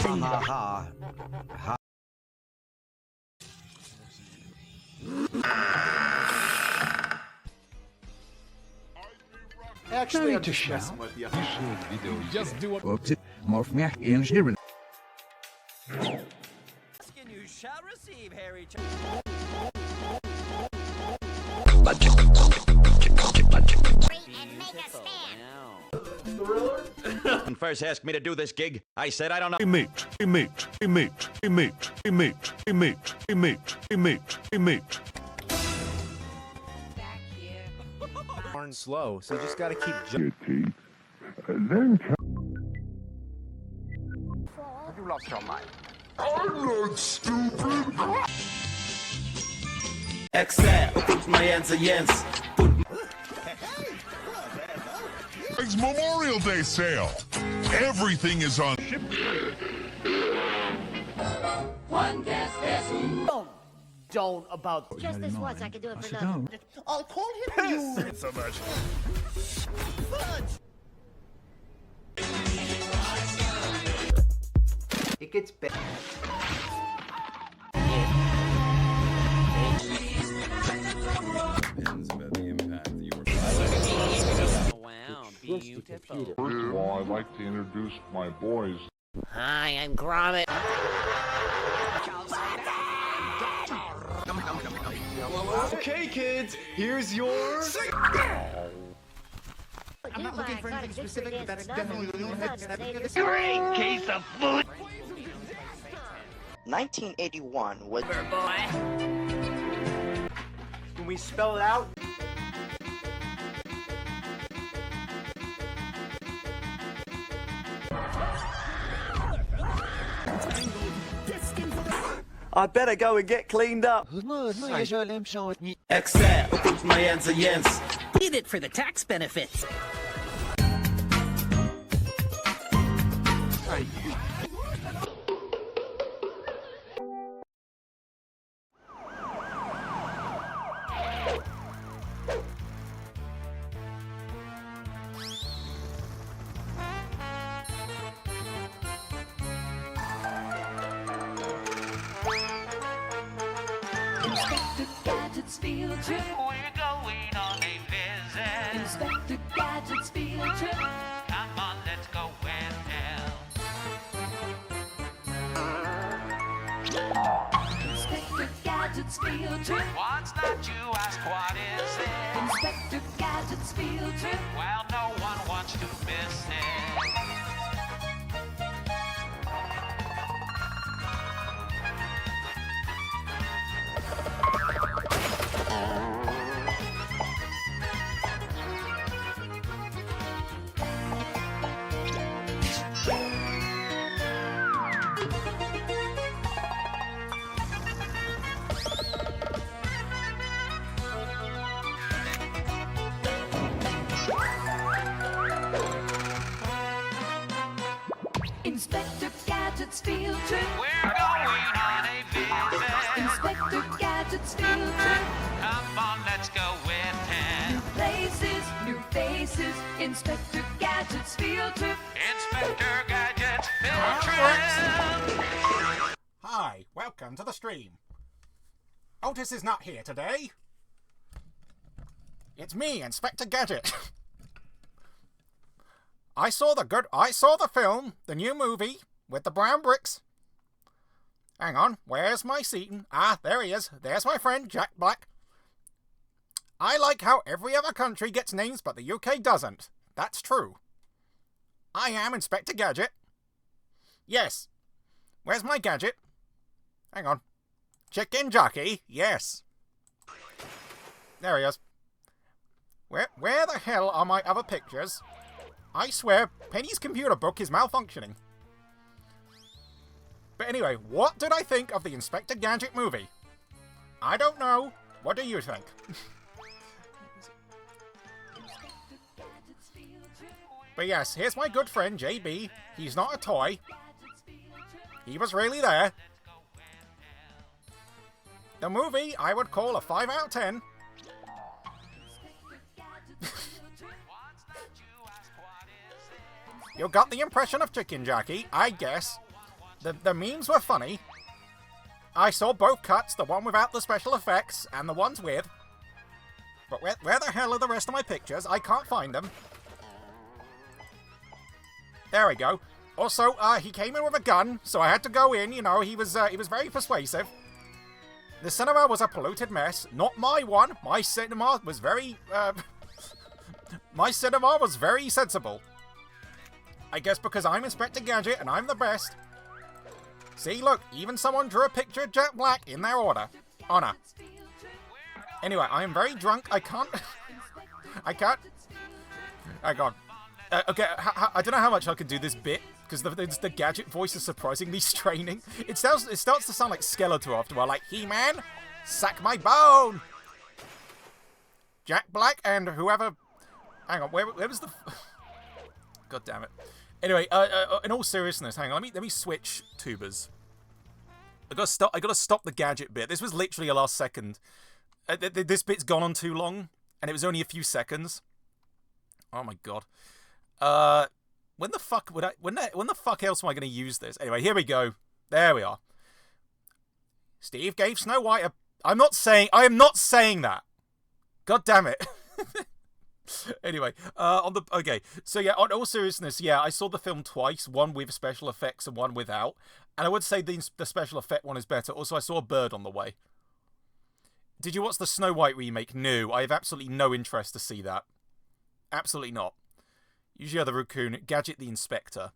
Ha ha. Actually, I'm just messing with you. Just do what Morph me in here. You shall receive, Harry. First asked me to do this gig. I said I don't know. Born slow, so you just gotta keep jumping. You lost your mind. Except put my hands against. It's Memorial Day sale. Everything is on. One gas pass. Don't about. Just this once, I can do it for nothing. I'll call him you. So much. It gets better. Wow, beautiful. First of all, I'd like to introduce my boys. Hi, I'm Gromit. Okay, kids, here's your. I'm not looking for anything specific, but that's definitely the Great case of food. 1981 was. Can we spell it out? I better go and get cleaned up. Except put my hands against. Did it for the tax benefits. field trip. We're going on a visit. Inspector Gadget's field trip. Come on, let's go with him. Inspector Gadget's field trip. What's that, you ask? What is it? Inspector Gadget's field trip. Well, no one wants to miss it. Inspector Gadget's field trip. We're going on a visit. Inspector Gadget's field trip. Come on, let's go with him. New places, new faces. Inspector Gadget's field trip. Inspector Gadget's field trip. Hi, welcome to the stream. Otis is not here today. It's me, Inspector Gadget. I saw the film, the new movie, with the brown bricks. Hang on, where's my Seaton? Ah, there he is. There's my friend, Jack Black. I like how every other country gets names, but the UK doesn't. That's true. I am Inspector Gadget. Yes. Where's my gadget? Hang on. Chicken Jockey? Yes. There he is. Where the hell are my other pictures? I swear, Penny's computer book is malfunctioning. But anyway, what did I think of the Inspector Gadget movie? I don't know. What do you think? But yes, here's my good friend, JB. He's not a toy. He was really there. The movie, I would call a 5 out of 10. You got the impression of Chicken Jockey, I guess. The memes were funny. I saw both cuts, the one without the special effects and the ones with. But where the hell are the rest of my pictures? I can't find them. There we go. Also, he came in with a gun, so I had to go in, you know, he was very persuasive. The cinema was a polluted mess. Not my one. My cinema was very, my cinema was very sensible. I guess because I'm Inspector Gadget and I'm the best. See, look, even someone drew a picture of Jack Black in their honor. Anyway, I am very drunk. I can't. Hang on. Okay, I don't know how much I can do this bit because the Gadget voice is surprisingly straining. It starts to sound like Skeletor after a while, like He-Man, sack my bone. Jack Black and whoever. Hang on, where was the? God damn it. Anyway, in all seriousness, hang on. Let me switch tubers. I gotta stop the Gadget bit. This was literally a last second. This bit's gone on too long, and it was only a few seconds. Oh my god. When the fuck else am I gonna use this? Anyway, here we go. There we are. Steve gave Snow White a. I am not saying that. God damn it. Anyway, okay, so yeah, on all seriousness, yeah, I saw the film twice, one with special effects and one without, and I would say the special effect one is better. Also, I saw a bird on the way. Did you watch the Snow White remake? No, I have absolutely no interest to see that. Absolutely not. Usually the raccoon, Gadget the Inspector.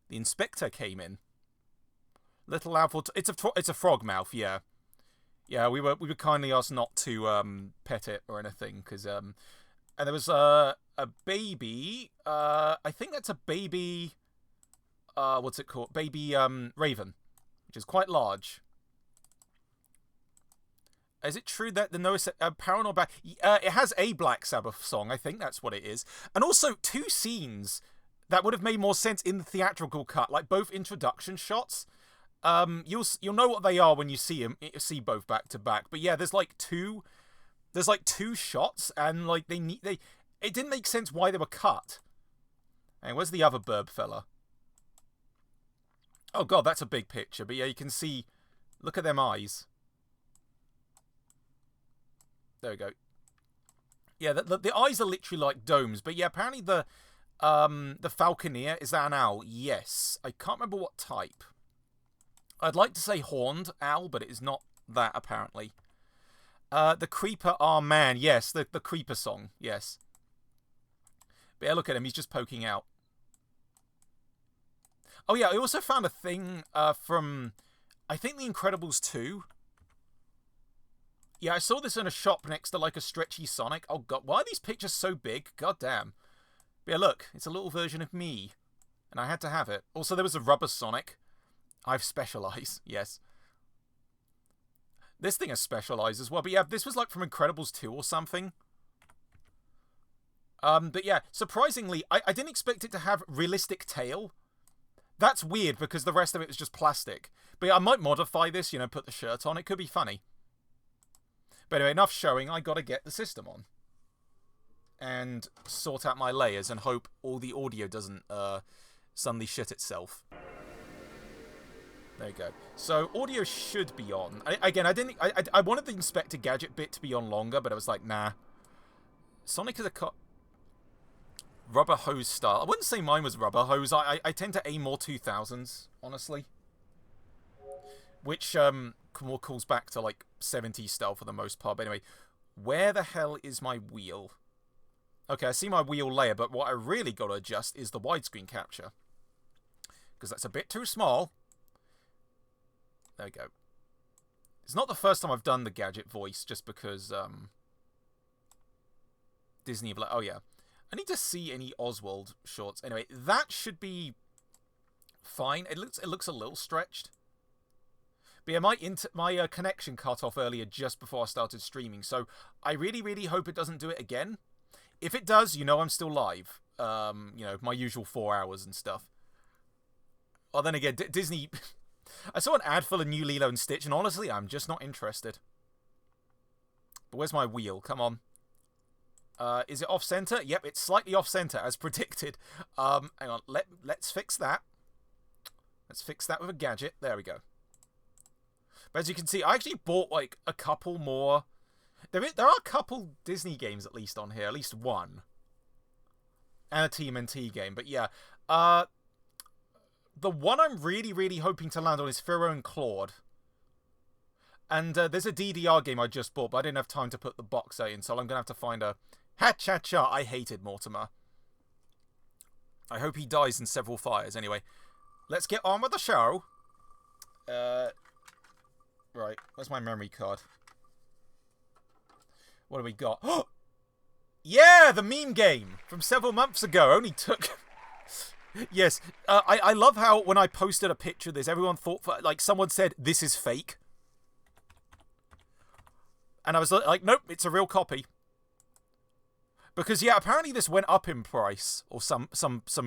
The Inspector came in. Little Alpha, it's a frog mouth, yeah. Yeah, we were kindly asked not to pet it or anything, because and there was a baby, I think that's a baby, what's it called? Baby raven, which is quite large. Is it true that the Paranormal Back... it has a Black Sabbath song, I think that's what it is. And also, two scenes that would have made more sense in the theatrical cut, like both introduction shots. You'll know what they are when you see both back to back. But yeah, there's like two shots, and like it didn't make sense why they were cut. And where's the other burb fella? Oh god, that's a big picture. But yeah, you can see. Look at them eyes. There we go. Yeah, the eyes are literally like domes. But yeah, apparently the falconeer, is that an owl? Yes. I can't remember what type. I'd like to say horned owl, but it is not that, apparently. The creeper, oh man, yes, the creeper song, yes. But yeah, look at him, he's just poking out. Oh yeah, I also found a thing from, I think The Incredibles 2. Yeah, I saw this in a shop next to like a stretchy Sonic. Oh god, why are these pictures so big? God damn. But yeah, look, it's a little version of me. And I had to have it. Also, there was a rubber Sonic. I've specialized, yes. This thing has specialized as well. But yeah, this was like from Incredibles 2 or something. But yeah, surprisingly, I didn't expect it to have realistic tail. That's weird because the rest of it was just plastic. But yeah, I might modify this, you know, put the shirt on. It could be funny. But anyway, enough showing. I gotta get the system on. And sort out my layers and hope all the audio doesn't suddenly shit itself. There you go. So audio should be on. I wanted the Inspector Gadget bit to be on longer, but I was like, nah. Sonic is a rubber hose style. I wouldn't say mine was rubber hose. I tend to aim more 2000s, honestly. Which more calls back to like 70s style for the most part. But anyway, where the hell is my wheel? Okay, I see my wheel layer, but what I really got to adjust is the widescreen capture. Because that's a bit too small. There we go. It's not the first time I've done the gadget voice, just because Disney have like, oh yeah. I need to see any Oswald shorts. Anyway, that should be fine. It looks a little stretched. But yeah, my connection cut off earlier just before I started streaming, so I really, really hope it doesn't do it again. If it does, you know I'm still live. You know, my usual 4 hours and stuff. Oh, then again, Disney... I saw an ad for the new Lilo and Stitch, and honestly, I'm just not interested. But where's my wheel? Come on. Is it off-center? Yep, it's slightly off-center, as predicted. Hang on, let's fix that. Let's fix that with a gadget. There we go. But as you can see, I actually bought, like, a couple more... There are a couple Disney games, at least, on here. At least one. And a TMNT game. But yeah, the one I'm really, really hoping to land on is Firo and Claude. And there's a DDR game I just bought, but I didn't have time to put the box set in, so I'm going to have to find a... Ha-cha-cha, I hated Mortimer. I hope he dies in several fires. Anyway, let's get on with the show. Right, where's my memory card? What do we got? Yeah, the meme game from several months ago. Only took... Yes, I love how when I posted a picture of this, everyone thought, like, someone said, this is fake. And I was like, nope, it's a real copy. Because, yeah, apparently this went up in price, or some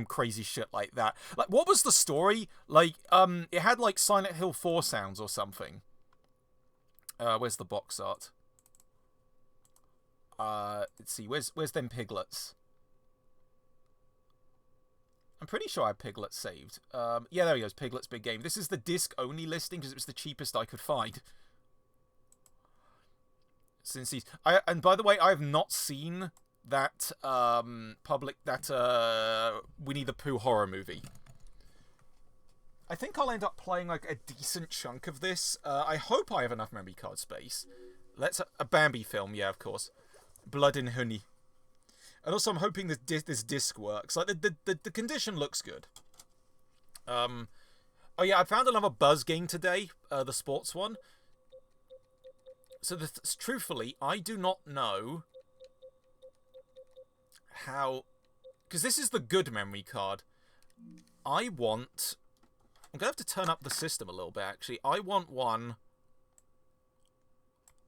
crazy shit like that. Like, what was the story? Like, it had, like, Silent Hill 4 sounds or something. Where's the box art? Let's see, where's them piglets? I'm pretty sure I had Piglet saved. Yeah, there he goes. Piglet's Big Game. This is the disc-only listing because it was the cheapest I could find. Since he's... and by the way, I have not seen that Winnie the Pooh horror movie. I think I'll end up playing like a decent chunk of this. I hope I have enough memory card space. A Bambi film, yeah, of course. Blood and Honey. And also, I'm hoping this disc works. Like, the condition looks good. Oh, yeah, I found another Buzz game today. The sports one. So, truthfully, I do not know how... Because this is the good memory card. I'm going to have to turn up the system a little bit, actually. I want one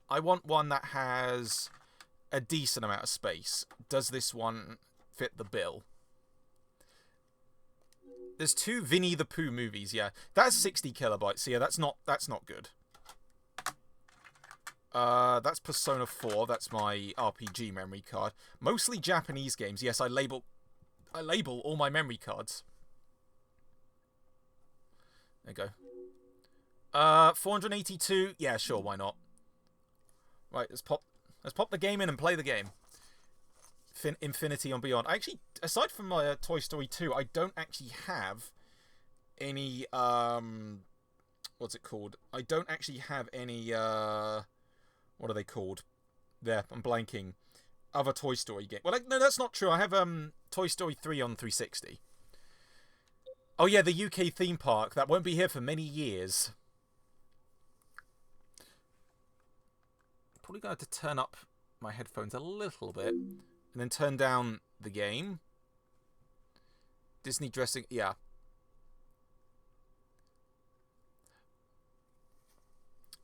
that has... a decent amount of space. Does this one fit the bill? There's 2 Winnie the Pooh movies, yeah. That's 60 kilobytes, so yeah, that's not good. That's Persona 4, that's my RPG memory card. Mostly Japanese games. Yes, I label all my memory cards. There you go. 482, yeah, sure, why not? Right, let's pop... Let's pop the game in and play the game. Infinity and Beyond. Actually, aside from my Toy Story 2, I don't actually have any, what's it called? I don't actually have any, what are they called? There, I'm blanking. Other Toy Story game. Well, no, that's not true. I have, Toy Story 3 on 360. Oh yeah, the UK theme park. That won't be here for many years. Probably going to have to turn up my headphones a little bit. And then turn down the game. Disney dressing... Yeah.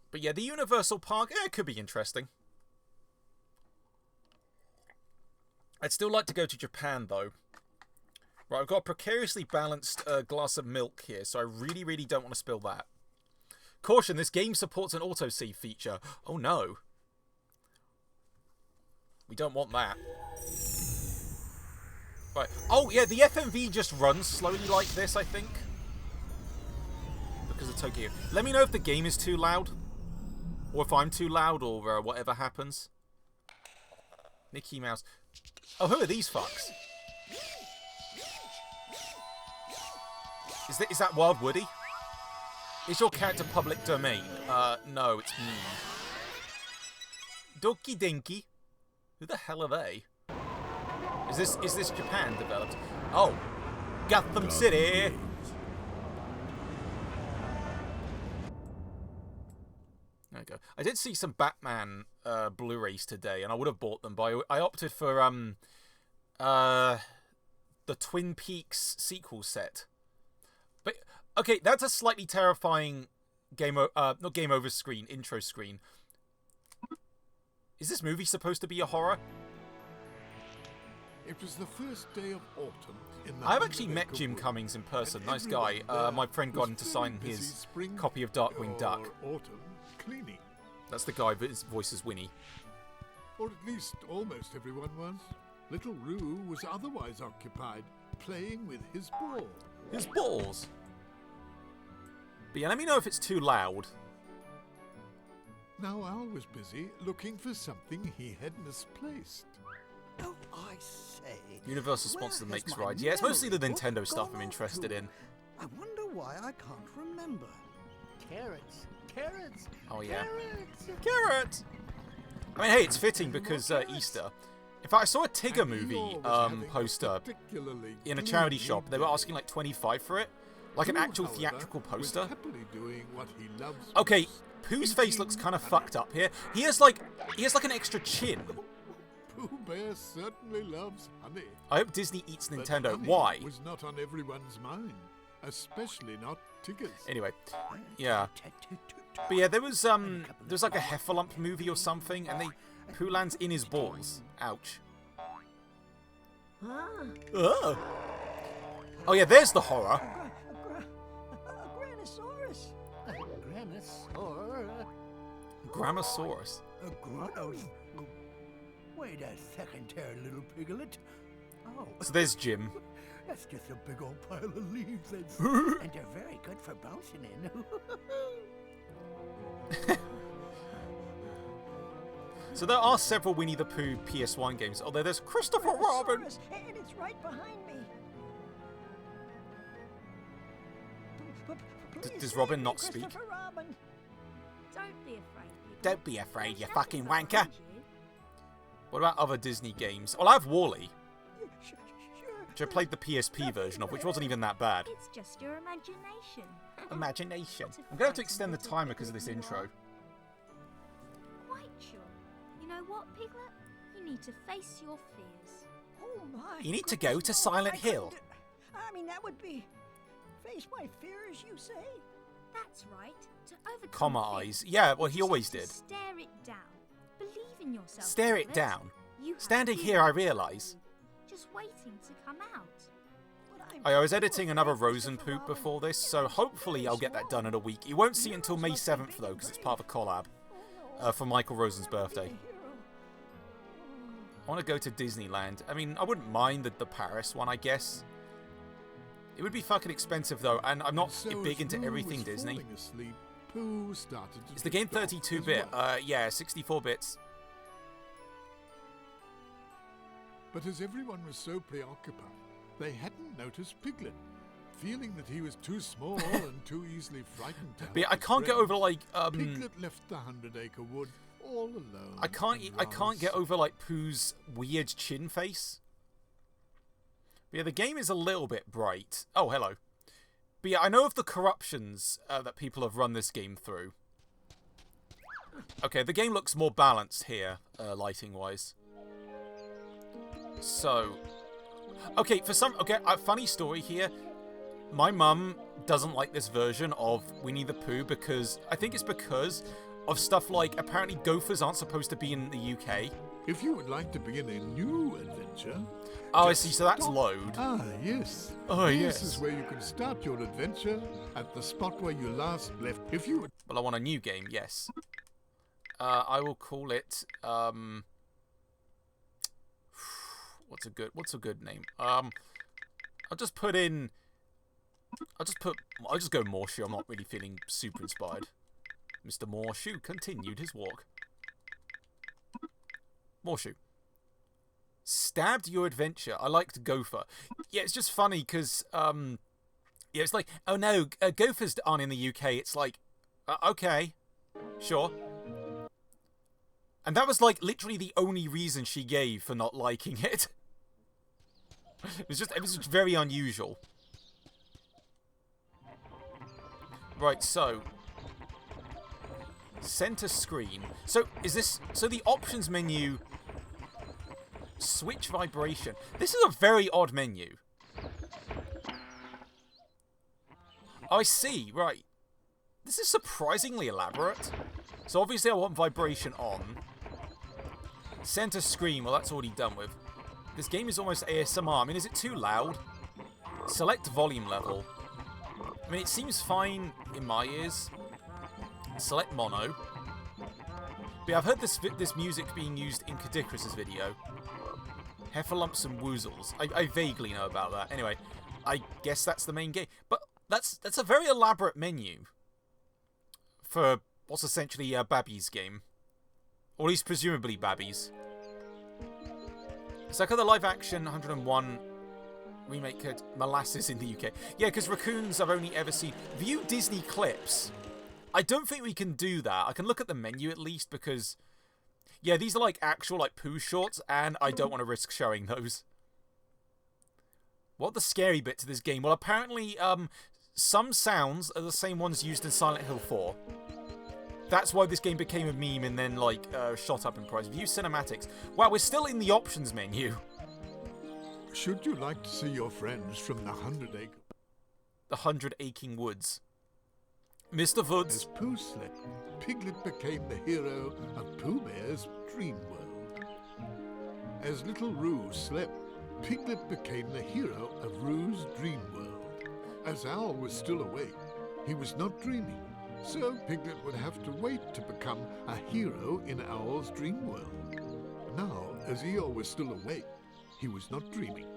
But yeah, the Universal Park, it could be interesting. I'd still like to go to Japan, though. Right, I've got a precariously balanced glass of milk here, so I really, really don't want to spill that. Caution, this game supports an autosave feature. Oh, no. We don't want that. Right. Oh, yeah, the FMV just runs slowly like this, I think. Because of Tokyo. Let me know if the game is too loud. Or if I'm too loud, or whatever happens. Mickey Mouse. Oh, who are these fucks? Is that Wild Woody? Is your character public domain? No, it's me. Doki Dinky. Who the hell are they? Is this Japan developed? Oh, Gotham City. There we go. I did see some Batman Blu-rays today, and I would have bought them, but I opted for the Twin Peaks sequel set. But okay, that's a slightly terrifying not game over screen, intro screen. Is this movie supposed to be a horror? It was the first day of autumn. I've actually met Jim Cummings in person. Nice guy. My friend got him to sign his copy of Darkwing Duck. Autumn cleaning. That's the guy whose voice is Winnie. Or at least almost everyone was. Little Roo was otherwise occupied, playing with his ball. His balls? But yeah, let me know if it's too loud. Now Al was busy looking for something he had misplaced. Oh, I say. Universal sponsored the Makes Rides. Yeah, it's mostly the Nintendo stuff I'm interested in. I wonder why I can't remember. Carrots. Carrots. Oh, yeah. Carrots. Carrot! I mean, hey, it's fitting because Easter. In fact, I saw a Tigger movie poster in a charity shop. They were asking like $25 for it. Like an actual theatrical poster. Okay, Pooh's face looks kind of fucked up here. He has like an extra chin. Pooh Bear certainly loves honey. I hope Disney eats Nintendo. Honey Why? Was not on everyone's mind, especially not Tigger's. Anyway, yeah. But yeah, there was like a Heffalump movie or something, and Pooh lands in his balls. Ouch. Oh. Oh yeah, there's the horror. Granosaurus. Granosaurus. Gramosaurus. Wait a second there, little piglet. Oh, So there's Jim. that's just a big old pile of leaves. And they're very good for bouncing in. So there are several Winnie the Pooh PS1 games, although there's Christopher Robin. And it's right behind me. Does Robin not speak? Robin. Don't be afraid. Don't be afraid, you fucking wanker. What about other Disney games? Well, I have Wall-E, Sure. which I played the PSP version of, which wasn't even that bad. It's just your imagination. Imagination. I'm going to have to extend the timer because of this intro. Quite sure. You know what, Piglet? You need to face your fears. Oh my. You need to go goodness, to no, Silent I couldn't Hill. do- I mean, that would be face my fears, you say? That's right. To overcome Comma fear, eyes. Yeah, well, he you always just have did. to Stare it down. Believe in yourself. Stare it Piglet. down. You have Standing fear here, I inside realise. you, just waiting to come out. But I'm I was so editing afraid, another Christopher Rosen poop Robin. before this, so hopefully I'll get that done in a week. You won't see it until May 7th, though, because it's part of a collab for Michael Rosen's birthday. I want to go to Disneyland. I mean, I wouldn't mind the Paris one, I guess. It would be fucking expensive, though, and I'm not So big as into Roo everything was Disney. falling asleep, Pooh started to Is the game drift off 32-bit? as well. Yeah, 64 bits. But as everyone was so preoccupied, they hadn't noticed Piglet. Feeling that he was too small and too easily frightened to help But yeah, I his can't get friends, over like Piglet left the 100-acre wood all alone. I can't get over like Pooh's weird chin face. But yeah, the game is a little bit bright. Oh, hello. But yeah, I know of the corruptions that people have run this game through. Okay, the game looks more balanced here, lighting-wise. So, okay, funny story here. My mum doesn't like this version of Winnie the Pooh because I think it's because of stuff like apparently gophers aren't supposed to be in the UK. If you would like to begin a new adventure... Oh, I see. So that's load. Ah, yes. Oh, This yes. is where you can start your adventure at the spot where you last left. If you would... Well, I want a new game, yes. I will call it, what's a good name? I'll just go Morshoe. I'm not really feeling super inspired. Mr. Morshoe continued his walk. Morshoe. Stabbed your adventure. I liked Gopher. Yeah, it's just funny because, yeah, it's like, oh no, gophers aren't in the UK. It's like, okay, sure. And that was like literally the only reason she gave for not liking it. It was just very unusual. Right, so center screen. So the options menu, switch vibration. This is a very odd menu. Oh, I see, right. This is surprisingly elaborate. So obviously I want vibration on. Center screen, well that's already done with. This game is almost ASMR. I mean, is it too loud? Select volume level. I mean, it seems fine in my ears. Select mono. But yeah, I've heard this music being used in Cadicrus's video. Heffalumps and Woozles. I vaguely know about that. Anyway, I guess that's the main game. But that's a very elaborate menu for what's essentially a Babby's game. Or at least presumably Babby's. It's like the live-action 101 remake called Molasses in the UK. Yeah, because raccoons I've only ever seen. View Disney clips. I don't think we can do that. I can look at the menu at least because... Yeah, these are like actual like Pooh shorts and I don't want to risk showing those. What are the scary bits of this game? Well, apparently some sounds are the same ones used in Silent Hill 4. That's why this game became a meme and then, like, shot up in price. View cinematics. Wow, we're still in the options menu. Should you like to see your friends from the 100-acre... The 100 Aching Woods. Mr. Woods. As Pooh slept, Piglet became the hero of Pooh Bear's dream world. As little Roo slept, Piglet became the hero of Roo's dream world. As Owl was still awake, he was not dreaming. So Piglet would have to wait to become a hero in Owl's dream world. Now, as Eeyore was still awake, he was not dreaming.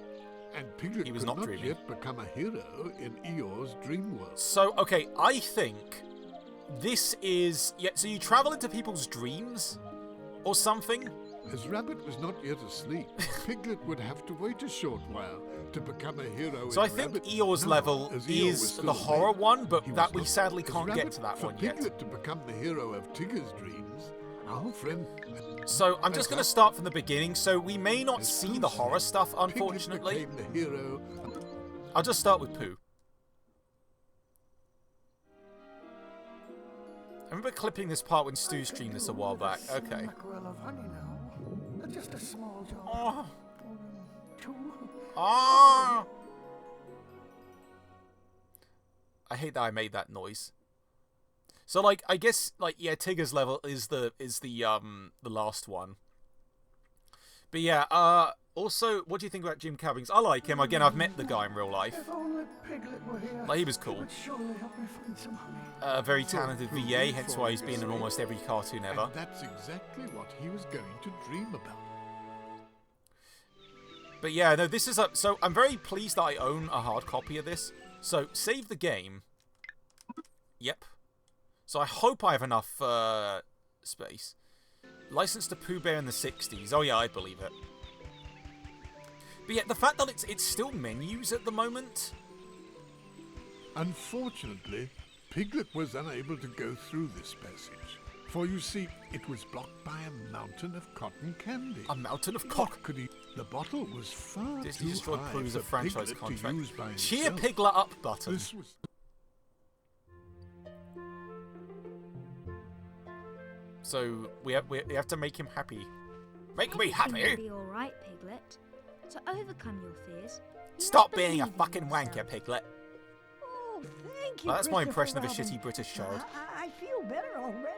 And Piglet could not yet become a hero in Eeyore's dream world. So, okay, I think this is... Yeah, so you travel into people's dreams? Or something? As Rabbit was not yet asleep, Piglet would have to wait a short while to become a hero. So I think Eeyore's level is the horror one, but that we sadly can't get to that one yet. Piglet to become the hero of Tigger's dreams, our friend... So I'm just going to start from the beginning, so we may not see the horror stuff, unfortunately. The hero. I'll just start with Pooh. I remember clipping this part when Stu streamed this a while back. Okay. Just a small job. Oh. Oh. I hate that I made that noise. So like I guess like yeah, Tigger's level is the last one. But yeah, also what do you think about Jim Cabbings? I like him. Again, I've met the guy in real life. Like he was cool. Very talented VA, hence why he's been in almost every cartoon ever. And that's exactly what he was going to dream about. But yeah, no, this is a... So I'm very pleased that I own a hard copy of this. So save the game. Yep. So I hope I have enough space. Licensed to Pooh Bear in the 60s. Oh yeah, I believe it. But yeah, the fact that it's still menus at the moment. Unfortunately, Piglet was unable to go through this passage. For you see, it was blocked by a mountain of cotton candy. A mountain of cotton? Could he? The bottle was far Disney too destroyed high Pooh's for a franchise Piglet contract. to use by Cheer himself. Piglet up button. This was... So we have to make him happy. Make me Everything happy. will be all right, Piglet. To overcome your fears. you Stop must being a believe in fucking yourself. wanker, Piglet. Oh, thank you. Well, that's my impression Christopher of a shitty Robin. British child. I feel better already.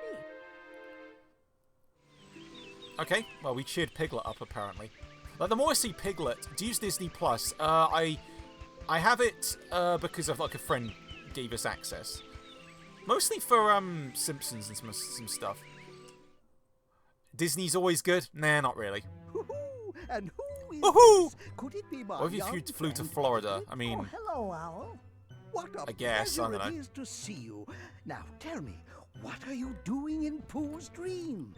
Okay, well, we cheered Piglet up, apparently. Like, the more I see Piglet, to use Disney Plus, I have it because of, like, a friend gave us access. Mostly for, Simpsons and some stuff. Disney's always good? Nah, not really. And who is Woohoo! this? Could it be my Or if you young flew to friend Florida, Piglet? I mean... Oh, hello, Owl. What a I guess, I pleasure don't it know. is to see you. Now, tell me, what are you doing in Pooh's dream?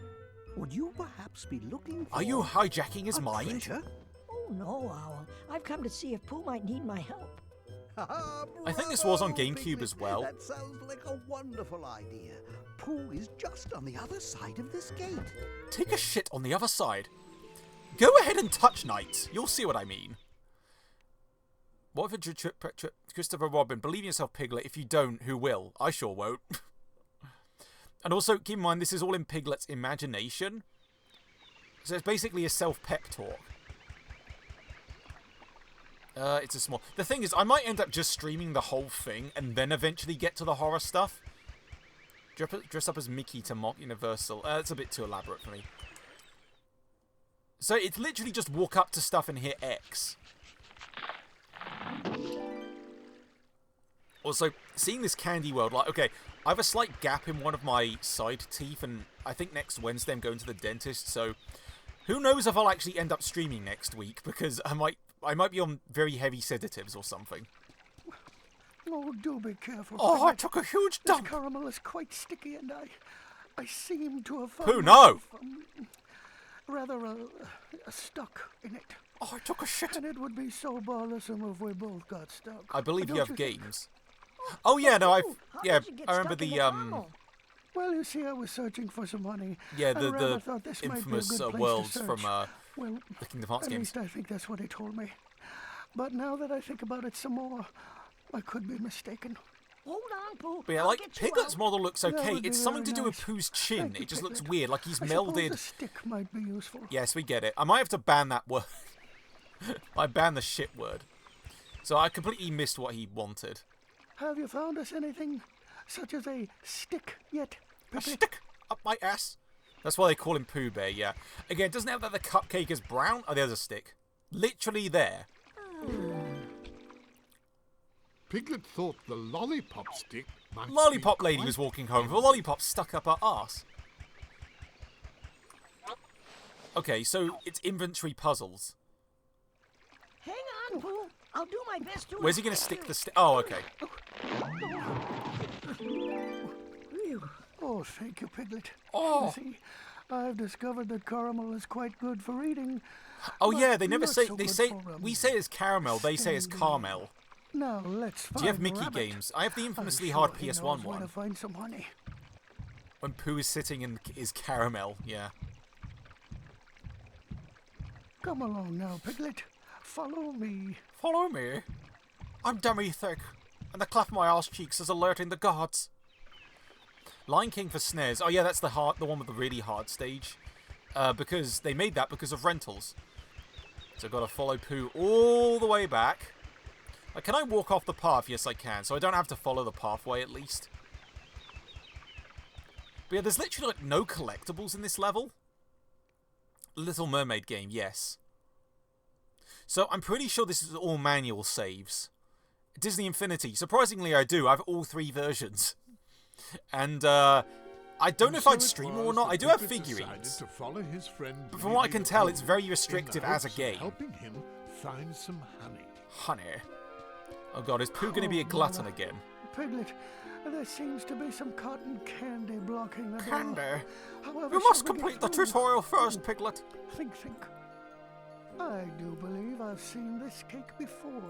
Would you perhaps be looking for... Are you hijacking his a mind? treasure? Oh, no, Owl. I've come to see if Pooh might need my help. I think this was on Bravo, GameCube Piglet. as well. That sounds like a wonderful idea. Pooh is just on the other side of this gate. Take a shit on the other side. Go ahead and touch Knight. You'll see what I mean. What if Christopher Robin? Believe in yourself, Piglet. If you don't, who will? I sure won't. And also, keep in mind, this is all in Piglet's imagination. So it's basically a self-pep talk. It's a small... The thing is, I might end up just streaming the whole thing and then eventually get to the horror stuff. Dress up as Mickey to mock Universal. It's a bit too elaborate for me. So it's literally just walk up to stuff and hit X. Also, seeing this candy world, like, okay, I have a slight gap in one of my side teeth, and I think next Wednesday I'm going to the dentist, so who knows if I'll actually end up streaming next week, because I might be on very heavy sedatives or something. Oh, do be careful. Oh, I took a huge This dump! caramel is quite sticky, and I seem to have Pooh, found no! myself, rather stuck in it. Oh, I took a shit! And it would be so bothersome if we both got stuck. I believe Don't you have think? games. Oh yeah, no, How did you get I remember stuck in the caramel? Well, you see, I was searching for some money. yeah, and Rabbit the thought this might be a infamous good place worlds to from search. Well, the Kingdom Hearts at games. least I think that's what he told me. But now that I think about it some more, I could be mistaken. Hold on, Pooh. But yeah, I'll like, get you Piglet's out. model looks That okay. would be It's something to very do with nice. Pooh's chin. Thank you, It just looks Piglet. weird, like he's I suppose melded. a stick might be useful. Yes, we get it. I might have to ban that word. I banned the shit word. So I completely missed what he wanted. Have you found us anything such as a stick yet? A Pippi? stick up my ass. That's why they call him Pooh Bear, yeah. Again, doesn't have that the cupcake is brown? Oh, there's a stick. Literally there. Piglet thought the lollipop stick might Lollipop be lady quite was walking home with a lollipop stuck up her ass. Okay, so it's inventory puzzles. Hang on, Pooh. I'll do my best to... Where's he going to stick the stick? Oh, okay. Oh, thank you, Piglet. Oh. You see, I've discovered that caramel is quite good for eating. Oh but yeah, they never not say. so They good say for, we say it's caramel. They say it's standing. caramel. Now let's find Do you have Mickey Rabbit. games? I have the infamously I'm hard sure he PS1 knows where one. to find some honey. When Pooh is sitting in is caramel. Yeah. Come along now, Piglet. Follow me. Follow me. I'm dummy thick, and the cleft of my arse cheeks is alerting the gods. Lion King for SNES. Oh yeah, that's the one with the really hard stage. Because they made that because of rentals. So I've got to follow Pooh all the way back. Like, can I walk off the path? Yes, I can. So I don't have to follow the pathway at least. But yeah, there's literally like no collectibles in this level. Little Mermaid game, yes. So I'm pretty sure this is all manual saves. Disney Infinity. Surprisingly, I do. I have all 3 versions. And I don't know if I'd stream them or not. I do have figurines. But from what I can tell, it's very restrictive as a game. Helping him find some honey. Honey. Oh god, is Pooh going to be a glutton again? Piglet, there seems to be some cotton candy blocking the door. Candy? However, You must shall we complete get the through? tutorial first, Piglet. Think. I do believe I've seen this cake before.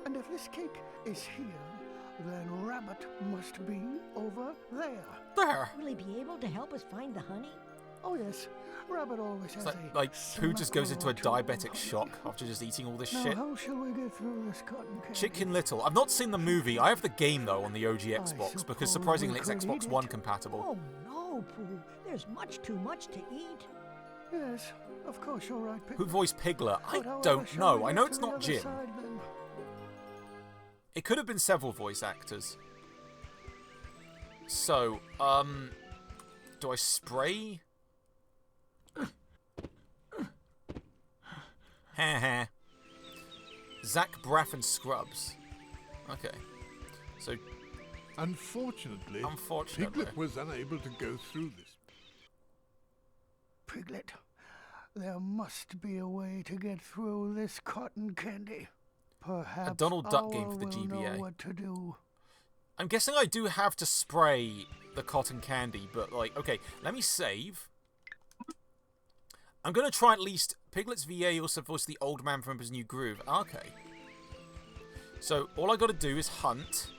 And if this cake is here, then Rabbit must be over there. There. Will he be able to help us find the honey? Oh yes, Rabbit always has Like Pooh just goes into a diabetic shock after just eating all this now, shit. how shall we get through this cotton candy? Chicken Little. I've not seen the movie. I have the game though on the OG Xbox because surprisingly it's Xbox One compatible. Oh no, Pooh. There's much too much to eat. Yes, of course you're right, Piglet. Who voiced Piglet? I But however don't shall we know. I get know to it's the not other Jim. side, then? It could have been several voice actors. So, do I spray? Heh. Zach Braff and Scrubs. Okay. So, Unfortunately, Unfortunately. Piglet was unable to go through this. Piglet, there must be a way to get through this cotton candy. Perhaps A Donald Duck game Owl for the will know GBA. what to do. I'm guessing I do have to spray the cotton candy, but like, okay, let me save. I'm going to try at least... Piglet's VA also voiced the old man from his new groove. Okay. So, all I got to do is hunt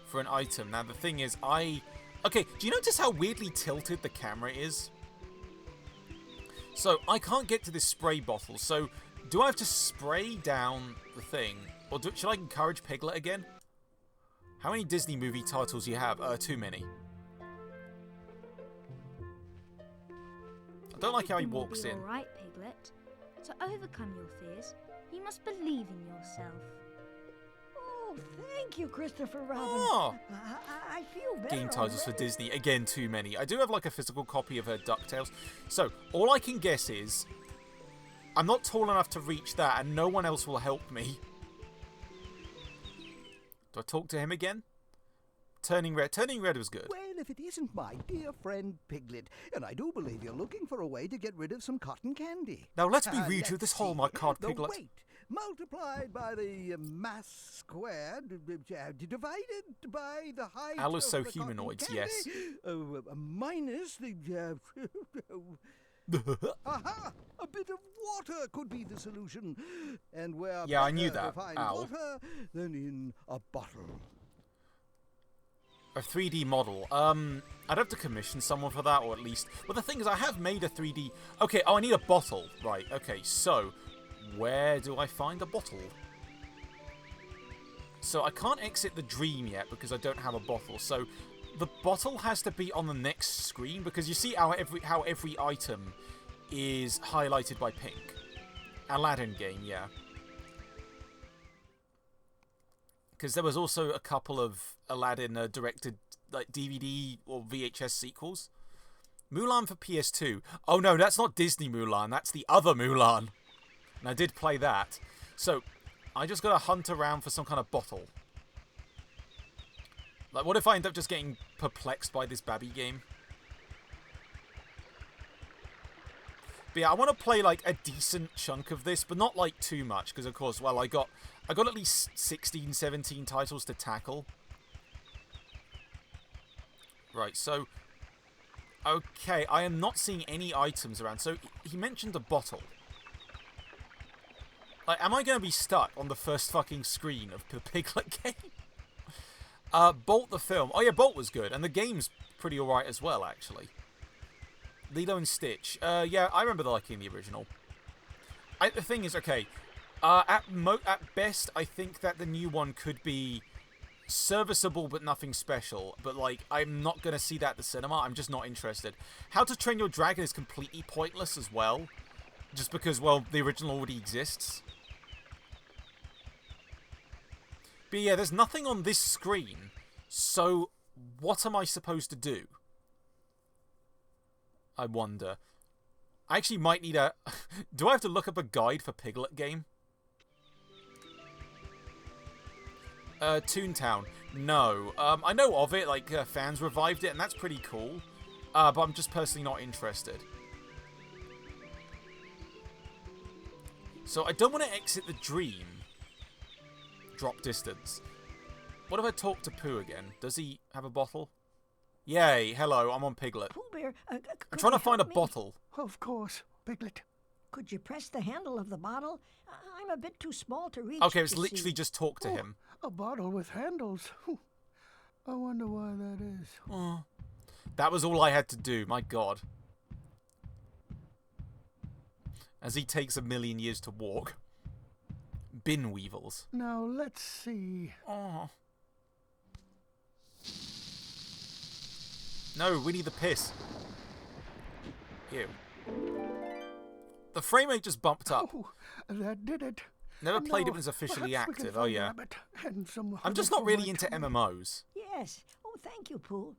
for an item. Now, the thing is, okay, do you notice how weirdly tilted the camera is? So, I can't get to this spray bottle. So, do I have to spray down the thing? Or should I encourage Piglet again? How many Disney movie titles do you have? Too many. I don't like how he walks in. All right, Piglet. To overcome your fears, you must believe in yourself. Oh, thank you, Christopher Robin. Oh. I feel better. Game titles for already. Disney. Again, too many. I do have like a physical copy of her DuckTales. So, all I can guess is I'm not tall enough to reach that and no one else will help me. Do I talk to him again? Turning Red. Turning Red was good. Well, if it isn't my dear friend Piglet, and I do believe you're looking for a way to get rid of some cotton candy. Now let me read you Let's this see. Hallmark card, The Piglet. weight multiplied by the mass squared, divided by the height Alice of so the cotton humanoids, candy, yes. minus the... Aha! A bit of water could be the solution. And where Yeah, I knew better that. to find Ow. water than in a bottle. A 3D model. I'd have to commission someone for that, or at least... Well, the thing is, I have made a 3D... Okay, oh, I need a bottle. Right, okay, so... Where do I find a bottle? So, I can't exit the dream yet, because I don't have a bottle. So, the bottle has to be on the next screen, because you see how every item is highlighted by pink. Aladdin game, yeah. Because there was also a couple of Aladdin directed like DVD or VHS sequels. Mulan for PS2. Oh no, that's not Disney Mulan. That's the other Mulan. And I did play that. So, I just gotta hunt around for some kind of bottle. Like, what if I end up just getting perplexed by this Babby game? But yeah, I want to play like a decent chunk of this, but not like too much, because of course, well, I got at least 16, 17 titles to tackle. Right, so okay, I am not seeing any items around. So he mentioned a bottle. Like, am I going to be stuck on the first fucking screen of the Piglet game? Bolt the film. Oh yeah, Bolt was good, and the game's pretty alright as well, actually. Lilo and Stitch. Yeah, I remember liking the original. The thing is, okay, at best, I think that the new one could be serviceable but nothing special. But, like, I'm not going to see that at the cinema. I'm just not interested. How to Train Your Dragon is completely pointless as well. Just because, well, the original already exists. But yeah, there's nothing on this screen. So, what am I supposed to do? I wonder. I actually might need a... Do I have to look up a guide for Piglet game? Toontown. No. I know of it, like, fans revived it, and that's pretty cool. But I'm just personally not interested. So I don't want to exit the dream. Drop distance. What if I talk to Pooh again? Does he have a bottle? Yay, hello, I'm on Piglet. Pooh Bear, I'm trying to find a bottle. Of course, Piglet. Could you press the handle of the bottle? I'm a bit too small to reach. Okay, it's you literally see. just talk to him. A bottle with handles. I wonder why that is. Oh, that was all I had to do, my god. As he takes 1,000,000 years to walk. Bin weevils. Now, let's see. Oh. No, we need the piss. Ew. The frame rate just bumped up. Oh, that did it. Never And played it now, when it was officially perhaps we can active. Oh, find yeah. Rabbit and some I'm just honey not for really my into tummy. MMOs. Yes. Oh, thank you, Pooh.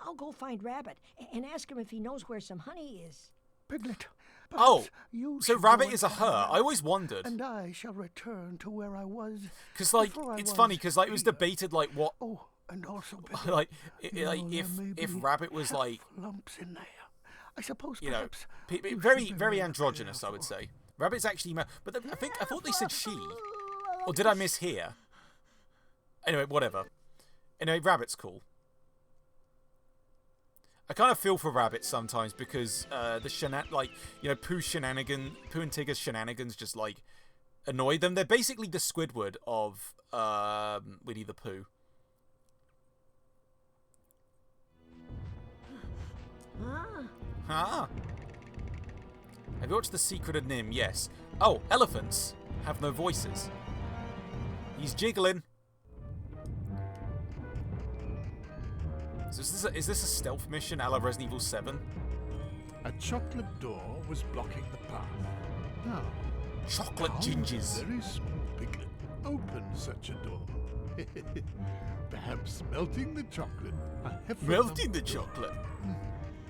I'll go find Rabbit and ask him if he knows where some honey is. Piglet. Oh, perhaps you so should Rabbit go is a and her. find I always wondered. And I shall return to where I was. Because, like, before I it's was funny, because, like, it was here. debated, like, what... Oh, and also, Piglet, like, you like know, there may if be Rabbit was, like... lumps in there. I suppose You know, perhaps you very, should be very more androgynous, I would careful. say. Rabbit's actually... But I thought they said she. Or did I mishear? Anyway, whatever. Anyway, Rabbit's cool. I kind of feel for Rabbit sometimes because Pooh and Tigger's shenanigans just, like, annoy them. They're basically the Squidward of Winnie the Pooh. Ah. Have you watched The Secret of Nim? Yes. Oh, elephants have no voices. He's jiggling. So is this a stealth mission a la Resident Evil 7? A chocolate door was blocking the path. Now, Chocolate how gingers. would a very small piglet open such a door? Perhaps melting the chocolate. Melting the chocolate?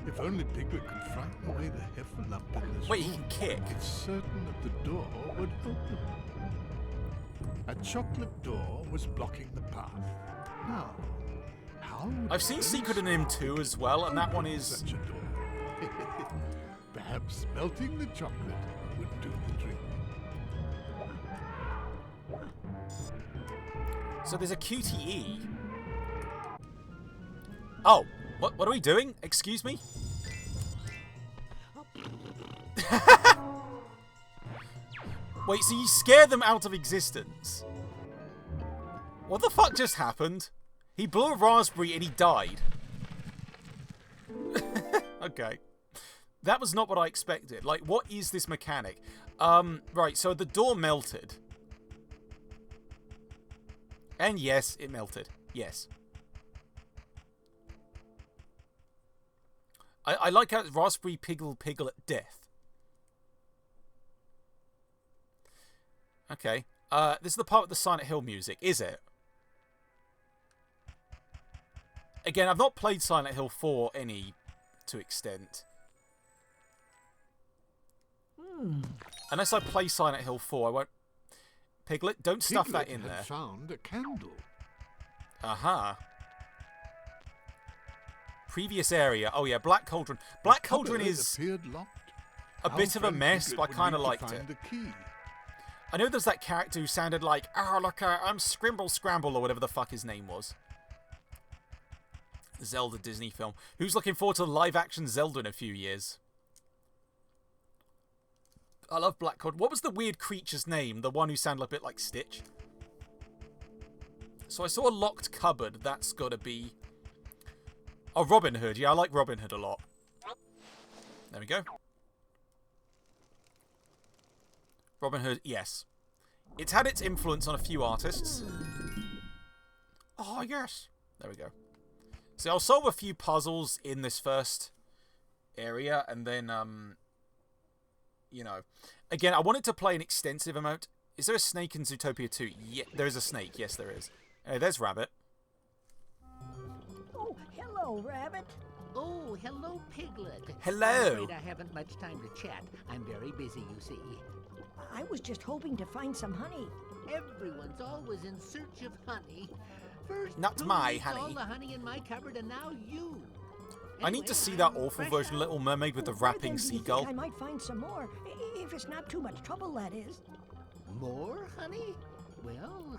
If only Piglet could frighten away the heifer lump in this Wait, he room, can kick. it's certain that the door would open. A chocolate door was blocking the path. Now, how would I've seen a Secret of very Nim 2 as well, and that one open is... such a door? Perhaps melting the chocolate would do the trick. So there's a QTE. Oh, what are we doing? Excuse me? Wait, so you scare them out of existence? What the fuck just happened? He blew a raspberry and he died. Okay. That was not what I expected. Like, what is this mechanic? Right, so the door melted. And yes, it melted. Yes. I like how it's Raspberry Piglet Death. Okay. This is the part with the Silent Hill music, is it? Again, I've not played Silent Hill 4 any to extent. Unless I play Silent Hill 4, I won't... Piglet, don't stuff Piglet that in had there. found a candle. Aha. Previous area. Oh, yeah, Black Cauldron. Black Cauldron is Appeared locked. a bit of a mess, but I kind of liked it. The key. I know there's that character who sounded like, oh, look, I'm Scrimble Scramble, or whatever the fuck his name was. Zelda Disney film. Who's looking forward to live-action Zelda in a few years? I love Black Cauldron. What was the weird creature's name? The one who sounded a bit like Stitch? So I saw a locked cupboard. That's got to be... Oh, Robin Hood. Yeah, I like Robin Hood a lot. There we go. Robin Hood, yes. It's had its influence on a few artists. Oh, yes. There we go. So I'll solve a few puzzles in this first area, and then, you know. Again, I wanted to play an extensive amount. Is there a snake in Zootopia 2? Yeah, there is a snake. Yes, there is. There's Rabbit. Oh, hello, Rabbit. Oh, hello, Piglet. Hello. I'm afraid I haven't much time to chat. I'm very busy, you see. I was just hoping to find some honey. Everyone's always in search of honey. First, Not who my eats honey. all the honey in my cupboard, and now you. I need to see that awful version of Little Mermaid with the Where rapping then do you think seagull. I might find some more, if it's not too much trouble, that is. More honey? Well,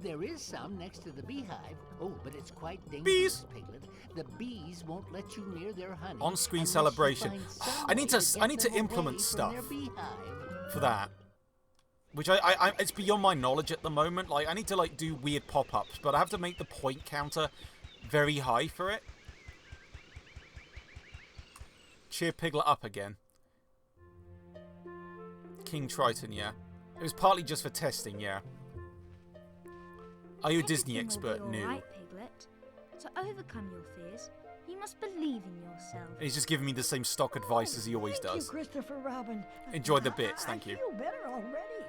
There is some next to the beehive. Oh, but it's quite dangerous, Bees. Piglet. The bees won't let you near their honey. On-screen unless you celebration. find some I need way to get them implement away from stuff their beehive. for that. Which it's beyond my knowledge at the moment. Like, I need to, like, do weird pop-ups, but I have to make the point counter very high for it. Cheer Piglet up again. King Triton, yeah. It was partly just for testing, yeah. Are you a Disney expert? Everything will be No. all right, Piglet. To overcome your fears, you must believe in yourself. He's just giving me the same stock advice as he always Thank does. you, Christopher Robin. Enjoyed the bits, thank I you. feel better already.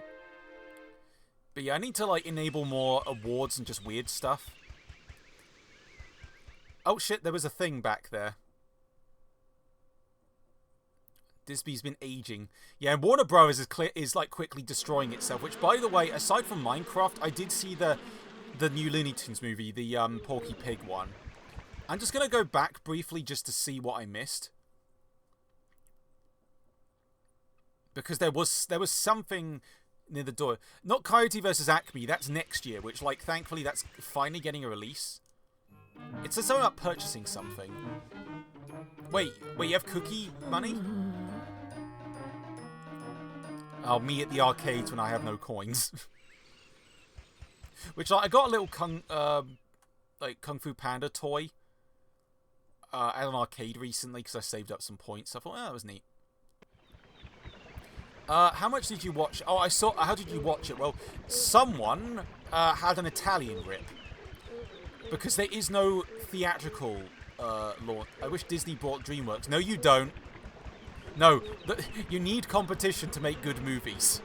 But yeah, I need to, like, enable more awards and just weird stuff. Oh shit, there was a thing back there. Disney's been aging. Yeah, and Warner Bros. is like quickly destroying itself. Which, by the way, aside from Minecraft, I did see the new Looney Tunes movie, the Porky Pig one. I'm just gonna go back briefly just to see what I missed, because there was something near the door. Not Coyote versus Acme. That's next year. Which, like, thankfully, that's finally getting a release. It says something about purchasing something. Wait, you have cookie money? Oh, me at the arcades when I have no coins. Which, like, I got a little Kung Fu Panda toy at an arcade recently because I saved up some points. I thought, oh, that was neat. How much did you watch? Oh, I saw. How did you watch it? Well, someone had an Italian rip because there is no theatrical launch. I wish Disney bought DreamWorks. No, you don't. No, you need competition to make good movies.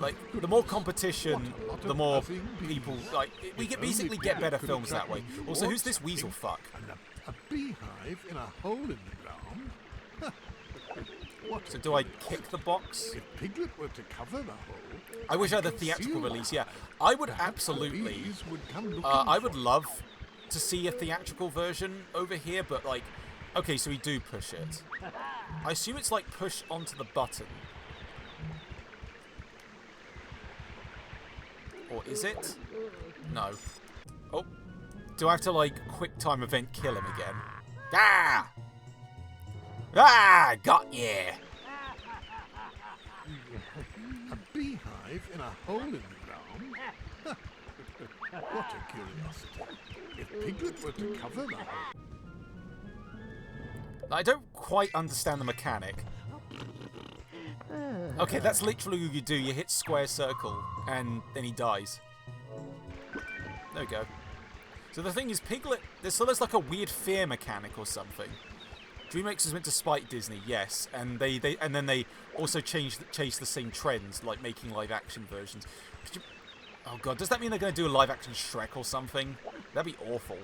Like, the more competition, the more people, like, we basically get better films that way. Also, who's this weasel fuck? A beehive in a hole in the ground? What? So do I kick the box? If Piglet were to cover the hole... I wish I had a theatrical release, yeah. I would absolutely... I would love to see a theatrical version over here, but, like... Okay, so we do push it. I assume it's like push onto the button. Or is it? No. Oh. Do I have to, like, quick time event kill him again? Ah! Ah! Got ya! A beehive in a hole in the ground? What a curiosity. If Piglet were to cover the hole... I don't quite understand the mechanic. Okay, that's literally what you do. You hit square circle, and then he dies. There we go. So the thing is, Piglet... There's like a weird fear mechanic or something. DreamWorks is meant to spite Disney, yes, and then they also chase the same trends, like making live-action versions. Oh god, does that mean they're going to do a live-action Shrek or something? That'd be awful.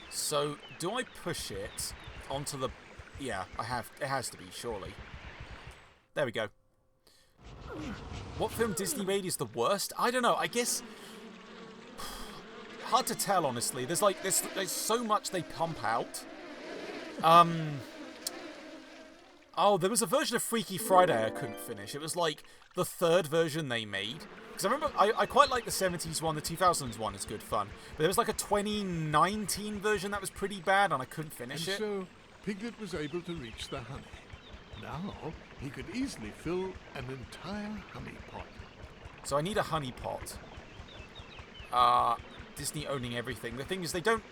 So, do I push it onto the... Yeah, I have. It has to be, surely. There we go. What film Disney made is the worst? I don't know, I guess... Hard to tell, honestly. There's so much they pump out. Oh, there was a version of Freaky Friday I couldn't finish. It was like the third version they made. Because I remember, I quite like the 70s one, the 2000s one is good fun. But there was like a 2019 version that was pretty bad and I couldn't finish it. So, Piglet was able to reach the honey. Now, he could easily fill an entire honey pot. So I need a honey pot. Disney owning everything. The thing is, they don't...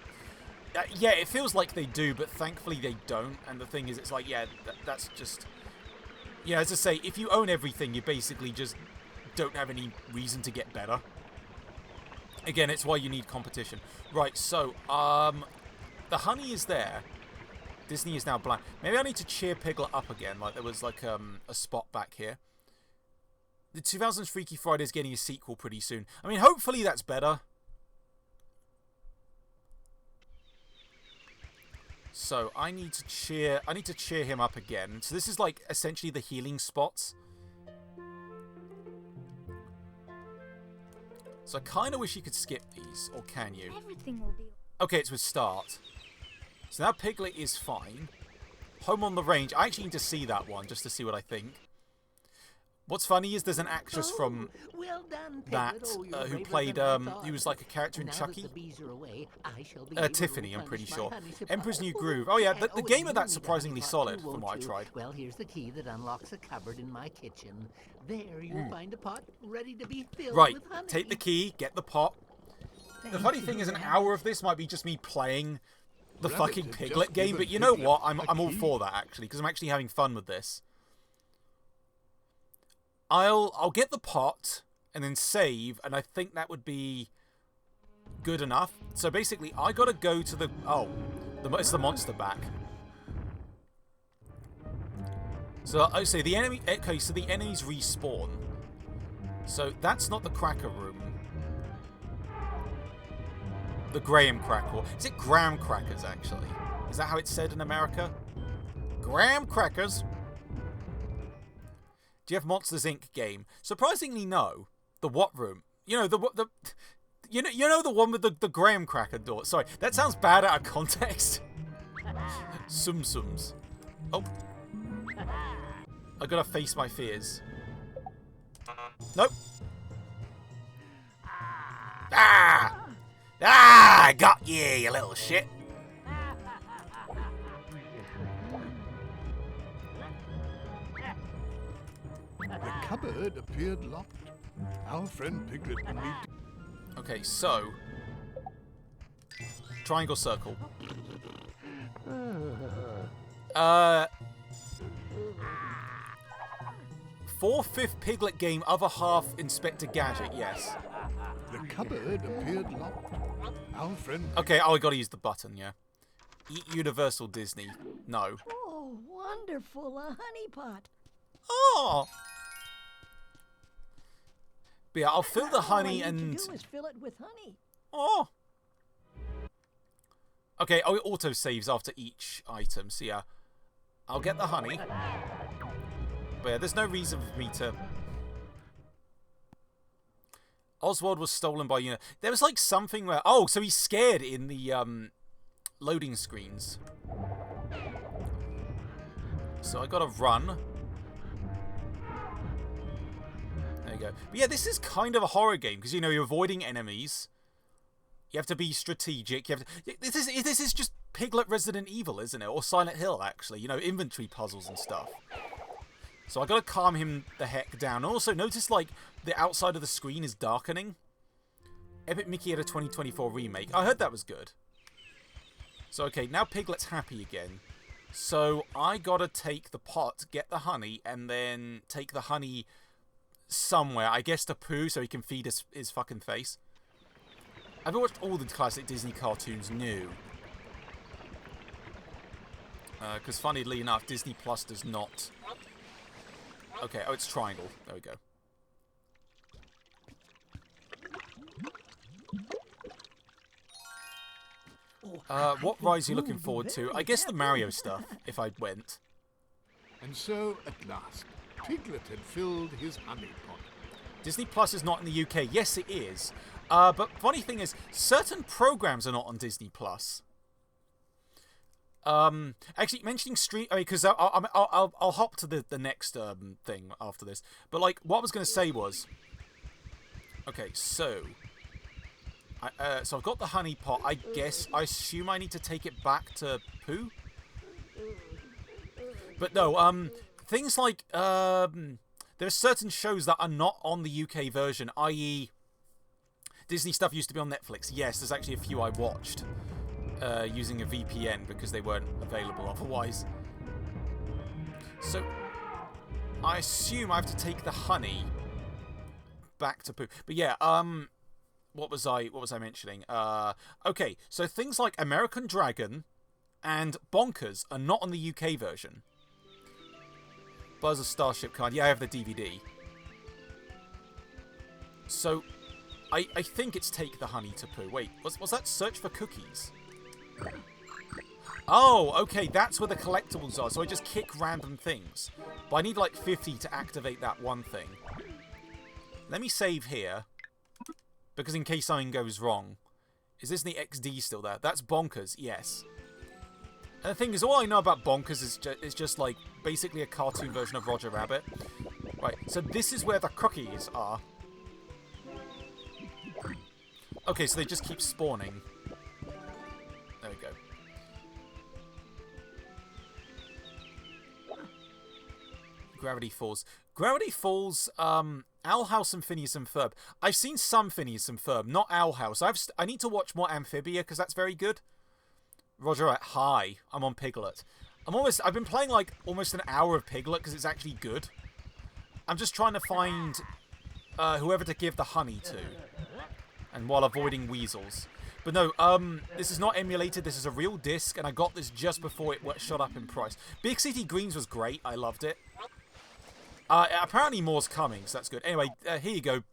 yeah, it feels like they do, but thankfully they don't. And the thing is, it's like, yeah, that's just... Yeah, as I say, if you own everything, you basically just don't have any reason to get better. Again, it's why you need competition. Right, so, the honey is there. Disney is now blank. Maybe I need to cheer Piglet up again, like there was like a spot back here. The 2000s Freaky Friday is getting a sequel pretty soon. I mean, hopefully that's better. So I need to cheer him up again. So this is like essentially the healing spots. So I kind of wish you could skip these, or can you? Everything will be... Okay, it's with start. So now Piglet is fine. Home on the Range. I actually need to see that one, just to see what I think. What's funny is there's an actress from Well done, that Piglet. Oh, you're who braver played, than I thought. who was like a character in Now that Chucky. the bees are away, I shall be able to Tiffany, I'm pretty replenish my sure. honey supply. Emperor's New Groove. Oh yeah, the And, game you of that's need surprisingly honey pot solid too, from won't what I you? tried. Well, here's the key that unlocks a cupboard in my kitchen. There you'll find a pot ready to be filled Right, with honey. take the key, get the pot. The funny thing is, an hour of this might be just me playing the Rabbit fucking had Piglet just game, given but you know Piglet what? a I'm all key. for that actually, because I'm actually having fun with this. I'll get the pot and then save, and I think that would be good enough. So basically, I gotta go to the it's the monster back. So I say the enemy. Okay, so the enemies respawn. So that's not the cracker room. The graham cracker. Is it graham crackers actually? Is that how it's said in America? Graham crackers. Do you have Monsters Inc. game? Surprisingly, no. The what room? You know you know the one with the graham cracker door. Sorry, that sounds bad out of context. Sums. Oh, I gotta face my fears. Nope. I got you little shit. The cupboard appeared locked. Our friend Piglet will need to... Okay, so triangle, circle. 4/5 Piglet game, other half Inspector Gadget. Yes. The cupboard appeared locked. Our friend... Okay, I gotta use the button. Yeah. Eat Universal Disney. No. Oh, wonderful, a honey pot. Oh. But yeah, I'll fill the honey All I need and... to do is fill it with honey. Oh. Okay, oh, it auto-saves after each item, so yeah. I'll get the honey. But yeah, there's no reason for me to... Oswald was stolen by... There was like something where... Oh, so he's scared in the loading screens. So I gotta run. There you go. But yeah, this is kind of a horror game because you're avoiding enemies. You have to be strategic. You have to. This is just Piglet Resident Evil, isn't it? Or Silent Hill, actually. Inventory puzzles and stuff. So I gotta calm him the heck down. Also, notice like the outside of the screen is darkening. Epic Mickey had a 2024 remake. I heard that was good. So okay, now Piglet's happy again. So I gotta take the pot, get the honey, and then take the honey somewhere. I guess to Pooh so he can feed his fucking face. I've watched all the classic Disney cartoons new. Because funnily enough, Disney Plus does not... Okay, oh, it's triangle. There we go. What rise are you looking forward to? I guess the Mario stuff, if I went. And so, at last, Piglet had filled his honey pot. Disney Plus is not in the UK. Yes, it is. But funny thing is, certain programs are not on Disney Plus. Actually, mentioning stream, because I'll hop to the next thing after this. But like, what I was going to say was, okay, so I've got the honey pot. I assume I need to take it back to Pooh. But no, things like there are certain shows that are not on the UK version, i.e. Disney stuff used to be on Netflix. Yes, there's actually a few I watched using a VPN because they weren't available otherwise. So I assume I have to take the honey back to Pooh. But yeah, what was I mentioning? Okay, so things like American Dragon and Bonkers are not on the UK version. Buzz a Starship card. Yeah, I have the DVD. So I think it's take the honey to Pooh. Wait, was that search for cookies? Oh, okay, that's where the collectibles are. So I just kick random things. But I need like 50 to activate that one thing. Let me save here. Because in case something goes wrong. Is this the XD still there? That's Bonkers, yes. And the thing is, all I know about Bonkers is just like basically a cartoon version of Roger Rabbit. Right, so this is where the cookies are. Okay, so they just keep spawning. There we go. Gravity Falls. Gravity Falls, Owl House and Phineas and Ferb. I've seen some Phineas and Ferb, not Owl House. I need to watch more Amphibia, because that's very good. Roger at hi. I'm on Piglet. I've been playing like almost an hour of Piglet, because it's actually good. I'm just trying to find whoever to give the honey to. And while avoiding weasels. But no, this is not emulated. This is a real disc, and I got this just before it shot up in price. Big City Greens was great. I loved it. Apparently more's coming, so that's good. Anyway, here you go.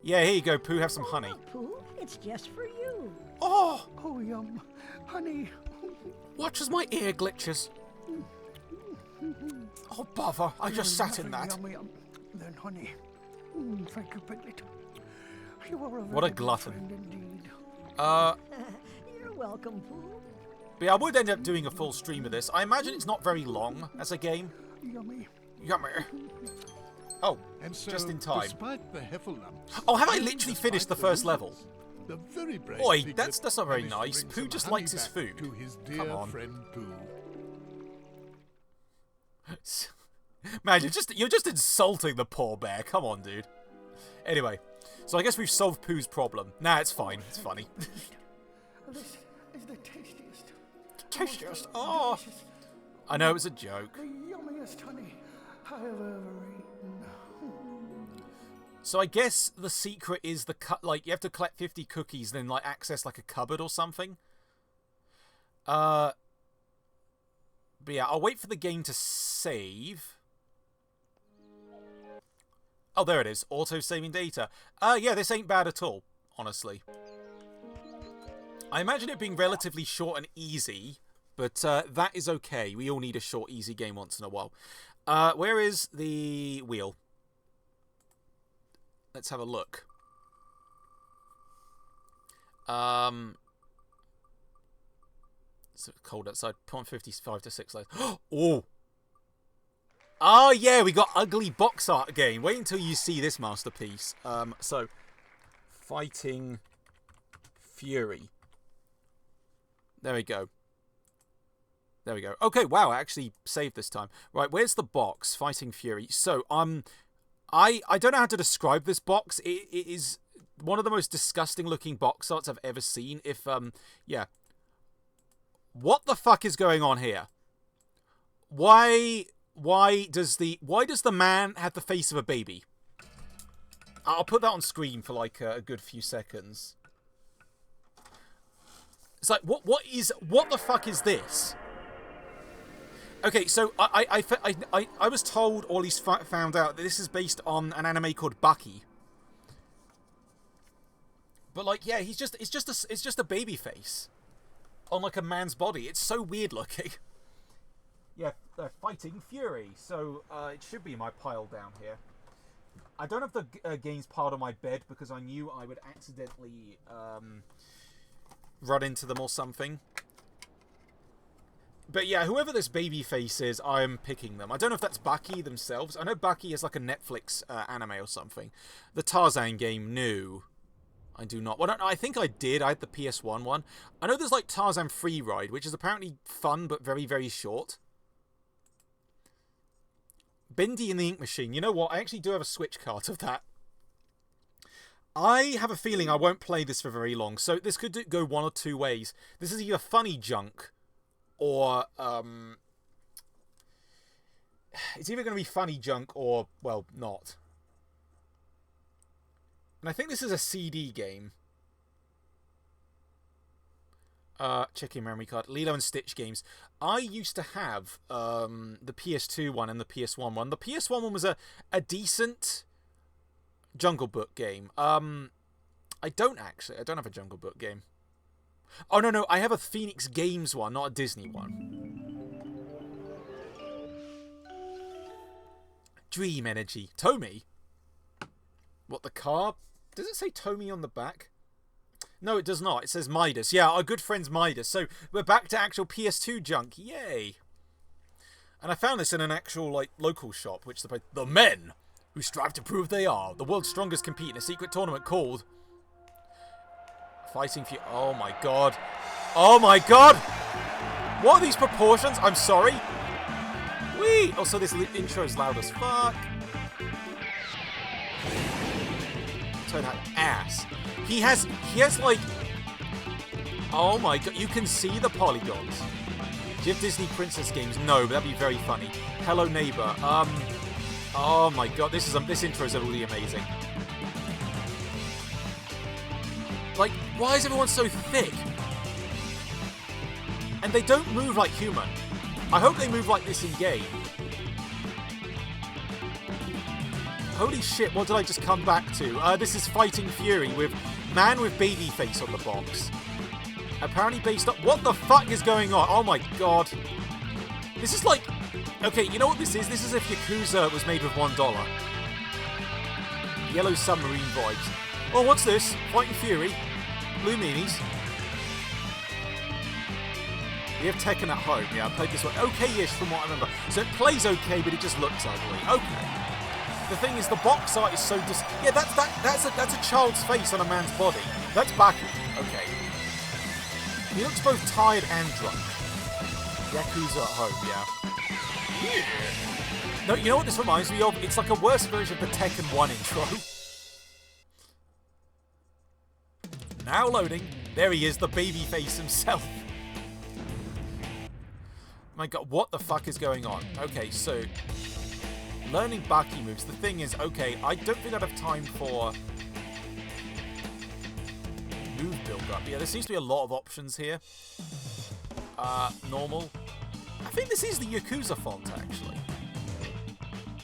Yeah, here you go, Pooh. Have some honey. Oh, Pooh, it's just for you. Oh! Oh, yum. Honey. Watch as my ear glitches. Oh, bother. I just sat in that. Yum, yum. Then honey. Thank you, Piglet. You are What a very glutton. good friend indeed. You're welcome, Pooh. But yeah, I would end up doing a full stream of this. I imagine it's not very long as a game. Yummy. Yummy. Oh, And so, just in time. despite the Heffalumps, Oh, have I and literally despite finished the first level? weasels, the very brave Oi, Piglet that's not very managed to nice. bring Pooh some just honey likes his back food. To his Come dear on. friend Pooh. Man, you're just insulting the poor bear. Come on, dude. Anyway, so I guess we've solved Pooh's problem. Nah, it's fine. It's funny. This is the tastiest. Tastiest? Oh. delicious, I know it was a joke. the yummiest honey I have ever eaten. So I guess the secret is like you have to collect 50 cookies, then like access like a cupboard or something. But yeah, I'll wait for the game to save. Oh, there it is. Auto-saving data. Yeah, this ain't bad at all, honestly. I imagine it being relatively short and easy, but that is okay. We all need a short, easy game once in a while. Where is the wheel? Let's have a look. It's cold outside. 0.55 to 6 lights. Oh! Oh, yeah, we got ugly box art again. Wait until you see this masterpiece. So, Fighting Fury. There we go. There we go. Okay, wow, I actually saved this time. Right, where's the box? Fighting Fury. So, I don't know how to describe this box. It is one of the most disgusting looking box arts I've ever seen. Yeah. What the fuck is going on here? Why does the man have the face of a baby? I'll put that on screen for like a good few seconds. It's like, what the fuck is this? Okay, so I was told, or at least found out, that this is based on an anime called Bucky. But like, yeah, it's just a baby face on like a man's body. It's so weird looking. Yeah, they're Fighting Fury. So it should be in my pile down here. I don't have the games piled on my bed because I knew I would accidentally run into them or something. But yeah, whoever this baby face is, I am picking them. I don't know if that's Bucky themselves. I know Bucky is like a Netflix anime or something. The Tarzan game, no. I do not. Well, I think I did. I had the PS1 one. I know there's like Tarzan Free Ride, which is apparently fun but very, very short. Bendy and the Ink Machine. You know what? I actually do have a Switch cart of that. I have a feeling I won't play this for very long. So this could go one or two ways. This is either funny junk or it's either going to be funny junk or, well, not. And I think this is a CD game. Checking memory card. Lilo and Stitch games. I used to have the PS2 one and the PS1 one. The PS1 one was a decent Jungle Book game. I don't have a Jungle Book game. Oh, no, I have a Phoenix Games one, not a Disney one. Dream Energy. Tomy? What, the car? Does it say Tomy on the back? No, it does not. It says Midas. Yeah, our good friend's Midas. So we're back to actual PS2 junk. Yay. And I found this in an actual, like, local shop, which the men who strive to prove they are. The world's strongest compete in a secret tournament called Fighting for... Oh my god. Oh my god! What are these proportions? I'm sorry. Whee! Also, this intro is loud as fuck. Turn that ass. He has like... Oh my god, you can see the polygons. Do you have Disney Princess games? No, but that'd be very funny. Hello Neighbor. Oh my god, this intro is really amazing. Like, why is everyone so thick? And they don't move like human. I hope they move like this in game. Holy shit, what did I just come back to? This is Fighting Fury with man with baby face on the box. Apparently based on... What the fuck is going on? Oh my god. This is like... Okay, you know what this is? This is if Yakuza was made with $1. Yellow Submarine vibes. Oh, what's this? Fighting Fury. Blue meanies. We have Tekken at home. Yeah, I played this one. Okay-ish from what I remember. So it plays okay, but it just looks ugly. Okay. The thing is, the box art is so yeah, that's a child's face on a man's body. That's Baki. Okay. He looks both tired and drunk. Yakuza at home, yeah. No, you know what this reminds me of? It's like a worse version of the Tekken 1 intro. Now loading. There he is, the babyface himself. My god, what the fuck is going on? Okay, so... learning Baki moves. The thing is, okay, I don't think I'd have time for... move build-up. Yeah, there seems to be a lot of options here. Normal. I think this is the Yakuza font, actually.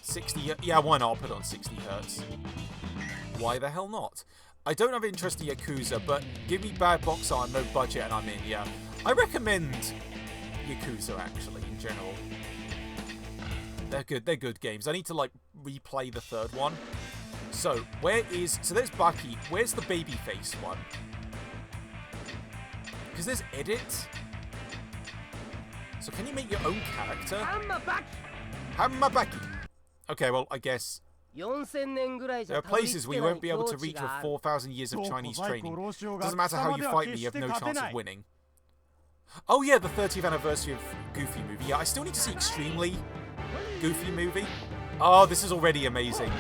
60... yeah, why not? I'll put it on 60 Hz. Why the hell not? I don't have interest in Yakuza, but give me bad box art, no budget, and I'm in, yeah. I recommend Yakuza, actually, in general. They're good games. I need to, like, replay the third one. So, so there's Baki. Where's the babyface one? Because there's edit. So can you make your own character? Hamabaki! Okay, well, I guess... there are places where you won't be able to reach with 4,000 years of Chinese training. Doesn't matter how you fight me, you have no chance of winning. Oh yeah, the 30th anniversary of Goofy movie. Yeah, I still need to see Extremely Goofy movie. Oh, this is already amazing.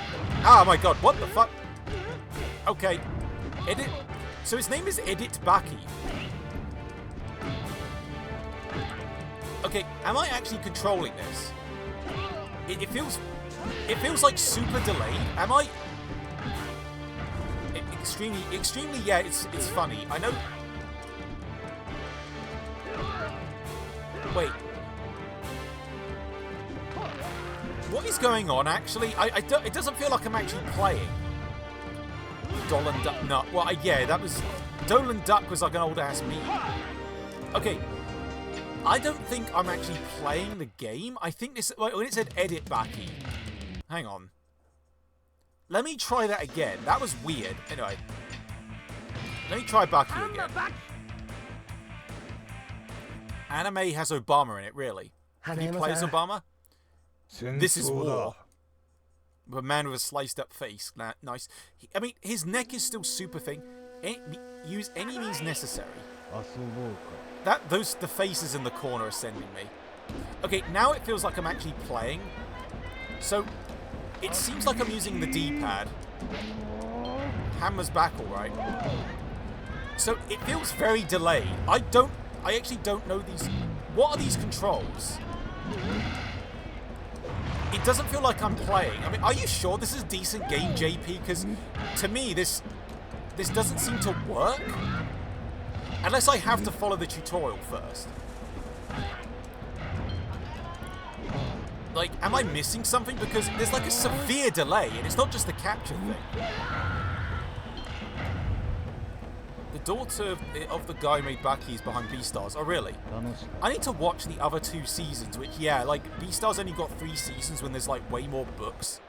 Oh my god, what the fuck? Okay. Edit. So his name is Edit Baki. Okay, am I actually controlling this? It feels like super delayed. Am I? Extremely, yeah, it's funny. I know. Wait. What is going on, actually? It doesn't feel like I'm actually playing. Dolan Duck. No, well, yeah, that was... Dolan Duck was like an old-ass meme. Okay. I don't think I'm actually playing the game. I think this... When it said Edit Baki... Hang on. Let me try that again. That was weird. Anyway. Let me try Baki again. Anime has Obama in it, really. Can you play as Obama? This is war. With a man with a sliced up face. Nice. I mean, his neck is still super thin. Use any means necessary. The faces in the corner are sending me. Okay, now it feels like I'm actually playing. So, it seems like I'm using the D-pad. Hammer's back, alright. So, it feels very delayed. I actually don't know these... What are these controls? It doesn't feel like I'm playing. I mean, are you sure this is a decent game, JP? Because, to me, this doesn't seem to work. Unless I have to follow the tutorial first. Like, am I missing something? Because there's like a severe delay, and it's not just the capture thing. The daughter of the guy who made Baki is behind Beastars. Oh, really? I need to watch the other 2 seasons, which, yeah, like, Beastars only got 3 seasons when there's, like, way more books.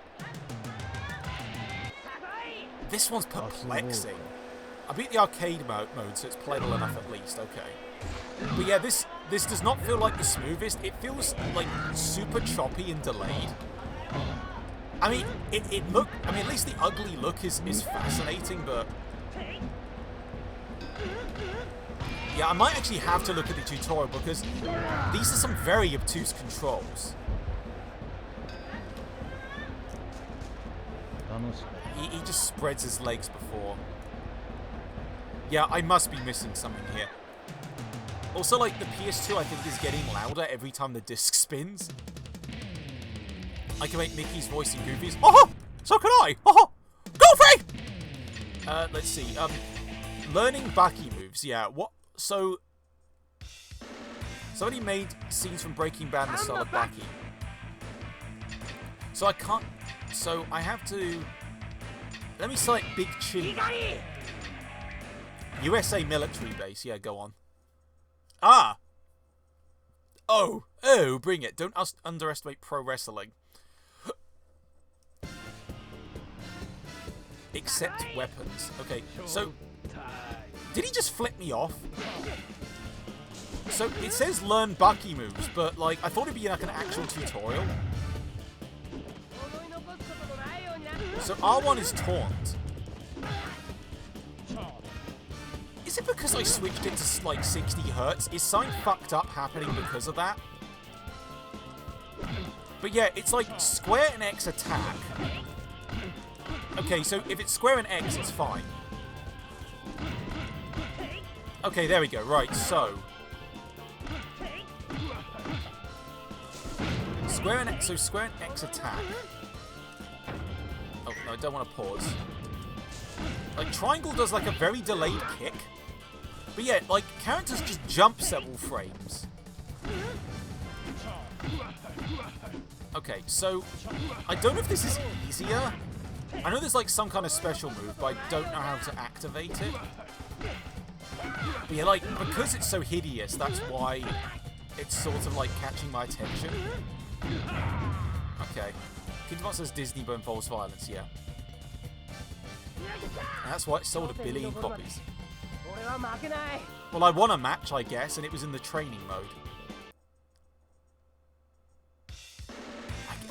This one's perplexing. I beat the arcade mode, so it's playable enough at least. Okay. But yeah, this does not feel like the smoothest. It feels like super choppy and delayed. I mean, at least the ugly look is fascinating, but... Yeah, I might actually have to look at the tutorial because these are some very obtuse controls. He just spreads his legs before. Yeah, I must be missing something here. Also, like, the PS2, I think, is getting louder every time the disc spins. I can make Mickey's voice and Goofy's. Oh, so can I. Oh, Goofy! Let's see. Learning Baki moves. Yeah, what? So, somebody made scenes from Breaking Bad in the style of Baki. So I can't... So I have to... Let me select Big Chili. USA military base. Yeah, go on. Ah! Oh, bring it. Don't underestimate pro wrestling. Accept weapons. Okay, so... Did he just flip me off? So, it says learn Baki moves, but, like, I thought it'd be like an actual tutorial. So, R1 is taunt. Is it because I switched it to, like, 60 Hz? Is something fucked up happening because of that? But yeah, it's like square and X attack. Okay, so if it's square and X, it's fine. Okay, there we go. Right, so... Square and X attack. Oh, no, I don't want to pause. Like, triangle does, like, a very delayed kick. But yeah, like, characters just jump several frames. Okay, so... I don't know if this is easier. I know there's, like, some kind of special move, but I don't know how to activate it. But yeah, like, because it's so hideous, that's why it's sort of, like, catching my attention. Okay. Kingdom Hearts says Disney but involves violence, yeah. And that's why it sold 1 billion copies. Well, I won a match, I guess, and it was in the training mode.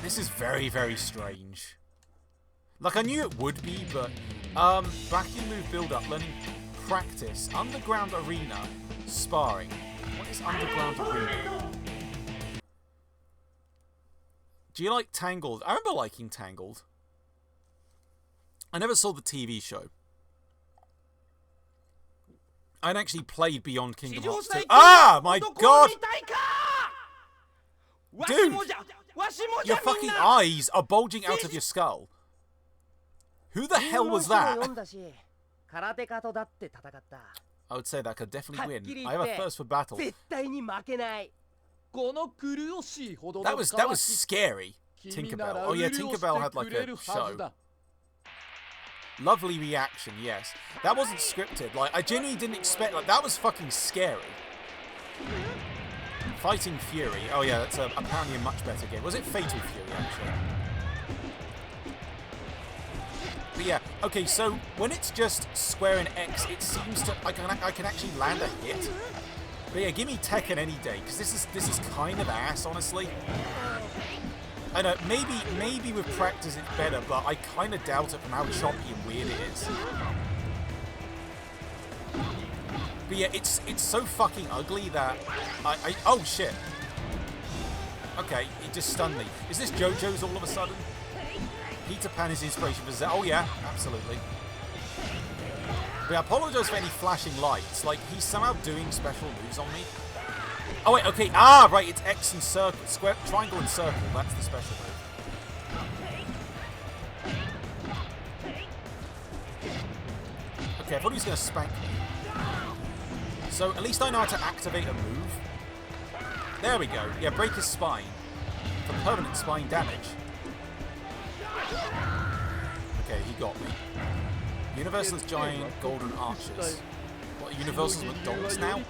This is very, very strange. Like, I knew it would be, but... backing move build-up, learning practice, underground arena, sparring. What is underground arena? Do you like Tangled? I remember liking Tangled. I never saw the TV show. I'd actually played Beyond Kingdom Hearts 2. Ah! My god! Dude! Your fucking eyes are bulging out of your skull. Who the hell was that? I would say that could definitely win. I have a thirst for battle. That was scary. Tinkerbell. Oh yeah, Tinkerbell had like a show. Lovely reaction, yes. That wasn't scripted. Like, I genuinely didn't expect... Like, that was fucking scary. Fighting Fury. Oh yeah, that's apparently a much better game. Was it Fatal Fury, actually? But yeah, okay, so when it's just square and X, it seems to... I can actually land a hit. But yeah, give me Tekken any day, because this is kind of ass, honestly. I know, maybe with practice it's better, but I kind of doubt it from how choppy and weird it is. But yeah, it's so fucking ugly that oh shit. Okay, it just stunned me. Is this JoJo's all of a sudden? Peter Pan is inspiration for Zelda. Oh yeah, absolutely. But I apologize for any flashing lights. Like, he's somehow doing special moves on me. Oh wait, okay. Ah, right, it's X and circle, square, triangle and circle. That's the special move. Okay, I thought he was going to spank me. So at least I know how to activate a move. There we go. Yeah, break his spine for permanent spine damage. Okay, he got me. Universal's giant golden arches. What, Universal's McDonald's now?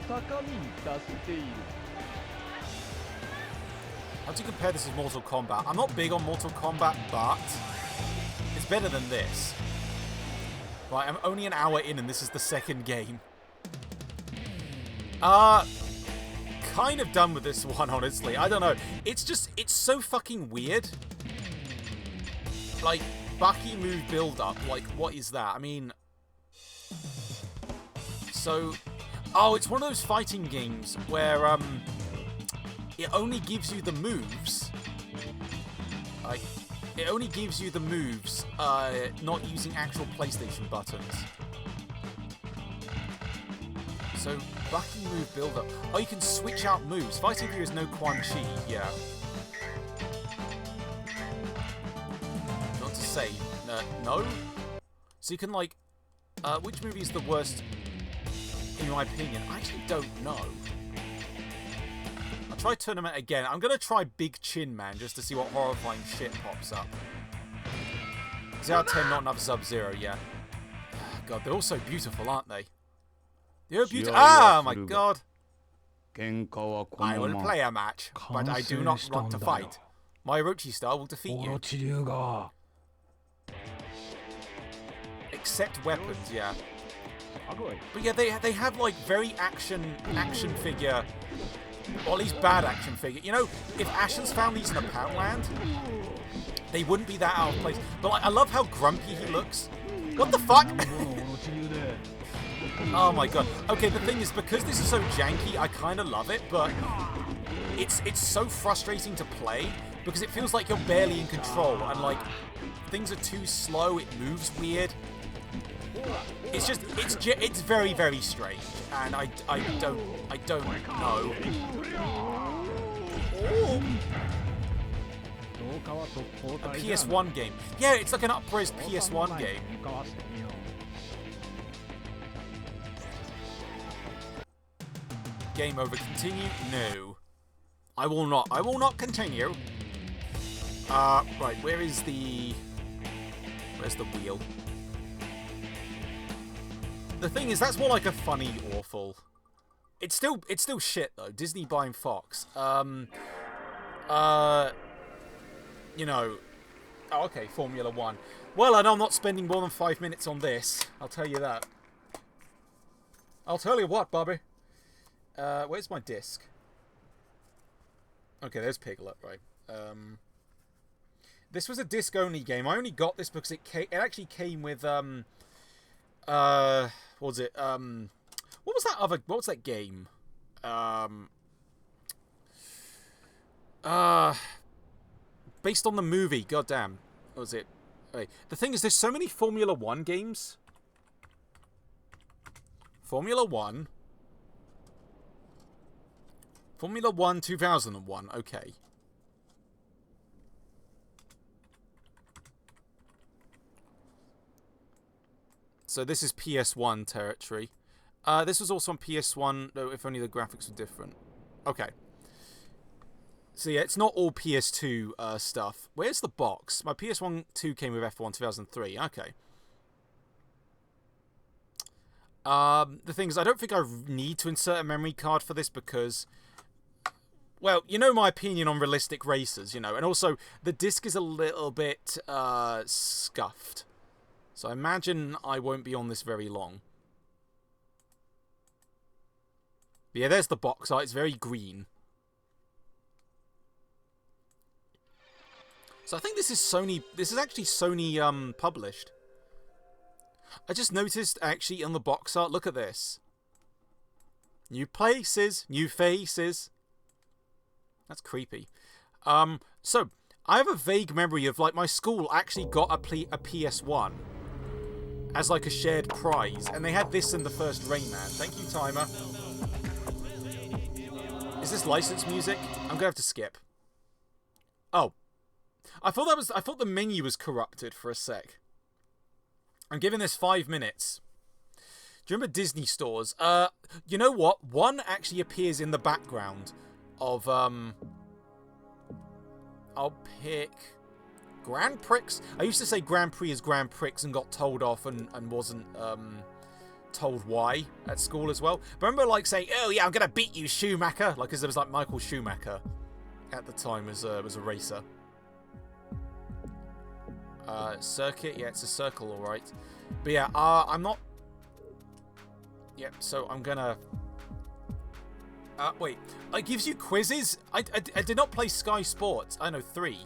How do you compare this with Mortal Kombat? I'm not big on Mortal Kombat, but it's better than this. Right, I'm only an hour in and this is the second game. Kind of done with this one, honestly. I don't know. It's so fucking weird. like, Bucky move build-up, like, what is that? I mean... So... Oh, it's one of those fighting games where, it only gives you the moves. Like, it only gives you the moves, not using actual PlayStation buttons. So, Bucky move build-up. Oh, you can switch out moves. Fighting Fury is no Quan Chi, yeah. Not to say, no? So you can, like, which movie is the worst, in my opinion? I actually don't know. I'll try Tournament again. I'm going to try Big Chin Man, just to see what horrifying shit pops up. 0 out of 10, not enough Sub-Zero, yeah. God, they're all so beautiful, aren't they? They're beautiful. Ah, my God. I will play a match, but I do not want to fight. My Orochi style will defeat you. Except weapons, yeah. But yeah, they have like very action figure, or at least bad action figure. You know, if Ashen's found these in a Poundland, they wouldn't be that out of place. But like, I love how grumpy he looks. What the fuck? Oh my God. Okay, the thing is, because this is so janky, I kind of love it, but it's so frustrating to play because it feels like you're barely in control and like things are too slow. It moves weird. It's very, very strange, and I don't know. Oh. A PS1 game. Yeah, it's like an up-res PS1 game. Game over. Continue? No. I will not continue. Right, where's the wheel? The thing is, that's more like a funny awful. It's still shit though. Disney buying Fox. You know. Oh, okay, Formula 1. Well, I know I'm not spending more than 5 minutes on this. I'll tell you that. I'll tell you what, Bobby. Where's my disc? Okay, there's Piglet, right. This was a disc-only game. I only got this because it actually came with, what was it? What was that game? Based on the movie, goddamn. What was it? Wait. The thing is, there's so many Formula 1 games. Formula 1 2001, okay. So this is PS1 territory. This was also on PS1, though if only the graphics were different. Okay. So yeah, it's not all PS2 stuff. Where's the box? My PS1 2 came with F1 2003. Okay. The thing is, I don't think I need to insert a memory card for this because, well, you know my opinion on realistic racers, you know, and also the disc is a little bit scuffed. So I imagine I won't be on this very long. But yeah, there's the box art. It's very green. So I think this is Sony. This is actually Sony published. I just noticed actually on the box art. Look at this. New places, new faces. That's creepy. So I have a vague memory of like my school actually got a PS1 as like a shared prize, and they had this in the first Rayman. Thank you, timer. Is this licensed music? I'm gonna have to skip. Oh. I thought the menu was corrupted for a sec. I'm giving this 5 minutes. Do you remember Disney stores? You know what? One actually appears in the background of I'll pick Grand Prix. I used to say Grand Prix is Grand Prix and got told off and wasn't told why at school as well. But I remember like saying, "Oh yeah, I'm gonna beat you, Schumacher," like because there was like Michael Schumacher at the time as a racer. Circuit, yeah, it's a circle, all right. But yeah, I'm not. Yep, so I'm gonna. Wait, it gives you quizzes. I did not play Sky Sports. I know 3.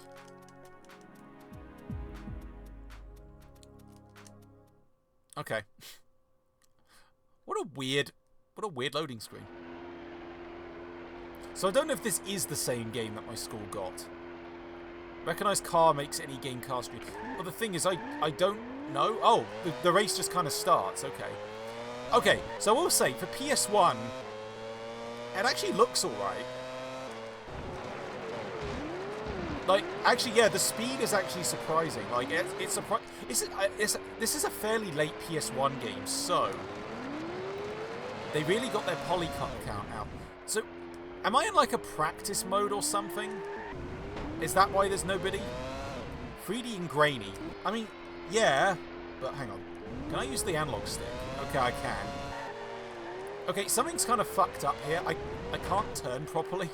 Okay. What a weird loading screen. So I don't know if this is the same game that my school got. Recognized car makes any game car screen. Well, the thing is, I don't know. Oh, the race just kind of starts. Okay. Okay, so I will say, for PS1, it actually looks alright. Like, actually, yeah, the speed is actually surprising. Like, it's surprising. This is a fairly late PS1 game, so they really got their polygon count out. So, am I in like a practice mode or something? Is that why there's nobody? 3D and grainy. I mean, yeah, but hang on. Can I use the analog stick? Okay, I can. Okay, something's kind of fucked up here. I can't turn properly.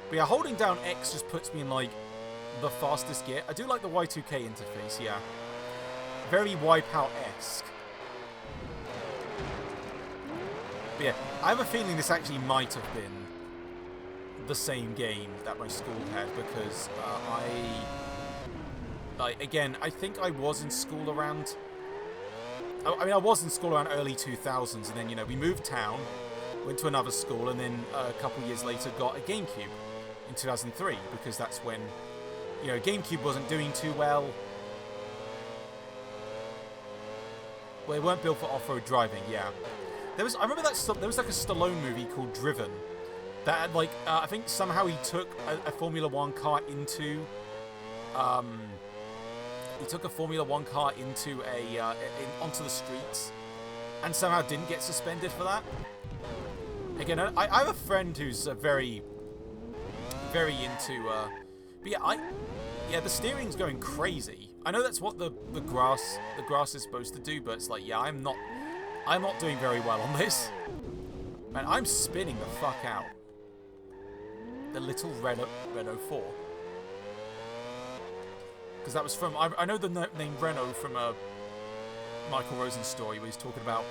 But yeah, holding down X just puts me in, like, the fastest gear. I do like the Y2K interface, yeah. Very Wipeout-esque. But yeah, I have a feeling this actually might have been the same game that my school had, because again, I think I was in school around... I mean, I was in school around early 2000s, and then, you know, we moved town, went to another school, and then a couple years later got a GameCube in 2003, because that's when, you know, GameCube wasn't doing too well. Well, they weren't built for off-road driving, yeah. I remember that there was like a Stallone movie called Driven, that had, like, I think somehow he took a Formula One car into, onto the streets, and somehow didn't get suspended for that. Again, I have a friend who's very into, but yeah, the steering's going crazy. I know that's what the grass is supposed to do, but it's like, yeah, I'm not doing very well on this. Man, I'm spinning the fuck out. The little Renault 4. Because that was from... I know the name Renault from Michael Rosen's story, where he's talking about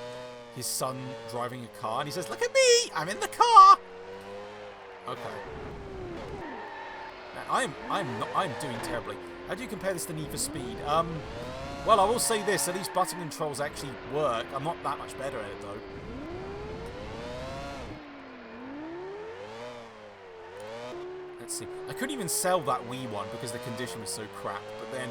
his son driving a car, and he says, "Look at me! I'm in the car!" Okay. Man, I'm doing terribly. How do you compare this to Need for Speed? Well, I will say this, at least button controls actually work. I'm not that much better at it, though. Let's see. I couldn't even sell that Wii one because the condition was so crap, but then,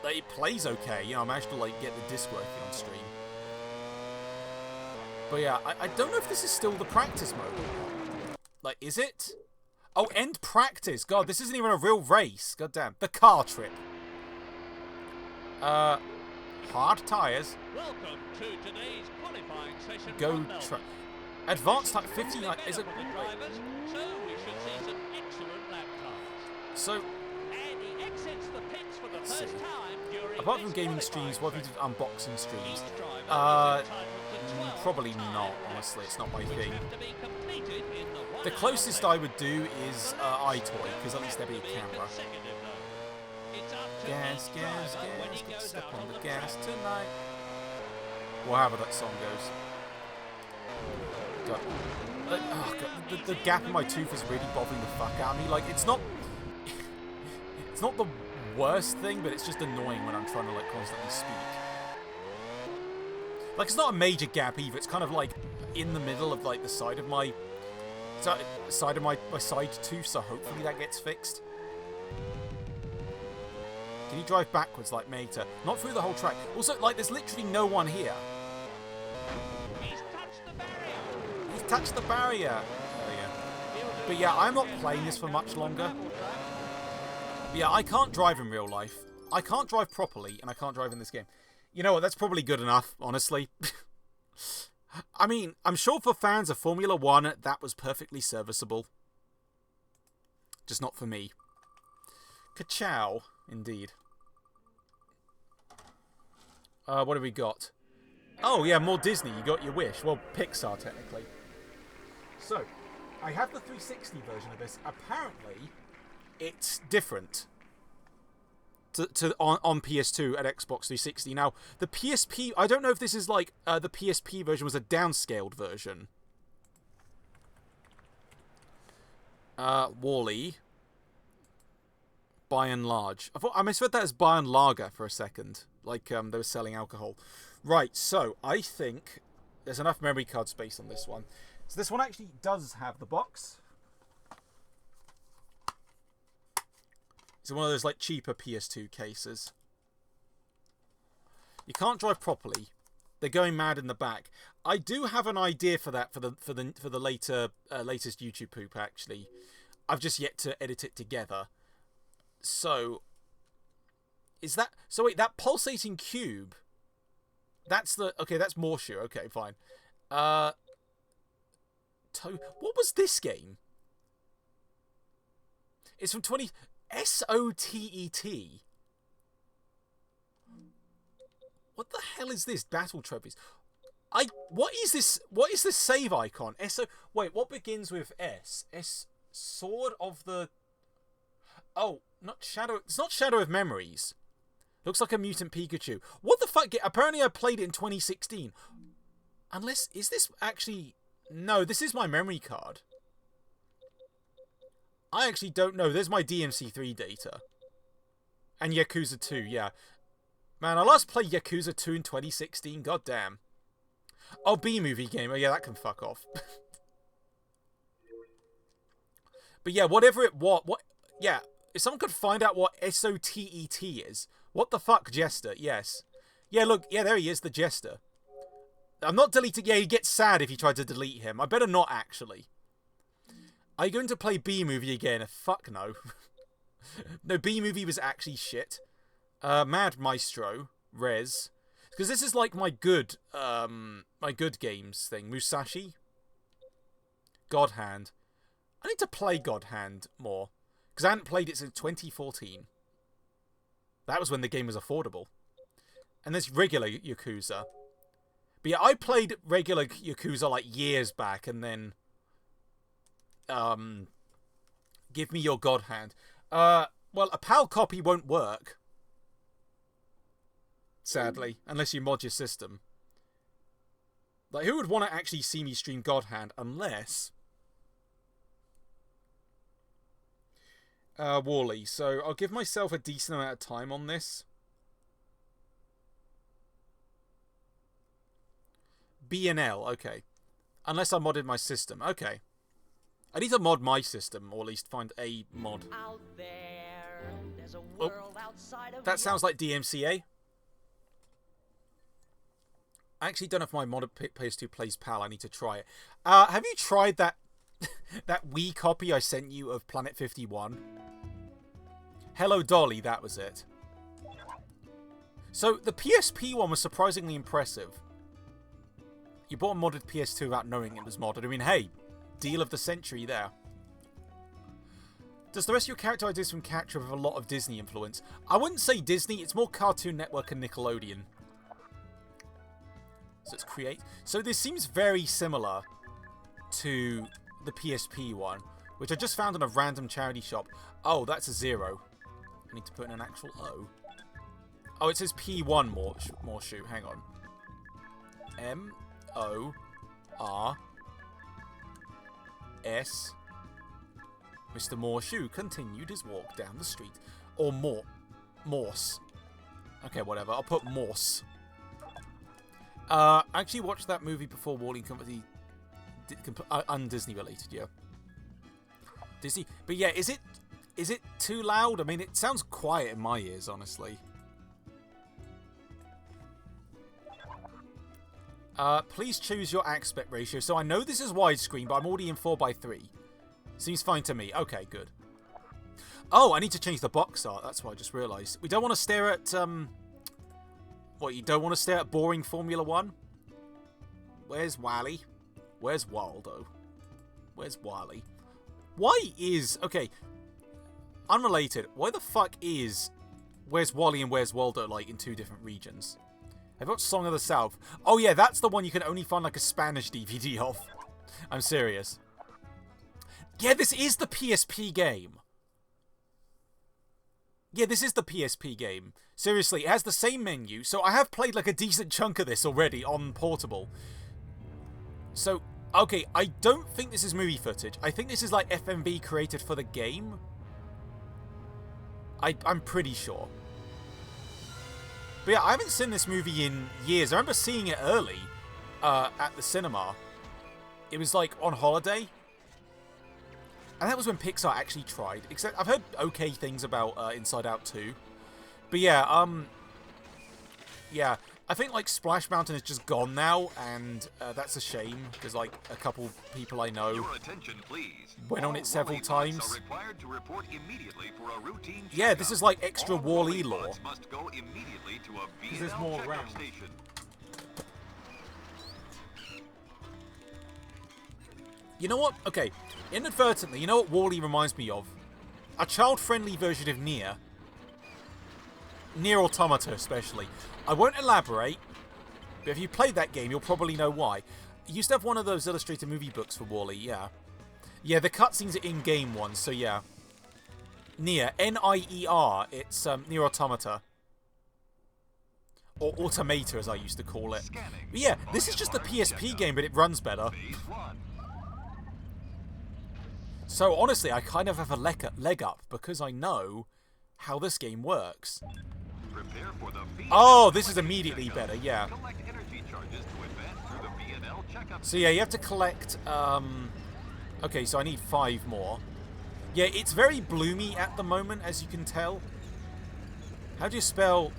it plays okay. You know, I managed to, like, get the disc working on stream. But yeah, I don't know if this is still the practice mode. Like, is it? Oh, end practice. God, this isn't even a real race. God damn. The car trip. Hard tires. Welcome to today's qualifying session. Go advanced type 59 is a drivers, so we should see some excellent lap times. So, And he exits the pits for the first time during apart from this gaming qualifying streams, what have you did unboxing streams? Each driver is entitled to 12 Probably times, not, honestly, it's not my which thing. have to be completed in the 1 The hour closest session. I would do is iToy, because at least there'd be a camera. It's up to Gas, each gas, driver when gas, he get goes step out on the the gas track. tonight. Or however that song goes. God. Oh, God. The gap in my tooth is really bothering the fuck out of me. Like, it's not the worst thing, but it's just annoying when I'm trying to, like, constantly speak. Like, it's not a major gap either. It's kind of, like, in the middle of, like, the side of my side tooth, so hopefully that gets fixed. Can you drive backwards like Mater? Not through the whole track. Also, like, there's literally no one here. He's touched the barrier. He's touched the barrier. Oh, yeah. But yeah, I'm not playing this for much longer. But yeah, I can't drive in real life. I can't drive properly, and I can't drive in this game. You know what? That's probably good enough, honestly. I mean, I'm sure for fans of Formula 1, that was perfectly serviceable. Just not for me. Ka-chow, indeed. What have we got? Oh, yeah, more Disney. You got your wish. Well, Pixar, technically. So, I have the 360 version of this. Apparently, it's different on PS2 at Xbox 360. Now, the PSP... I don't know if this is like... the PSP version was a downscaled version. Wall-E. By and large. I misread that as by and lager for a second. Like, they were selling alcohol. Right, so I think there's enough memory card space on this one. So this one actually does have the box. It's one of those, like, cheaper PS2 cases. You can't drive properly. They're going mad in the back. I do have an idea for that for the later latest YouTube poop, actually. I've just yet to edit it together. So, is that... So wait, that pulsating cube... That's the... Okay, that's Morshu. Okay, fine. What was this game? It's from SOTET. What the hell is this? Battle trophies. What is this? What is this save icon? Wait, what begins with S? Sword of the... Oh, not Shadow... It's not Shadow of Memories. Looks like a mutant Pikachu. What the fuck? Apparently I played it in 2016. Unless... Is this actually... No, this is my memory card. I actually don't know. There's my DMC3 data. And Yakuza 2, yeah. Man, I last played Yakuza 2 in 2016. God damn. Oh, B-movie game. Oh, yeah, that can fuck off. But yeah, whatever it was... Yeah, if someone could find out what SOTET is... What the fuck, Jester? Yes. Yeah, look. Yeah, there he is, the Jester. I'm not deleting... Yeah, he gets sad if you try to delete him. I better not, actually. Are you going to play B-movie again? Fuck no. No, B-movie was actually shit. Mad Maestro. Rez. Because this is like my good games thing. Musashi. God Hand. I need to play God Hand more. Because I hadn't played it since 2014. That was when the game was affordable. And there's regular Yakuza. But yeah, I played regular Yakuza like years back, and then... give me your God Hand. Well, a PAL copy won't work. Sadly. Unless you mod your system. Like, who would want to actually see me stream God Hand unless... Wally. So, I'll give myself a decent amount of time on this. B&L, okay. Unless I modded my system. Okay. I need to mod my system, or at least find a mod. Out there, there's a world outside of that sounds like DMCA. I actually don't know if my modded PS2 plays PAL. I need to try it. Have you tried that that Wii copy I sent you of Planet 51? Hello Dolly, that was it. So, the PSP one was surprisingly impressive. You bought a modded PS2 without knowing it was modded. I mean, hey, deal of the century there. Does the rest of your character ideas from Capture have a lot of Disney influence? I wouldn't say Disney, it's more Cartoon Network and Nickelodeon. So it's Create. So this seems very similar to the PSP one, which I just found in a random charity shop. Oh, that's a 0. I need to put in an actual O. Oh, it says P1 more shoot. Hang on. M-O-R-S. Mr. Morshu continued his walk down the street. Or Morse. Okay, whatever. I'll put Morse. I actually watched that movie before Wall-E Company... Un-Disney related, yeah. Disney... But yeah, is it too loud? I mean, it sounds quiet in my ears, honestly. Please choose your aspect ratio. So I know this is widescreen, but I'm already in 4:3. Seems fine to me. Okay, good. Oh, I need to change the box art. That's what I just realised. We don't want to stare at, What, you don't want to stare at boring Formula 1? Where's Wally? Where's Waldo? Where's Wally? Why is... Okay. Unrelated. Why the fuck is... Where's Wally and Where's Waldo, like, in 2 different regions? I've got Song of the South. Oh, yeah, that's the one you can only find, like, a Spanish DVD of. I'm serious. Yeah, this is the PSP game. Yeah, this is the PSP game. Seriously, it has the same menu, so I have played, like, a decent chunk of this already on Portable. So, okay, I don't think this is movie footage. I think this is, like, FMV created for the game. I'm pretty sure. But yeah, I haven't seen this movie in years. I remember seeing it early at the cinema. It was like on holiday. And that was when Pixar actually tried. Except I've heard okay things about Inside Out 2. But yeah, yeah, I think like Splash Mountain is just gone now, and that's a shame because like a couple people I know went on it several times. Yeah, this is like extra Wall-E lore. Because there's more around. You know what? Okay, inadvertently, you know what Wall-E reminds me of? A child-friendly version of Nier. Nier Automata, especially. I won't elaborate, but if you played that game, you'll probably know why. You used to have one of those illustrated movie books for Wall-E, yeah. Yeah, the cutscenes are in-game ones, so yeah. Nier, N-I-E-R, it's Nier Automata. Or Automata, as I used to call it. But yeah, this is just a PSP game, but it runs better. So honestly, I kind of have a leg up, because I know how this game works. Oh, this is immediately better, yeah. So yeah, you have to collect, okay, so I need 5 more. Yeah, it's very bloomy at the moment, as you can tell. How do you spell,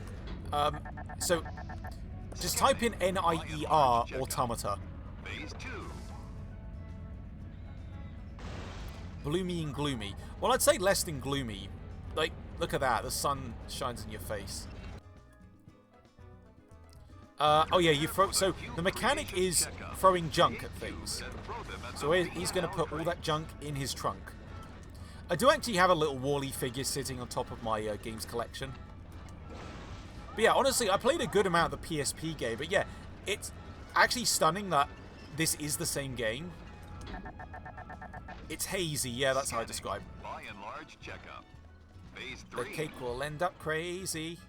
so, just type in N-I-E-R, Automata. Bloomy and gloomy. Well, I'd say less than gloomy. Like, look at that, the sun shines in your face. Oh yeah, you throw. So the mechanic is throwing junk at things. So he's going to put all that junk in his trunk. I do actually have a little Wall-E figure sitting on top of my games collection. But yeah, honestly, I played a good amount of the PSP game. But yeah, it's actually stunning that this is the same game. It's hazy, yeah, that's how I describe it. The cake will end up crazy.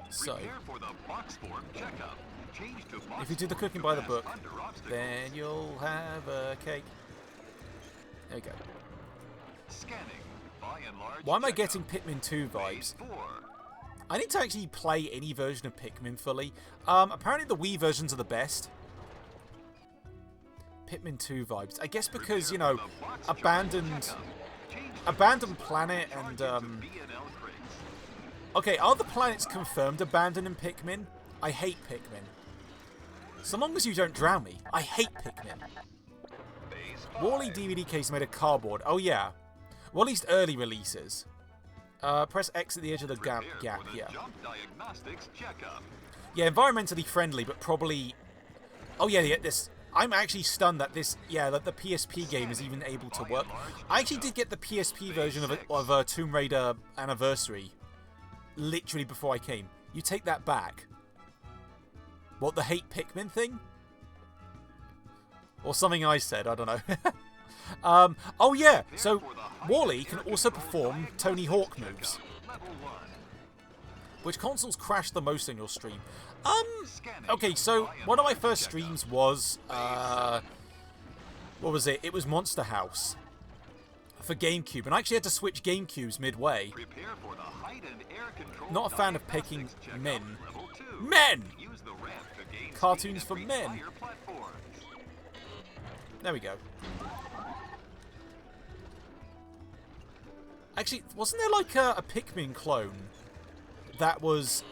So, if you do the cooking by the book, then you'll have a cake. There we go. Why am I getting Pikmin 2 vibes? I need to actually play any version of Pikmin fully. Apparently the Wii versions are the best. Pikmin 2 vibes. I guess because, you know, abandoned planet and, okay, are the planets confirmed abandoned in Pikmin? I hate Pikmin. So long as you don't drown me, I hate Pikmin. Wall-E DVD case made of cardboard. Oh, yeah. Well, at least early releases. Press X at the edge of the gap, yeah. Yeah, environmentally friendly, but probably... Oh, yeah, this... I'm actually stunned that this, that the PSP game is even able to work. I actually did get the PSP version of Tomb Raider Anniversary literally before I came. You take that back. What, the hate Pikmin thing? Or something I said, I don't know. Oh yeah, so Wall-E can also perform Tony Hawk moves. Which consoles crash the most in your stream? Okay, so one of my first streams was, what was it? It was Monster House for GameCube, and I actually had to switch GameCubes midway. Not a fan of picking men. Men! Cartoons for men. There we go. Actually, wasn't there like a Pikmin clone that was,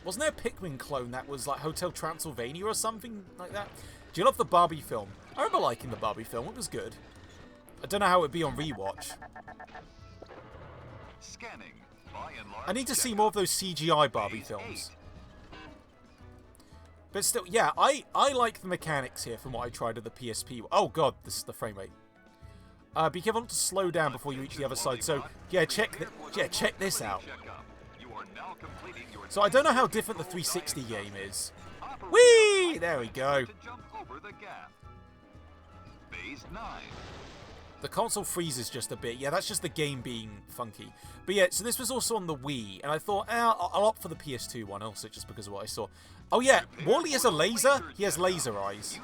wasn't there a Pikmin clone that was like Hotel Transylvania or something like that? Do you love the Barbie film? I remember liking the Barbie film, it was good. I don't know how it would be on rewatch. I need to see more of those CGI Barbie films. But still, yeah, I like the mechanics here from what I tried at the PSP. Oh god, this is the frame rate. Be careful not to slow down before you reach the other side. So, yeah, check this out. So I don't know how different the 360 game is. Whee! There we go. The console freezes just a bit. Yeah, that's just the game being funky. But yeah, so this was also on the Wii, and I thought, I'll opt for the PS2 one also, just because of what I saw. Oh yeah, Wall-E has a laser. He has laser eyes.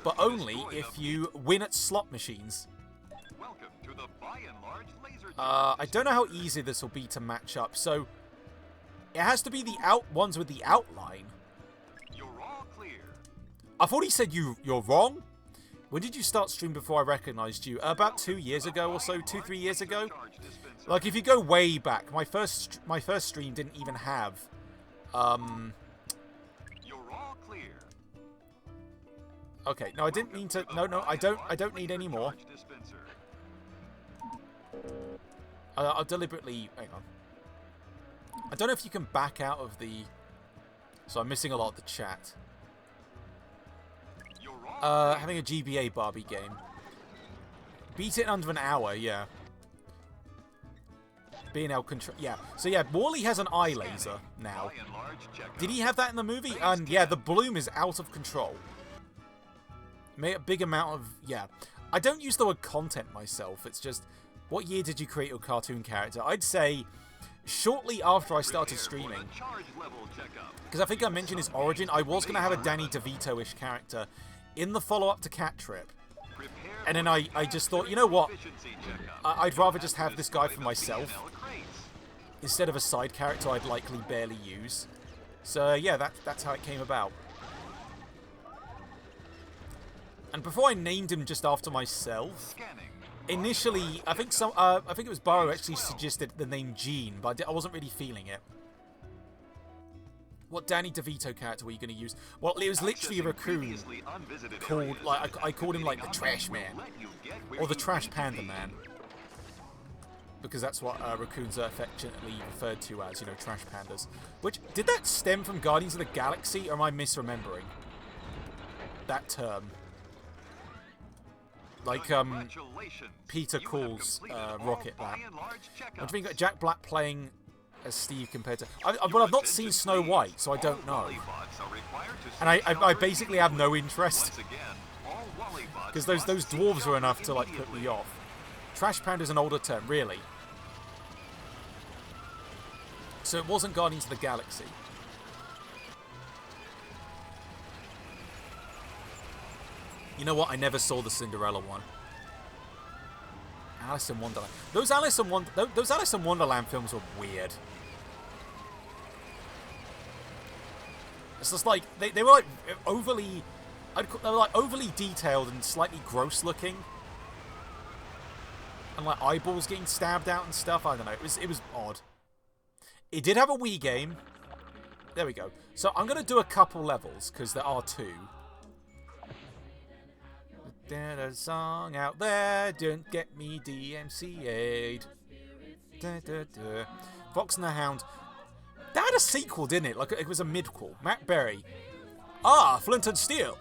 But only if you win at slot machines. I don't know how easy this will be to match up. So it has to be the ones with the outline. I thought he said you're wrong. When did you start stream before I recognized you? About 2 years ago or so, 2-3 years ago. Like if you go way back, my first stream didn't even have Okay, no, I didn't mean to. No, I don't need any more. I'll deliberately hang on. I don't know if you can back out of the. So I'm missing a lot of the chat. Having a GBA Barbie game. Beat it in under an hour, yeah. B&L control, yeah. So yeah, Wally has an eye laser now. Did he have that in the movie? And yeah, the bloom is out of control. Made a big amount of, yeah. I don't use the word content myself. It's just, what year did you create your cartoon character? I'd say shortly after I started streaming. Because I think I mentioned his origin. I was going to have a Danny DeVito-ish character in the follow-up to Cat Trip. And then I just thought, you know what? I'd rather just have this guy for myself instead of a side character I'd likely barely use. So yeah, that's how it came about. And before I named him just after myself, initially I think it was Barrow actually suggested the name Gene, but I wasn't really feeling it. What Danny DeVito character were you going to use? Well, it was literally a raccoon called, like, I called him, like, the Trash Man. Or the Trash Panda Man. Because that's what raccoons are affectionately referred to as, you know, trash pandas. Which, did that stem from Guardians of the Galaxy, or am I misremembering that term? Like, Peter calls Rocket that. What do you think of Jack Black playing as Steve compared to... Well, I've not seen Snow White, so I don't know. And I basically have no interest. Because those dwarves are enough to, like, put me off. Trash Panda is an older term, really. So it wasn't Guardians of the Galaxy. You know what? I never saw the Cinderella one. Alice in Wonderland. Those Alice in Wonderland films were weird. It's just like they were like overly, they were like overly detailed and slightly gross looking, and like eyeballs getting stabbed out and stuff. I don't know. It was odd. It did have a Wii game. There we go. So I'm gonna do a couple levels because there are two. There's a song out there, don't get me DMCA'd. Fox and the Hound. That had a sequel, didn't it? Like, it was a midquel. Matt Berry. Ah, Flint and Steel.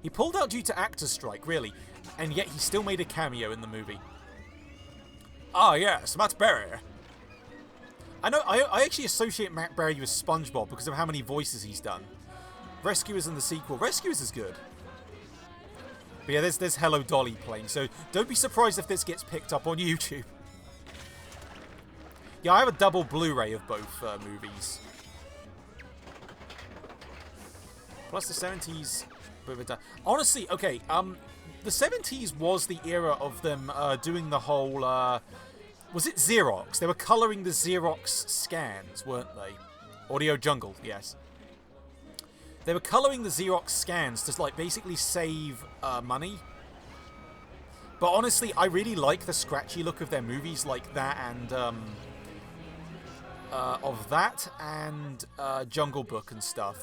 He pulled out due to actor strike, really. And yet he still made a cameo in the movie. Ah, yes, Matt Berry. I know, I actually associate Matt Berry with SpongeBob because of how many voices he's done. Rescuers in the sequel. Rescuers is good. But yeah, there's Hello Dolly playing, so don't be surprised if this gets picked up on YouTube. Yeah, I have a double Blu-ray of both movies. Plus the 70s... Honestly, okay, the 70s was the era of them doing the whole... was it Xerox? They were colouring the Xerox scans, weren't they? Audio Jungle, yes. They were colouring the Xerox scans to, like, basically save money. But honestly, I really like the scratchy look of their movies, like that and, Jungle Book and stuff.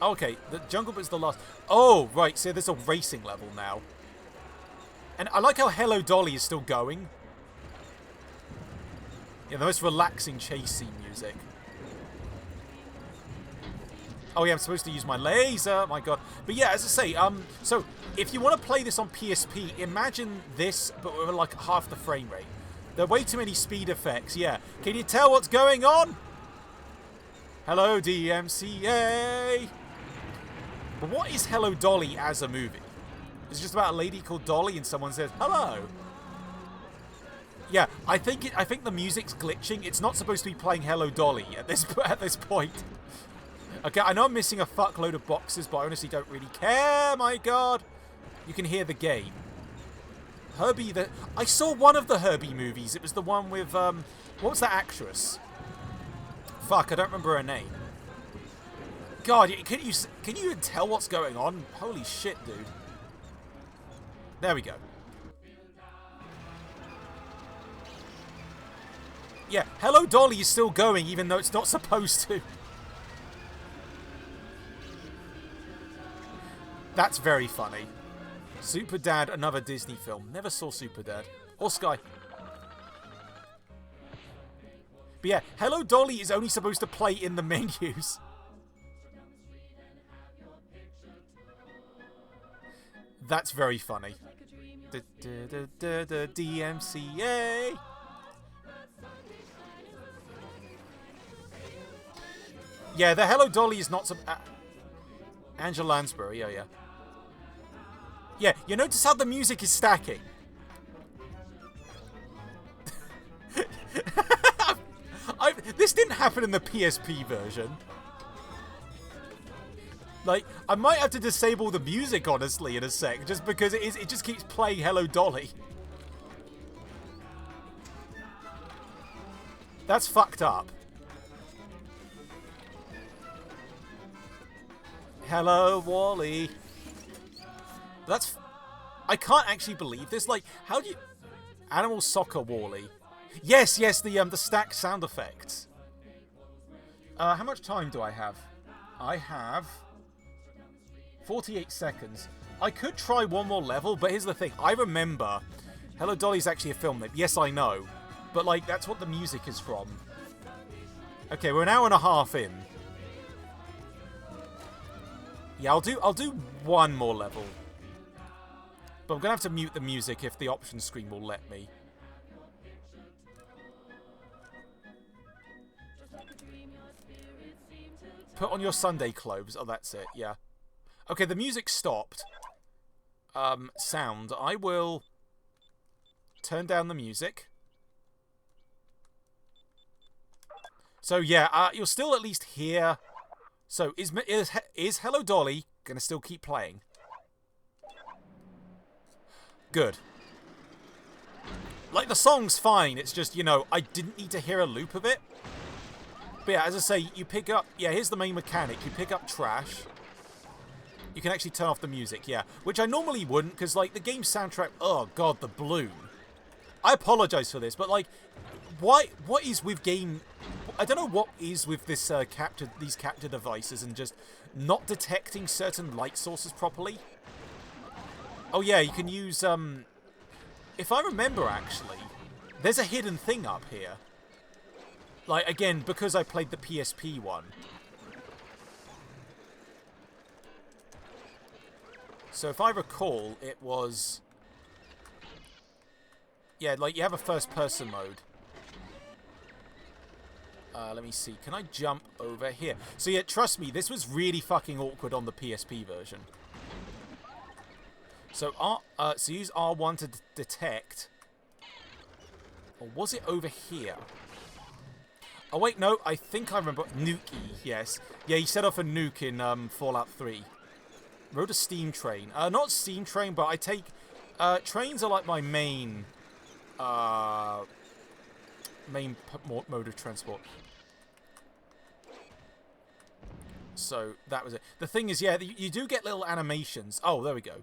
Okay, the Jungle Book is the last... Oh, right, so there's a racing level now. And I like how Hello Dolly is still going. Yeah, the most relaxing chase scene music. Oh yeah, I'm supposed to use my laser, my god. But yeah, as I say, so if you want to play this on PSP, imagine this, but with like half the frame rate. There are way too many speed effects, yeah. Can you tell what's going on? Hello, DMCA! But what is Hello Dolly as a movie? It's just about a lady called Dolly and someone says, hello! Yeah, I think the music's glitching. It's not supposed to be playing Hello Dolly at this point. Okay, I know I'm missing a fuckload of boxes, but I honestly don't really care, my god. You can hear the game. Herbie, I saw one of the Herbie movies. It was the one with, what was that actress? Fuck, I don't remember her name. God, can you even tell what's going on? Holy shit, dude. There we go. Yeah, Hello Dolly is still going, even though it's not supposed to. That's very funny. Super Dad, another Disney film. Never saw Super Dad. Or Sky. But yeah, Hello Dolly is only supposed to play in the menus. That's very funny. DMCA. Yeah, the Hello Dolly is not... Angela Lansbury, yeah. Yeah, you notice how the music is stacking? This didn't happen in the PSP version. Like, I might have to disable the music, honestly, in a sec, just because it just keeps playing Hello Dolly. That's fucked up. Hello, Wally. I can't actually believe this. Like, how do you... Animal Soccer Wally. Yes, the stack sound effects. How much time do I have? I have 48 seconds. I could try one more level, but here's the thing. I remember Hello Dolly's actually a film name. Yes, I know. But, like, that's what the music is from. Okay, we're an hour and a half in. Yeah, I'll do one more level. But I'm going to have to mute the music if the options screen will let me. Put on your Sunday clothes. Oh, that's it, yeah. Okay, the music stopped. Sound. I will turn down the music. So, yeah, you'll still at least hear... So, is Hello Dolly going to still keep playing? Good. Like, the song's fine. It's just, you know, I didn't need to hear a loop of it. But yeah, as I say, you pick up... Yeah, here's the main mechanic. You pick up trash. You can actually turn off the music, yeah. Which I normally wouldn't, because, like, the game soundtrack... Oh, God, the bloom. I apologize for this, but, like... What is with game... I don't know what is with this these capture devices and just not detecting certain light sources properly. Oh yeah, you can use if I remember actually, there's a hidden thing up here. Like again, because I played the PSP one. So if I recall, it was yeah, like you have a first person mode. Let me see. Can I jump over here? So yeah, trust me, this was really fucking awkward on the PSP version. So so use R1 to detect. Or was it over here? Oh wait, no. I think I remember. Nuke-y, yes. Yeah, he set off a nuke in Fallout 3. Rode a steam train. Not steam train, but I take... trains are like my main... mode of transport. So, that was it. The thing is, yeah, you do get little animations. Oh, there we go.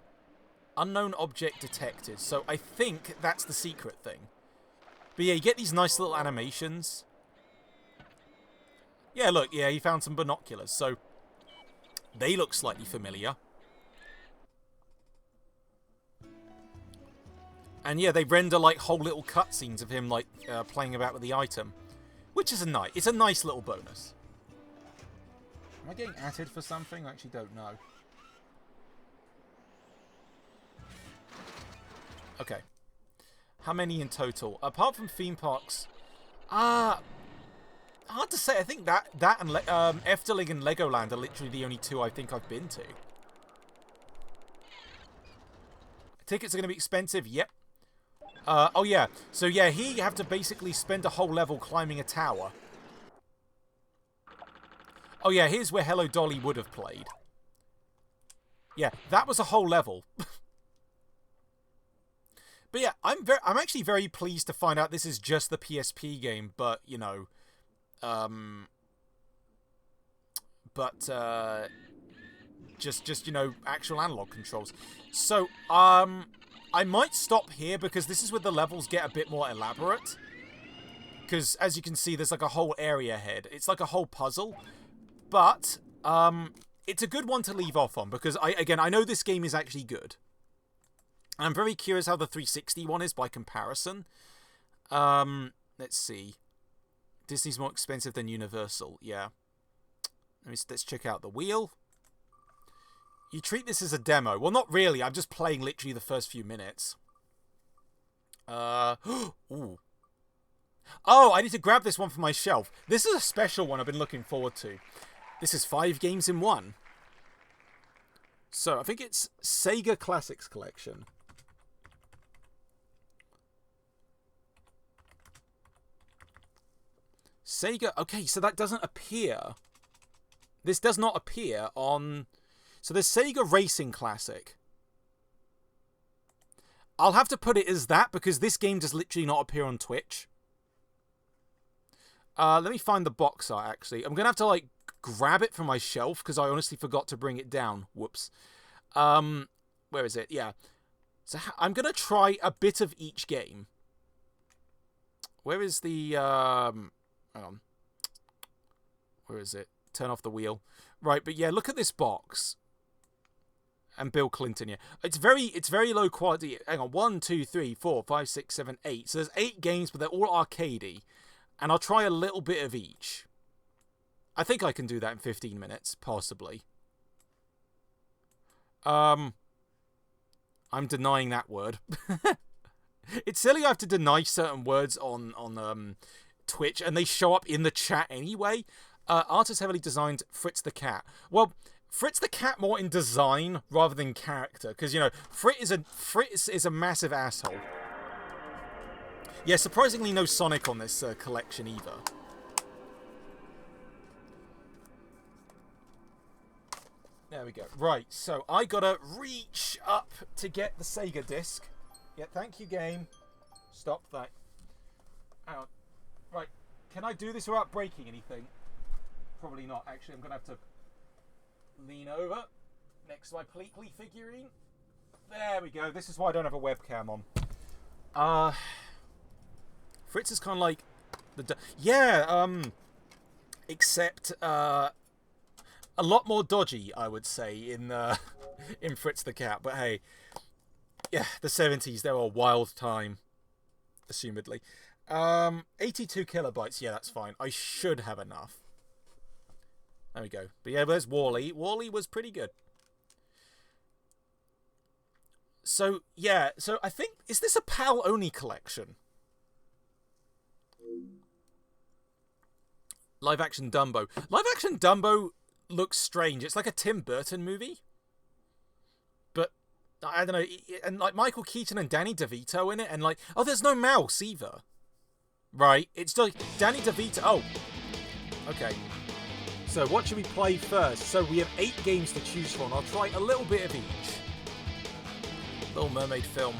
Unknown object detected. So, I think that's the secret thing. But yeah, you get these nice little animations. Yeah, look, yeah, he found some binoculars. So, they look slightly familiar. And yeah, they render like whole little cutscenes of him like playing about with the item. Which is it's a nice little bonus. Am I getting atted for something? I actually don't know. Okay. How many in total? Apart from theme parks... hard to say. I think that and Efteling and Legoland are literally the only two I think I've been to. Tickets are going to be expensive? Yep. Oh yeah. So yeah, here you have to basically spend a whole level climbing a tower. Oh yeah, here's where Hello Dolly would have played. Yeah, that was a whole level. But But yeah, I'm actually very pleased to find out this is just the PSP game, but you know, just you know, actual analog controls. So I might stop here because this is where the levels get a bit more elaborate. Because as you can see, there's like a whole area ahead. It's like a whole puzzle, but it's a good one to leave off on because I know this game is actually good. I'm very curious how the 360 one is by comparison. Let's see. Disney's more expensive than Universal. Yeah. Let's check out the wheel. You treat this as a demo. Well, not really. I'm just playing literally the first few minutes. Ooh. Oh, I need to grab this one from my shelf. This is a special one I've been looking forward to. This is 5 games in 1. So, I think it's Sega Classics Collection. Sega... Okay, so that doesn't appear. This does not appear on... So there's Sega Racing Classic. I'll have to put it as that because this game does literally not appear on Twitch. Let me find the box art, actually. I'm going to have to, like, grab it from my shelf because I honestly forgot to bring it down. Whoops. Where is it? Yeah. So I'm going to try a bit of each game. Where is the... Hang on. Where is it? Turn off the wheel. Right, but yeah, look at this box. And Bill Clinton, yeah. It's very low quality. Hang on. 1, 2, 3, 4, 5, 6, 7, 8. So there's 8 games, but they're all arcadey. And I'll try a little bit of each. I think I can do that in 15 minutes, possibly. I'm denying that word. It's silly I have to deny certain words on Twitch, and they show up in the chat anyway. Artist heavily designed Fritz the Cat. Well, Fritz the Cat more in design rather than character, because you know Fritz is a massive asshole. Yeah, surprisingly no Sonic on this collection either. There we go. Right, so I gotta reach up to get the Sega disc. Yeah, thank you, game. Stop that. Hang on. Right, can I do this without breaking anything? Probably not, actually. I'm gonna have to lean over next to my Pleakley figurine. There we go. This is why I don't have a webcam on. Fritz is kind of like the... Yeah, except, a lot more dodgy, I would say, in Fritz the Cat. But hey, yeah, the 70s, they were a wild time, assumedly. 82 kilobytes, yeah, that's fine. I should have enough. There we go. But yeah, there's Wall-E. Wall-E was pretty good. So, yeah, so I think... Is this a PAL-only collection? Live-action Dumbo. Live-action Dumbo looks strange. It's like a Tim Burton movie. But, I don't know. And, like, Michael Keaton and Danny DeVito in it. And, like... Oh, there's no mouse, either. Right? It's like Danny DeVito... Oh. Okay. So, what should we play first? So, we have 8 games to choose from. I'll try a little bit of each. Little Mermaid film.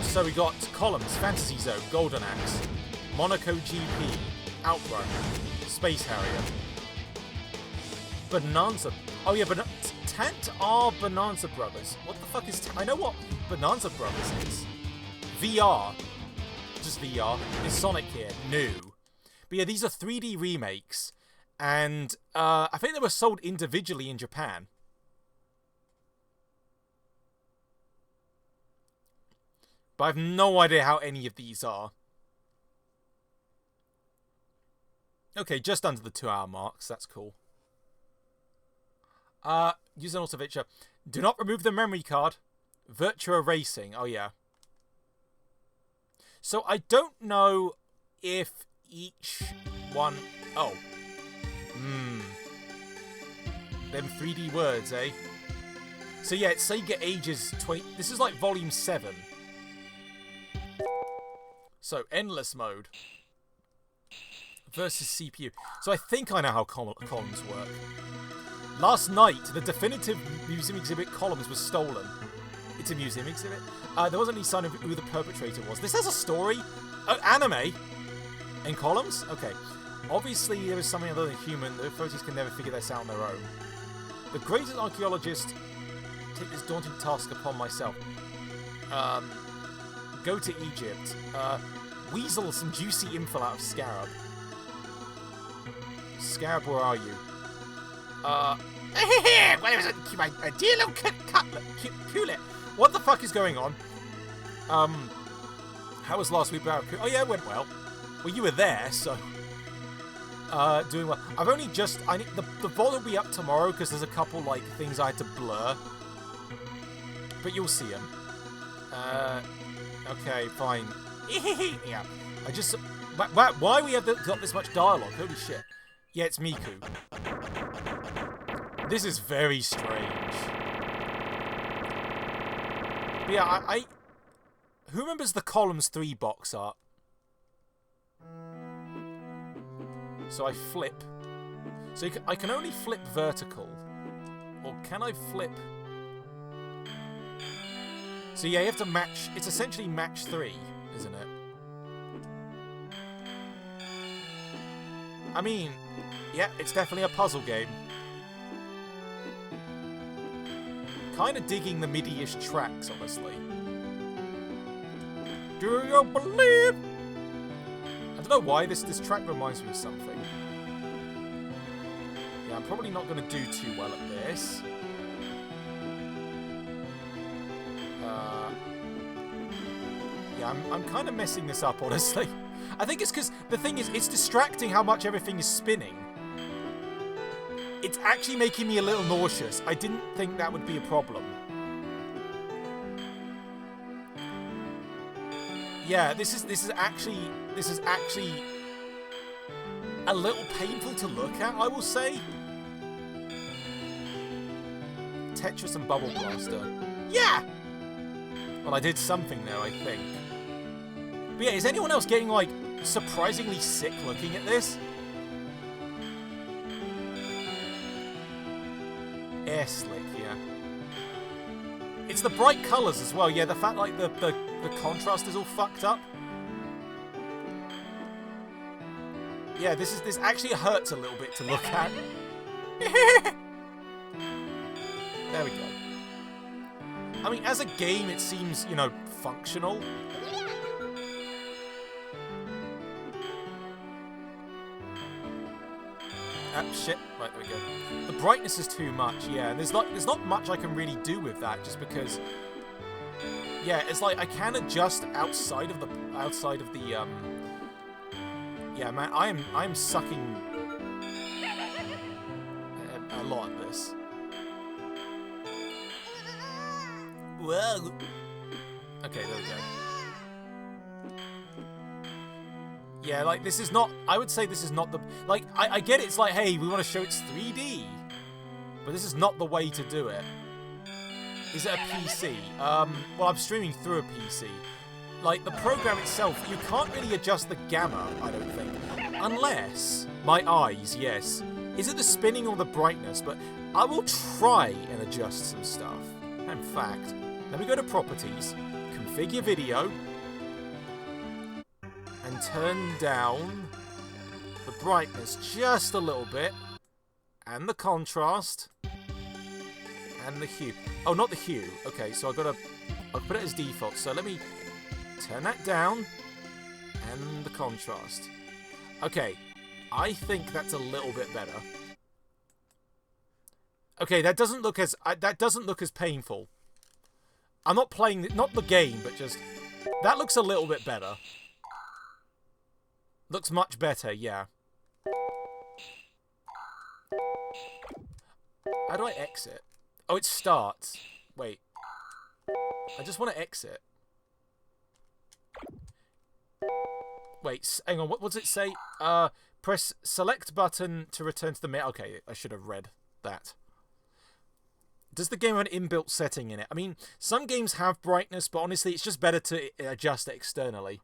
So, we got Columns, Fantasy Zone, Golden Axe, Monaco GP, Outrun, Space Harrier, Bonanza. Oh, yeah, Tant are Bonanza Brothers. What the fuck is... I know what Bonanza Brothers is. VR. Just VR. Is Sonic here? No. But yeah, these are 3D remakes. And I think they were sold individually in Japan. But I have no idea how any of these are. Okay, just under the 2-hour marks. That's cool. Use an auto-vitcher. Do not remove the memory card. Virtua Racing. Oh, yeah. So, I don't know if each one... Oh. Them 3D words, eh? So, yeah, it's Sega Ages 20... This is like Volume 7. So, Endless Mode. Versus CPU. So, I think I know how columns work. Last night, the definitive museum exhibit Columns was stolen. It's a museum exhibit. There wasn't any sign of who the perpetrator was. This has a story? Anime? In columns? Okay. Obviously, there is something other than human. The authorities can never figure this out on their own. The greatest archaeologist, take this daunting task upon myself. Go to Egypt. Weasel some juicy info out of Scarab. Scarab, where are you? What is it? My dear little cutlet. What the fuck is going on? How was last week? Oh yeah, it went well. Well, you were there, so doing well. I've only just. I need the VOD will be up tomorrow because there's a couple like things I had to blur, but you'll see them. Okay, fine. Yeah. I just. Why we have got this much dialogue? Holy shit. Yeah, it's Miku. This is very strange. But yeah, who remembers the Columns 3 box art? So I flip. So I can only flip vertical. Or can I flip? So yeah, you have to match. It's essentially match 3, isn't it? I mean, yeah, it's definitely a puzzle game. Kind of digging the MIDI-ish tracks, honestly. Do you believe? I don't know why this track reminds me of something. Yeah, I'm probably not going to do too well at this. Yeah, I'm kind of messing this up, honestly. I think it's because the thing is, it's distracting how much everything is spinning. It's actually making me a little nauseous. I didn't think that would be a problem. Yeah, this is actually a little painful to look at, I will say. Tetris and Bubble Blaster. Yeah! Well, I did something there, I think. But yeah, is anyone else getting, like, surprisingly sick looking at this? Air slick, yeah. It's the bright colours as well, yeah, the fact, like, the contrast is all fucked up. Yeah, this actually hurts a little bit to look at. There we go. I mean, as a game, it seems, you know, functional. Shit. Right, there we go. The brightness is too much, yeah. And there's not much I can really do with that, just because. Yeah, it's like I can adjust outside of the Yeah, man, I'm sucking a lot at this. Whoa. Okay, there we go. Yeah, like, this is not... I would say this is not the... Like, I get it, it's like, hey, we want to show it's 3D. But this is not the way to do it. Is it a PC? Well, I'm streaming through a PC. Like, the program itself, you can't really adjust the gamma, I don't think. Unless... My eyes, yes. Is it the spinning or the brightness? But I will try and adjust some stuff. In fact, let me go to Properties, Configure Video... and turn down the brightness just a little bit, and the contrast, and the hue. Oh, not the hue. Okay, so I'll put it as default. So let me turn that down, and the contrast. Okay, I think that's a little bit better. Okay, that doesn't look as painful. I'm not playing not the game, but just that looks a little bit better. Looks much better, yeah. How do I exit? Oh, it starts. Wait. I just want to exit. Wait, hang on. What does it say? Press select button to return to the main. Okay, I should have read that. Does the game have an inbuilt setting in it? I mean, some games have brightness, but honestly, it's just better to adjust it externally.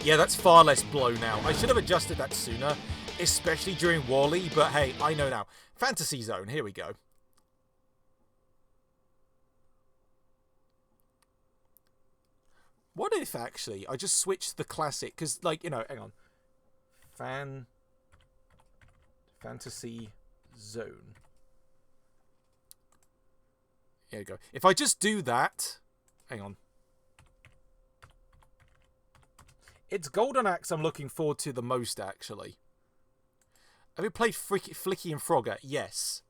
Yeah, that's far less blow now. I should have adjusted that sooner, especially during Wall-E, but hey, I know now. Fantasy Zone, here we go. What if, actually, I just switched the classic? Because, like, you know, hang on. Fantasy Zone. There you go. If I just do that... Hang on. It's Golden Axe I'm looking forward to the most, actually. Have you played Flicky and Frogger? Yes.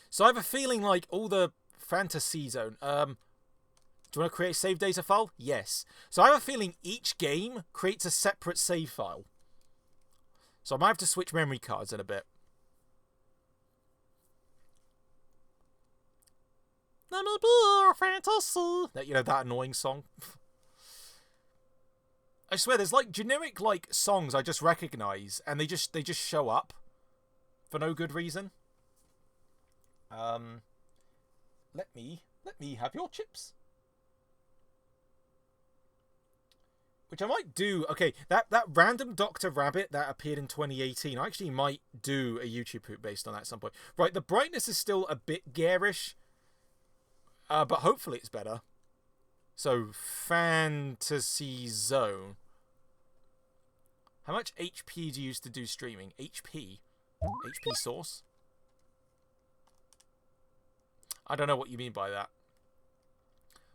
So I have a feeling like all the Fantasy Zone... do you want to create a save data file? Yes. So I have a feeling each game creates a separate save file. So I might have to switch memory cards in a bit. Let me be your fantasy. You know, that annoying song. I swear, there's like generic like songs I just recognize, and they just show up for no good reason. Let me have your chips. Which I might do. Okay, that random Dr. Rabbit that appeared in 2018, I actually might do a YouTube poop based on that at some point. Right, the brightness is still a bit garish, but hopefully it's better. So, Fantasy Zone. How much HP do you use to do streaming? HP? HP source? I don't know what you mean by that.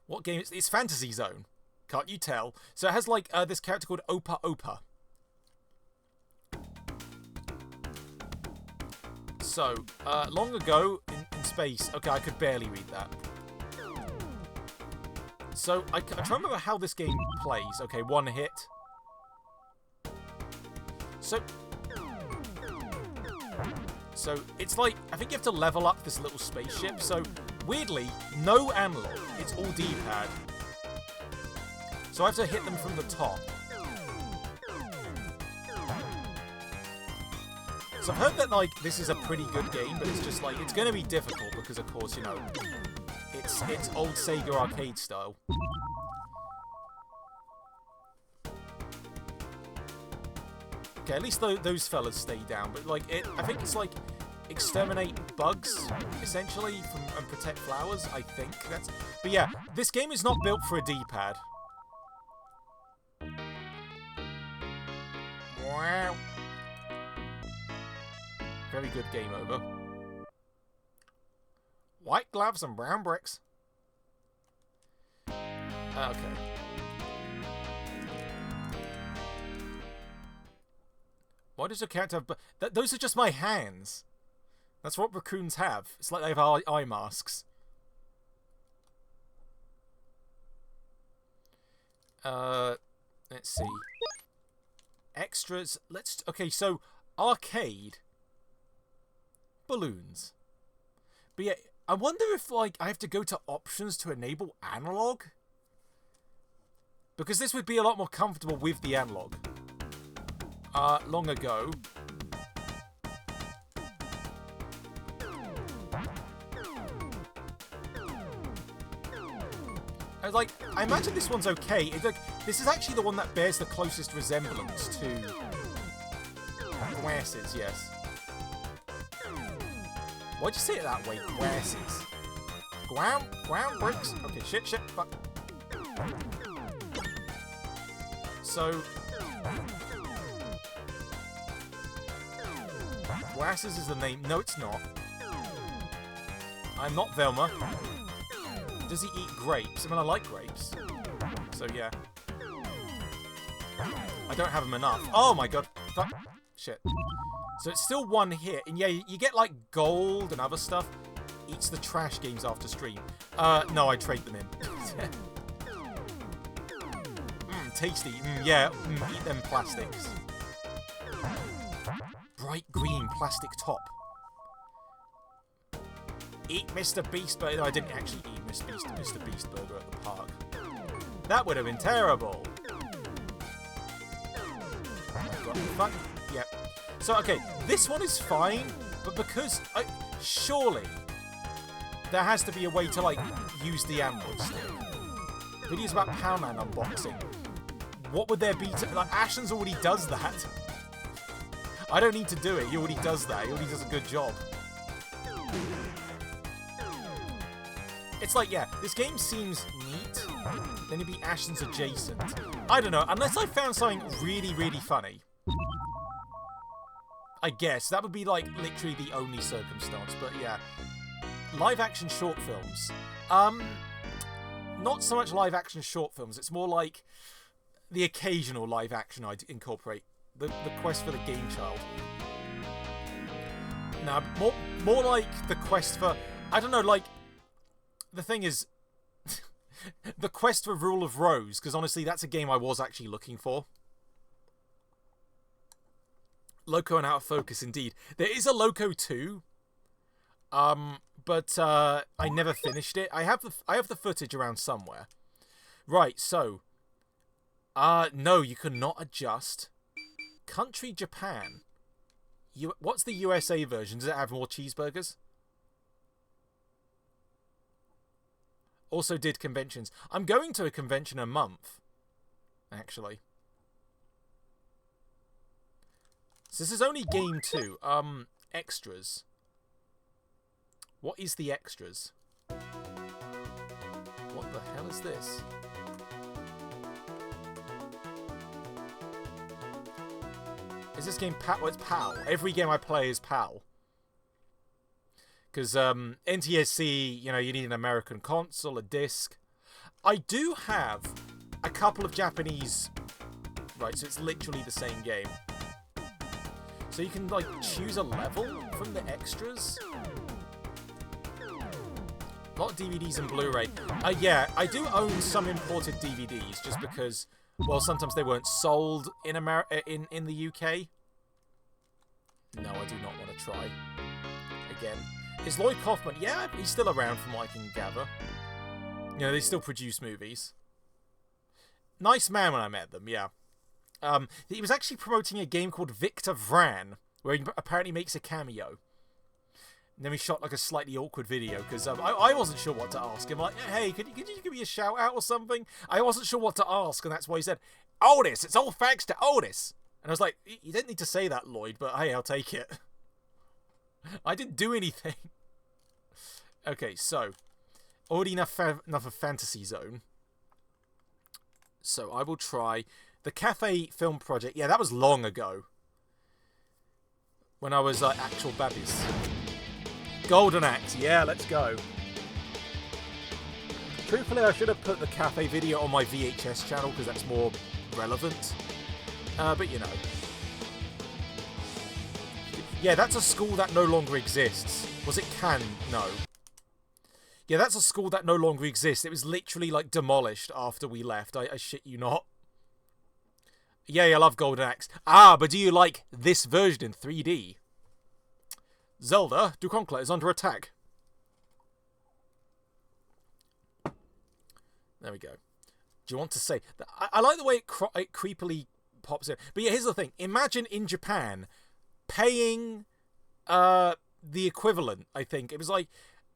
What game? It's Fantasy Zone. Can't you tell? So it has like this character called Opa Opa. So, long ago in space. Okay, I could barely read that. So, I try to remember how this game plays. Okay, one hit. So it's like, I think you have to level up this little spaceship. So, weirdly, no analog. It's all D-pad. So I have to hit them from the top. So I've heard that, like, this is a pretty good game, but it's just, like, it's going to be difficult because, of course, you know, it's old Sega arcade style. Okay, at least those fellas stay down, but, like, I think it's, like, exterminate bugs, essentially, and protect flowers, I think. But yeah, this game is not built for a D-pad. Wow. Very good game over. White gloves and brown bricks. Okay. Why does your character have... those are just my hands. That's what raccoons have. It's like they have eye masks. Let's see. Extras. Okay, so arcade. Balloons. But yeah, I wonder if, like, I have to go to options to enable analog? Because this would be a lot more comfortable with the analog. Long ago. I imagine this one's okay. This is actually the one that bears the closest resemblance to Glasses, yes. Why'd you say it that way? Glasses. Ground bricks. Okay, shit, fuck. So, Glasses is the name. No, it's not. I'm not Velma. Does he eat grapes? I mean, I like grapes. So, yeah. I don't have him enough. Oh, my God. Fuck. Shit. So, it's still one hit. And, yeah, you get, like, gold and other stuff. Eats the trash games after stream. No, I trade them in. Tasty. Yeah, eat them plastics. Bright green plastic top. Eat Mr. Beast Burger. No, I didn't actually eat Mr. Beast Burger at the park. That would have been terrible. Fuck. Yep. So, okay, this one is fine, but because... surely, there has to be a way to, like, use the analog stick. Videos about Power Man unboxing. What would there be to... Like, Ashton's already does that. I don't need to do it. He already does that. He already does a good job. It's like, yeah, this game seems neat, then it'd be Ashton's adjacent. I don't know, unless I found something really, really funny. I guess. That would be, like, literally the only circumstance, but yeah. Live-action short films. Not so much live-action short films, it's more like the occasional live-action I'd incorporate. The quest for the game child. Nah, more like the quest for... I don't know, like... The thing is... the quest for Rule of Rose, because honestly, that's a game I was actually looking for. Loco and Out of Focus, indeed. There is a Loco 2, but I never finished it. I have the footage around somewhere. Right, so... no, you cannot adjust. Country Japan. What's the USA version? Does it have more cheeseburgers? Also did conventions. I'm going to a convention a month, actually. So this is only game 2. Extras. What is the extras? What the hell is this? Is this game PAL? Well, it's PAL. Every game I play is PAL. Because NTSC, you know, you need an American console, a disc. I do have a couple of Japanese... Right, so it's literally the same game. So you can, like, choose a level from the extras. Not DVDs and Blu-ray. Yeah, I do own some imported DVDs, just because... Well, sometimes they weren't sold in in the UK. No, I do not want to try. Again. Is Lloyd Kaufman? Yeah, he's still around from what I can gather. You know, they still produce movies. Nice man when I met them, yeah. He was actually promoting a game called Victor Vran, where he apparently makes a cameo. And then we shot like a slightly awkward video because I wasn't sure what to ask him. Like, hey, could you give me a shout out or something? I wasn't sure what to ask, and that's why he said, Otis, it's all thanks to Otis. And I was like, you didn't need to say that, Lloyd, but hey, I'll take it. I didn't do anything. Okay, so already enough of Fantasy Zone. So I will try the Cafe Film Project. Yeah, that was long ago. When I was actual babbies. Golden Axe, yeah, let's go. Truthfully, I should have put the cafe video on my VHS channel because that's more relevant. But you know. Yeah, that's a school that no longer exists. Was it Cannes? No. Yeah, that's a school that no longer exists. It was literally, like, demolished after we left. I shit you not. Yeah, I love Golden Axe. Ah, but do you like this version in 3D? Zelda, Duconcla is under attack. There we go. Do you want to say... I like the way it creepily pops in. But yeah, here's the thing. Imagine in Japan paying the equivalent, I think. It was like...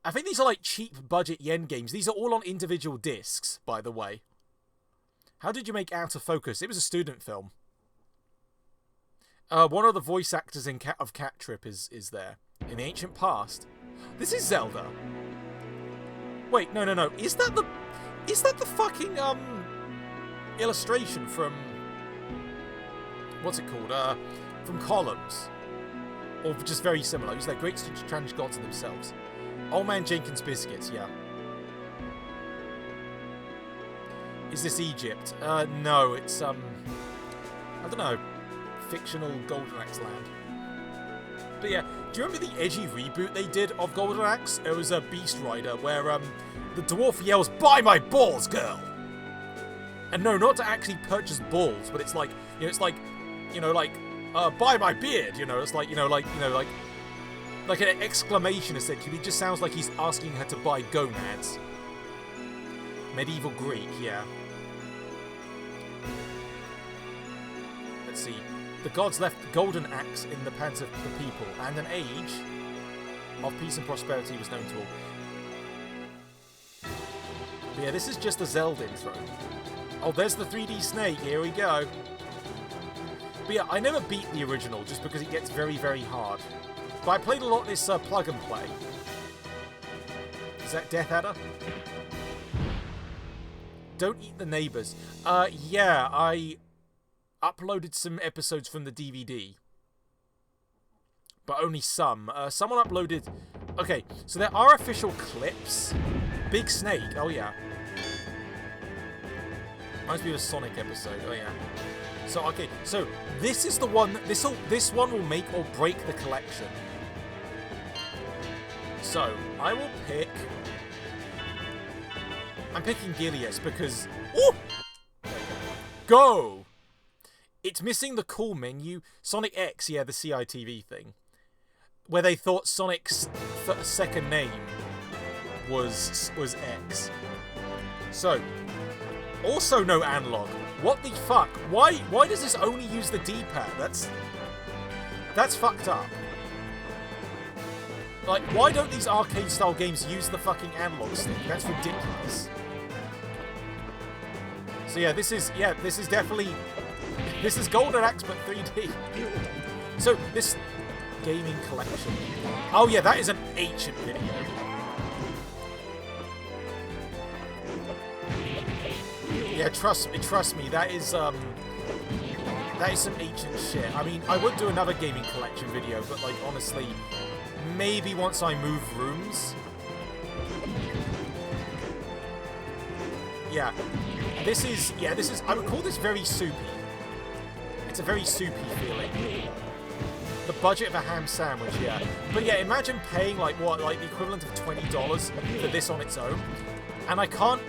I think these are like cheap budget yen games. These are all on individual discs, by the way. How did you make Out of Focus? It was a student film. One of the voice actors of Cat Trip is there. In the ancient past. This is Zelda. Wait, no. Is that the fucking illustration from what's it called? From Columns. Or just very similar. It's like great strange gods in themselves. Old Man Jenkins Biscuits, yeah. Is this Egypt? No, it's I don't know. Fictional Golden Axe land. But yeah, do you remember the edgy reboot they did of Golden Axe? It was a Beast Rider where the dwarf yells, "Buy my balls, girl!" And no, not to actually purchase balls, but it's like, you know, it's like, you know, like, buy my beard, you know, it's like, like an exclamation essentially. It just sounds like he's asking her to buy gonads. Medieval Greek, yeah. Let's see. The gods left the golden axe in the pants of the people, and an age of peace and prosperity was known to all. But yeah, this is just a Zelda intro. Oh, there's the 3D snake. Here we go. But yeah, I never beat the original just because it gets very, very hard. But I played a lot of this plug and play. Is that Death Adder? Don't Eat the Neighbors. Yeah, I uploaded some episodes from the DVD. But only some. Someone uploaded... Okay, so there are official clips. Big Snake, oh yeah. Reminds me of a Sonic episode, oh yeah. So, okay, so this is the one... This one will make or break the collection. So, I will pick... I'm picking Gilius because... Ooh! Go! It's missing the cool menu. Sonic X, yeah, the CITV thing. Where they thought Sonic's second name was X. So, also no analog. What the fuck? Why does this only use the D-pad? That's fucked up. Like, why don't these arcade-style games use the fucking analog stick? That's ridiculous. So yeah, this is definitely... This is Golden Axe, but 3D. So, this gaming collection... Oh yeah, that is an ancient video. Yeah, trust me, that is some ancient shit. I mean, I would do another gaming collection video, but like, honestly, maybe once I move rooms. Yeah. This is, I would call this very soupy. It's a very soupy feeling. The budget of a ham sandwich, yeah. But yeah, imagine paying like what, like the equivalent of $20 for this on its own. And I can't,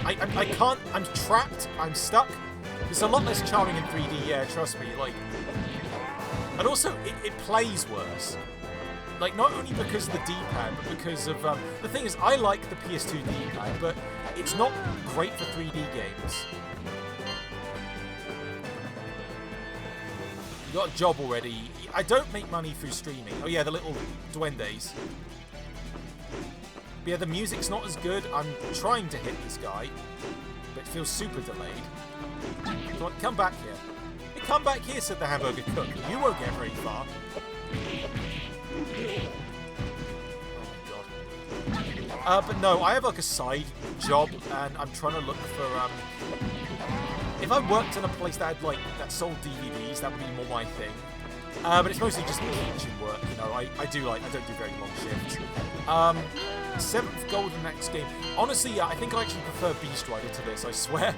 I'm trapped, I'm stuck. It's a lot less charming in 3D, yeah, trust me, like. And also, it plays worse. Like, not only because of the D-pad, but because of, the thing is, I like the PS2 D-pad, but it's not great for 3D games. You got a job already. I don't make money through streaming. Oh yeah, the little duendes. But yeah, the music's not as good. I'm trying to hit this guy, but it feels super delayed. Come on, come back here. Hey, come back here, said the hamburger cook. You won't get very far. Oh, but no, I have like a side job, and I'm trying to look for, if I worked in a place that had like, that sold DVDs, that would be more my thing. But it's mostly just kitchen work, you know, I don't do very long shifts. 7th Golden Axe game. Honestly, yeah, I think I actually prefer Beast Rider to this, I swear.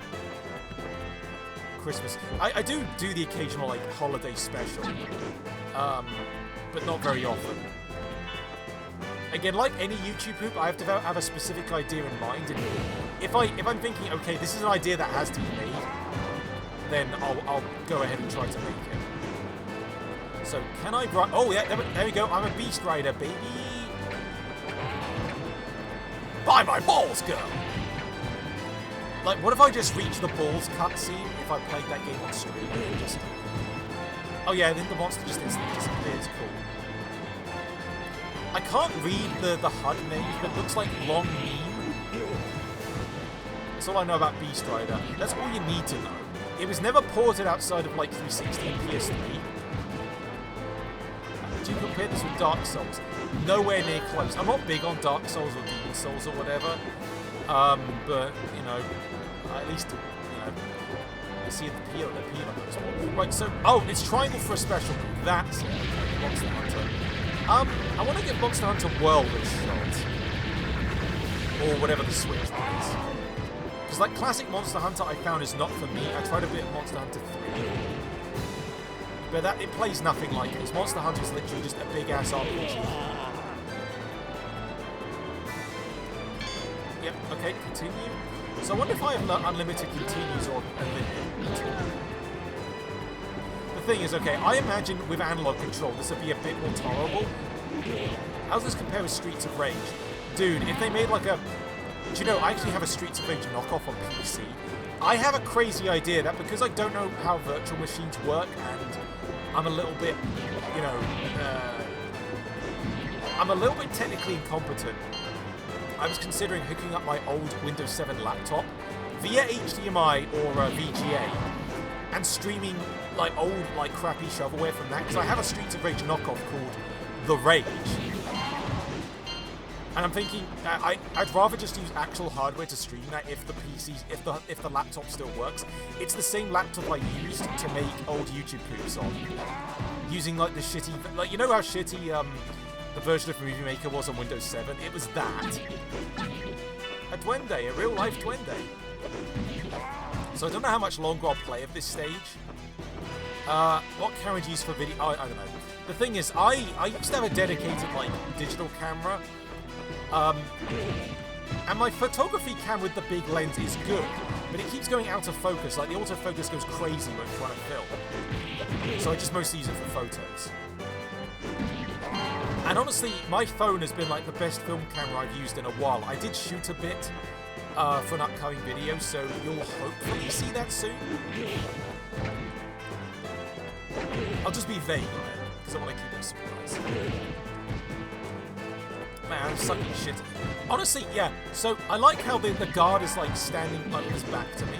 Christmas. I do the occasional, like, holiday special. But not very often. Again, like any YouTube poop, I have to have a specific idea in mind. And if I'm thinking, okay, this is an idea that has to be made, then I'll go ahead and try to make it. So, can I ride... Oh, yeah, there we go. I'm a Beast Rider, baby. Buy my balls, girl! Like, what if I just reach the balls cutscene if I played that game on stream? Just... Oh, yeah, then the monster just instantly disappears. Cool. I can't read the HUD names, but it looks like long meme. That's all I know about Beast Rider. That's all you need to know. It was never ported outside of, like, 360 and PS3. Do you compare this with Dark Souls? Nowhere near close. I'm not big on Dark Souls or Demon Souls or whatever. But, you know, at least, you know, I see the appeal of those ones. Right, so, oh, it's triangle for a special. That's it. Monster Hunter. I want to get Monster Hunter World a shot. Or whatever the Switch is. Because, like, classic Monster Hunter I found is not for me. I tried a bit of Monster Hunter 3. But it plays nothing like this. Monster Hunter is literally just a big-ass RPG. Yep, okay, continue. So I wonder if I have unlimited continues or unlimited. The thing is, okay, I imagine with analog control this would be a bit more tolerable. How does this compare with Streets of Rage? Dude, if they made like a... Do you know, I actually have a Streets of Rage knockoff on PC. I have a crazy idea that because I don't know how virtual machines work and I'm a little bit, you know, I'm a little bit technically incompetent. I was considering hooking up my old Windows 7 laptop via HDMI or VGA and streaming like old, like crappy shovelware from that because I have a Streets of Rage knockoff called The Rage. And I'm thinking, I'd rather just use actual hardware to stream that if the if the laptop still works. It's the same laptop I used to make old YouTube poops on, using like the shitty, like you know how shitty the version of Movie Maker was on Windows 7. It was that. A duende, a real life duende. So I don't know how much longer I'll play at this stage. What camera do you use for video? I don't know. The thing is, I used to have a dedicated like digital camera. And my photography camera with the big lens is good, but it keeps going out of focus. Like the autofocus goes crazy when trying to film. So I just mostly use it for photos. And honestly, my phone has been like the best film camera I've used in a while. I did shoot a bit for an upcoming video, so you'll hopefully see that soon. I'll just be vague on it, because I want to keep it a surprise. Man, I'm sucking shit. Honestly, yeah. So I like how the guard is like standing like with his back to me.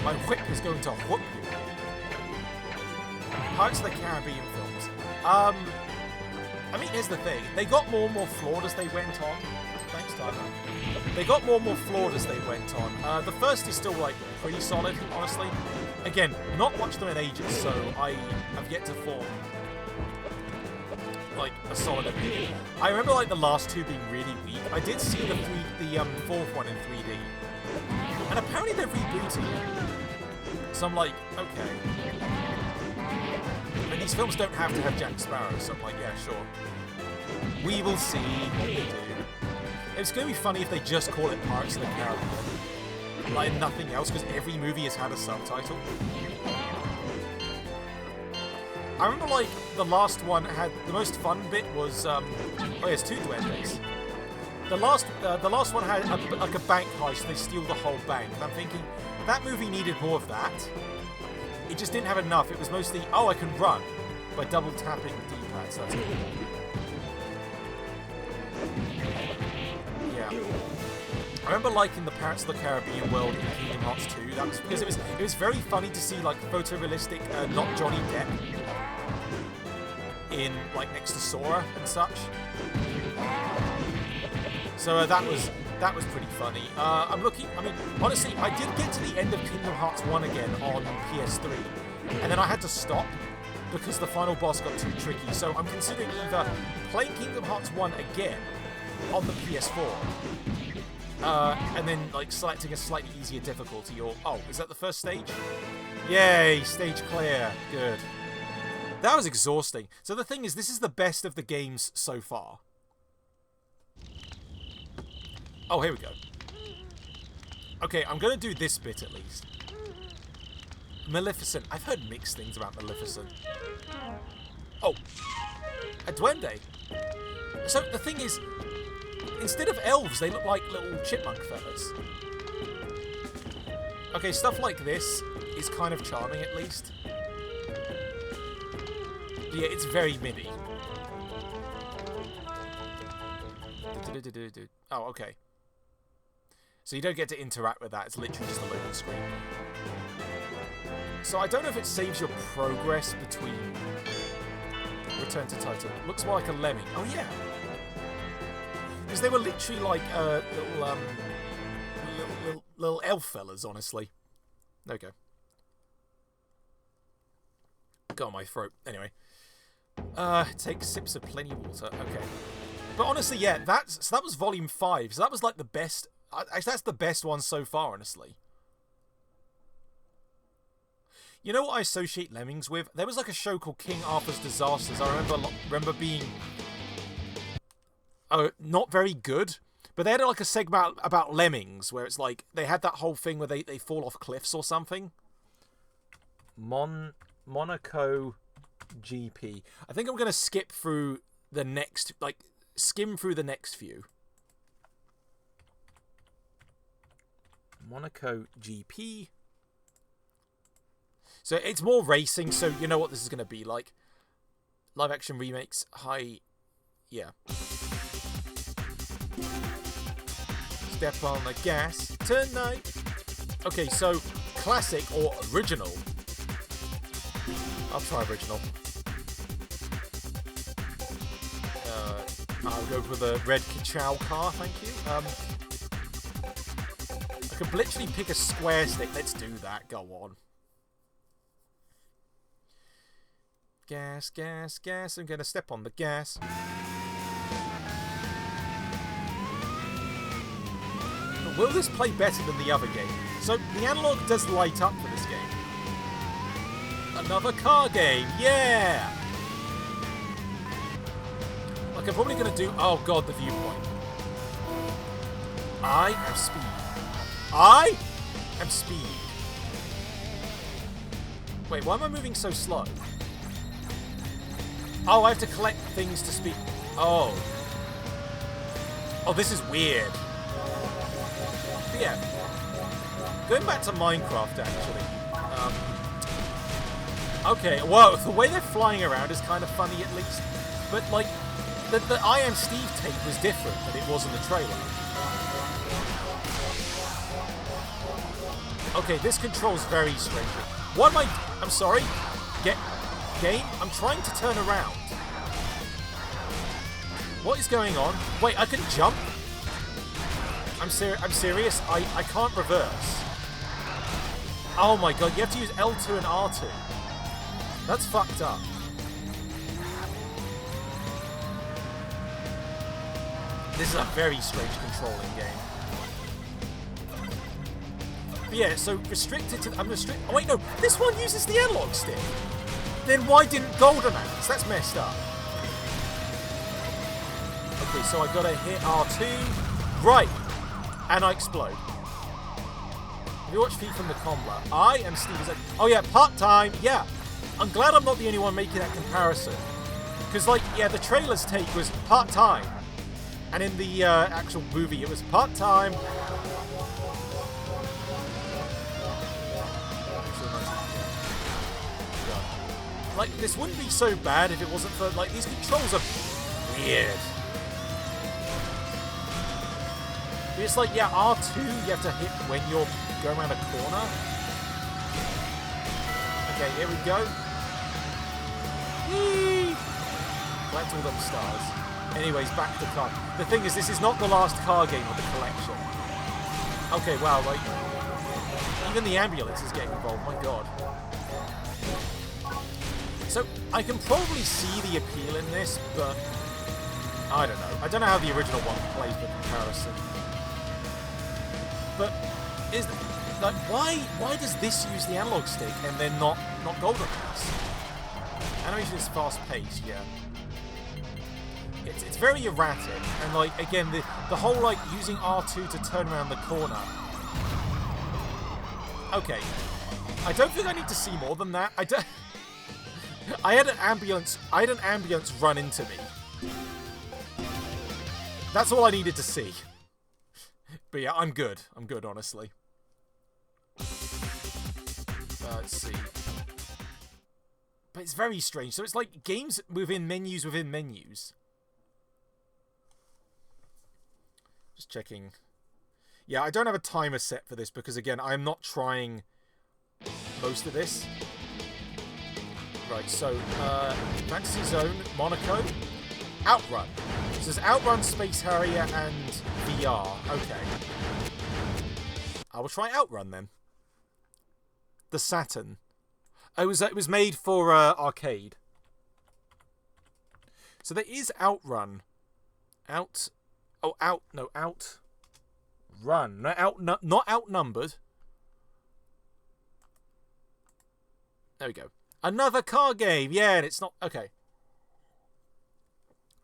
My whip is going to whoop you. Pirates of the Caribbean films. I mean, here's the thing. They got more and more flawed as they went on. Thanks, Tyler. They got more and more flawed as they went on. The first is still like pretty solid, honestly. Again, not watched them in ages, so I have yet to form like a solid opinion. I remember like the last two being really weak. I did see the fourth one in 3D, and apparently they're rebooting it. So I'm like, okay. And these films don't have to have Jack Sparrow, so I'm like, yeah, sure. We will see what they do. It's going to be funny if they just call it Pirates of the Caribbean, like nothing else, because every movie has had a subtitle. I remember, like, the last one had the most fun bit was, oh, yeah, it's two duendes. The last one had like a bank heist. They steal the whole bank. And I'm thinking that movie needed more of that. It just didn't have enough. It was mostly, oh, I can run by double tapping the D-pad. So that's cool. Yeah. I remember liking the Pirates of the Caribbean world in Kingdom Hearts 2. That was because it was very funny to see like photorealistic, not Johnny Depp in like next to Sora and such. So that was pretty funny. I'm looking. I mean, honestly, I did get to the end of Kingdom Hearts 1 again on PS3, and then I had to stop because the final boss got too tricky. So I'm considering either playing Kingdom Hearts 1 again on the PS4. And then like selecting a slightly easier difficulty, or oh, is that the first stage? Yay, stage clear. Good. That was exhausting. So the thing is, this is the best of the games so far. Oh, here we go. Okay, I'm gonna do this bit at least. Maleficent. I've heard mixed things about Maleficent. Oh, a duende. So the thing is, instead of elves, they look like little chipmunk feathers. Okay, stuff like this is kind of charming, at least. But yeah, it's very mini. Oh, okay. So you don't get to interact with that, it's literally just a loading screen. So I don't know if it saves your progress between return to title. Looks more like a lemming. Oh yeah. Because they were literally like little elf fellas, honestly. There we go. Got on my throat. Anyway. Take sips of plenty of water. Okay. But honestly, yeah, that was volume 5. So that was like the best. Actually, that's the best one so far, honestly. You know what I associate Lemmings with? There was like a show called King Arthur's Disasters. I remember being not very good, but they had like a segment about lemmings where it's like they had that whole thing where they fall off cliffs or something. Monaco GP. I think I'm gonna skip through the next, like skim through the next few. Monaco GP. So it's more racing, so you know what this is going to be like. Live action remakes, high... Yeah. Step on the gas tonight. Okay, so classic or original. I'll try original. I'll go for the red Ka-Chow car, thank you. I could literally pick a square stick. Let's do that. Go on. Gas, gas, gas. I'm going to step on the gas. But will this play better than the other game? So, the analog does light up for this game. Another car game. Yeah! Like, I'm probably going to do... Oh, God, the viewpoint. I am speed. I am speed. Wait, why am I moving so slow? Oh, I have to collect things to speed. Oh. Oh, this is weird. But yeah. Going back to Minecraft, actually. Okay, whoa, the way they're flying around is kind of funny, at least. But, like, the I Am Steve tape was different than it was in the trailer. Okay, this controls very strangely. What am I... I'm sorry? Game? I'm trying to turn around. What is going on? Wait, I can jump? I'm serious? I can't reverse. Oh my god, you have to use L2 and R2. That's fucked up. This is a very strange controlling game. But yeah, so restricted to... I'm restricted... Oh wait, no. This one uses the analog stick. Then why didn't Golden Axe? That's messed up. Okay, so I gotta hit R2. Right. And I explode. If you watch Feet from the Combler, I am Steve. Oh yeah, part-time. Yeah. I'm glad I'm not the only one making that comparison. Because, like, yeah, the trailer's take was part-time. And in the actual movie, it was part-time. Like, this wouldn't be so bad if it wasn't for, like, these controls are weird. It's like, yeah, R2 you have to hit when you're going around a corner. Okay, here we go. Whee! Collect all them stars. Anyways, back to the car. The thing is, this is not the last car game of the collection. Okay, wow, like, even the ambulance is getting involved, my god. So, I can probably see the appeal in this, but I don't know. I don't know how the original one plays for comparison. But is like why does this use the analog stick and then not Golden Axe? Animation is fast paced, yeah. It's very erratic, and like again the whole like using R2 to turn around the corner. Okay, I don't think I need to see more than that. I had an ambulance run into me. That's all I needed to see. But yeah, I'm good. I'm good, honestly. Let's see. But it's very strange. So it's like games within menus within menus. Just checking. Yeah, I don't have a timer set for this because, again, I'm not trying most of this. Right, so, Fantasy Zone, Monaco, Outrun. So there's Outrun, Space Harrier, and VR. Okay. I will try Outrun, then. The Saturn. It was made for arcade. So there is Outrun. Outrun. Not Outnumbered. There we go. Another car game. Yeah, and it's not... Okay.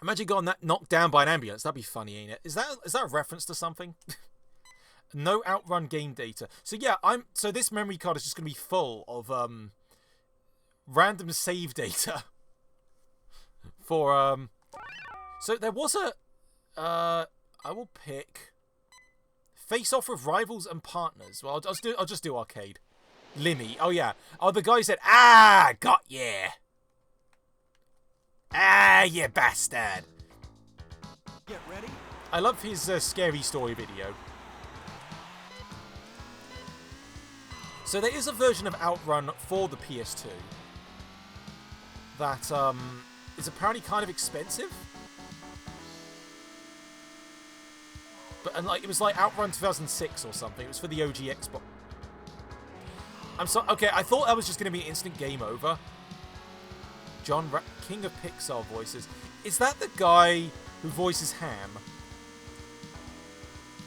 Imagine getting that knocked down by an ambulance. That'd be funny, ain't it? Is that a reference to something? No Outrun game data. So yeah, so this memory card is just going to be full of random save data for so there was a I will pick Face Off with Rivals and Partners. Well, I'll just do arcade. Limmy. Oh yeah. Oh, the guy said, "Ah, got ya. Ah, you bastard." Get ready. I love his scary story video. So there is a version of Outrun for the PS2 that is apparently kind of expensive. But and like it was like Outrun 2006 or something. It was for the OG Xbox. I'm so okay. I thought that was just going to be an instant game over. King of Pixar voices. Is that the guy who voices Ham,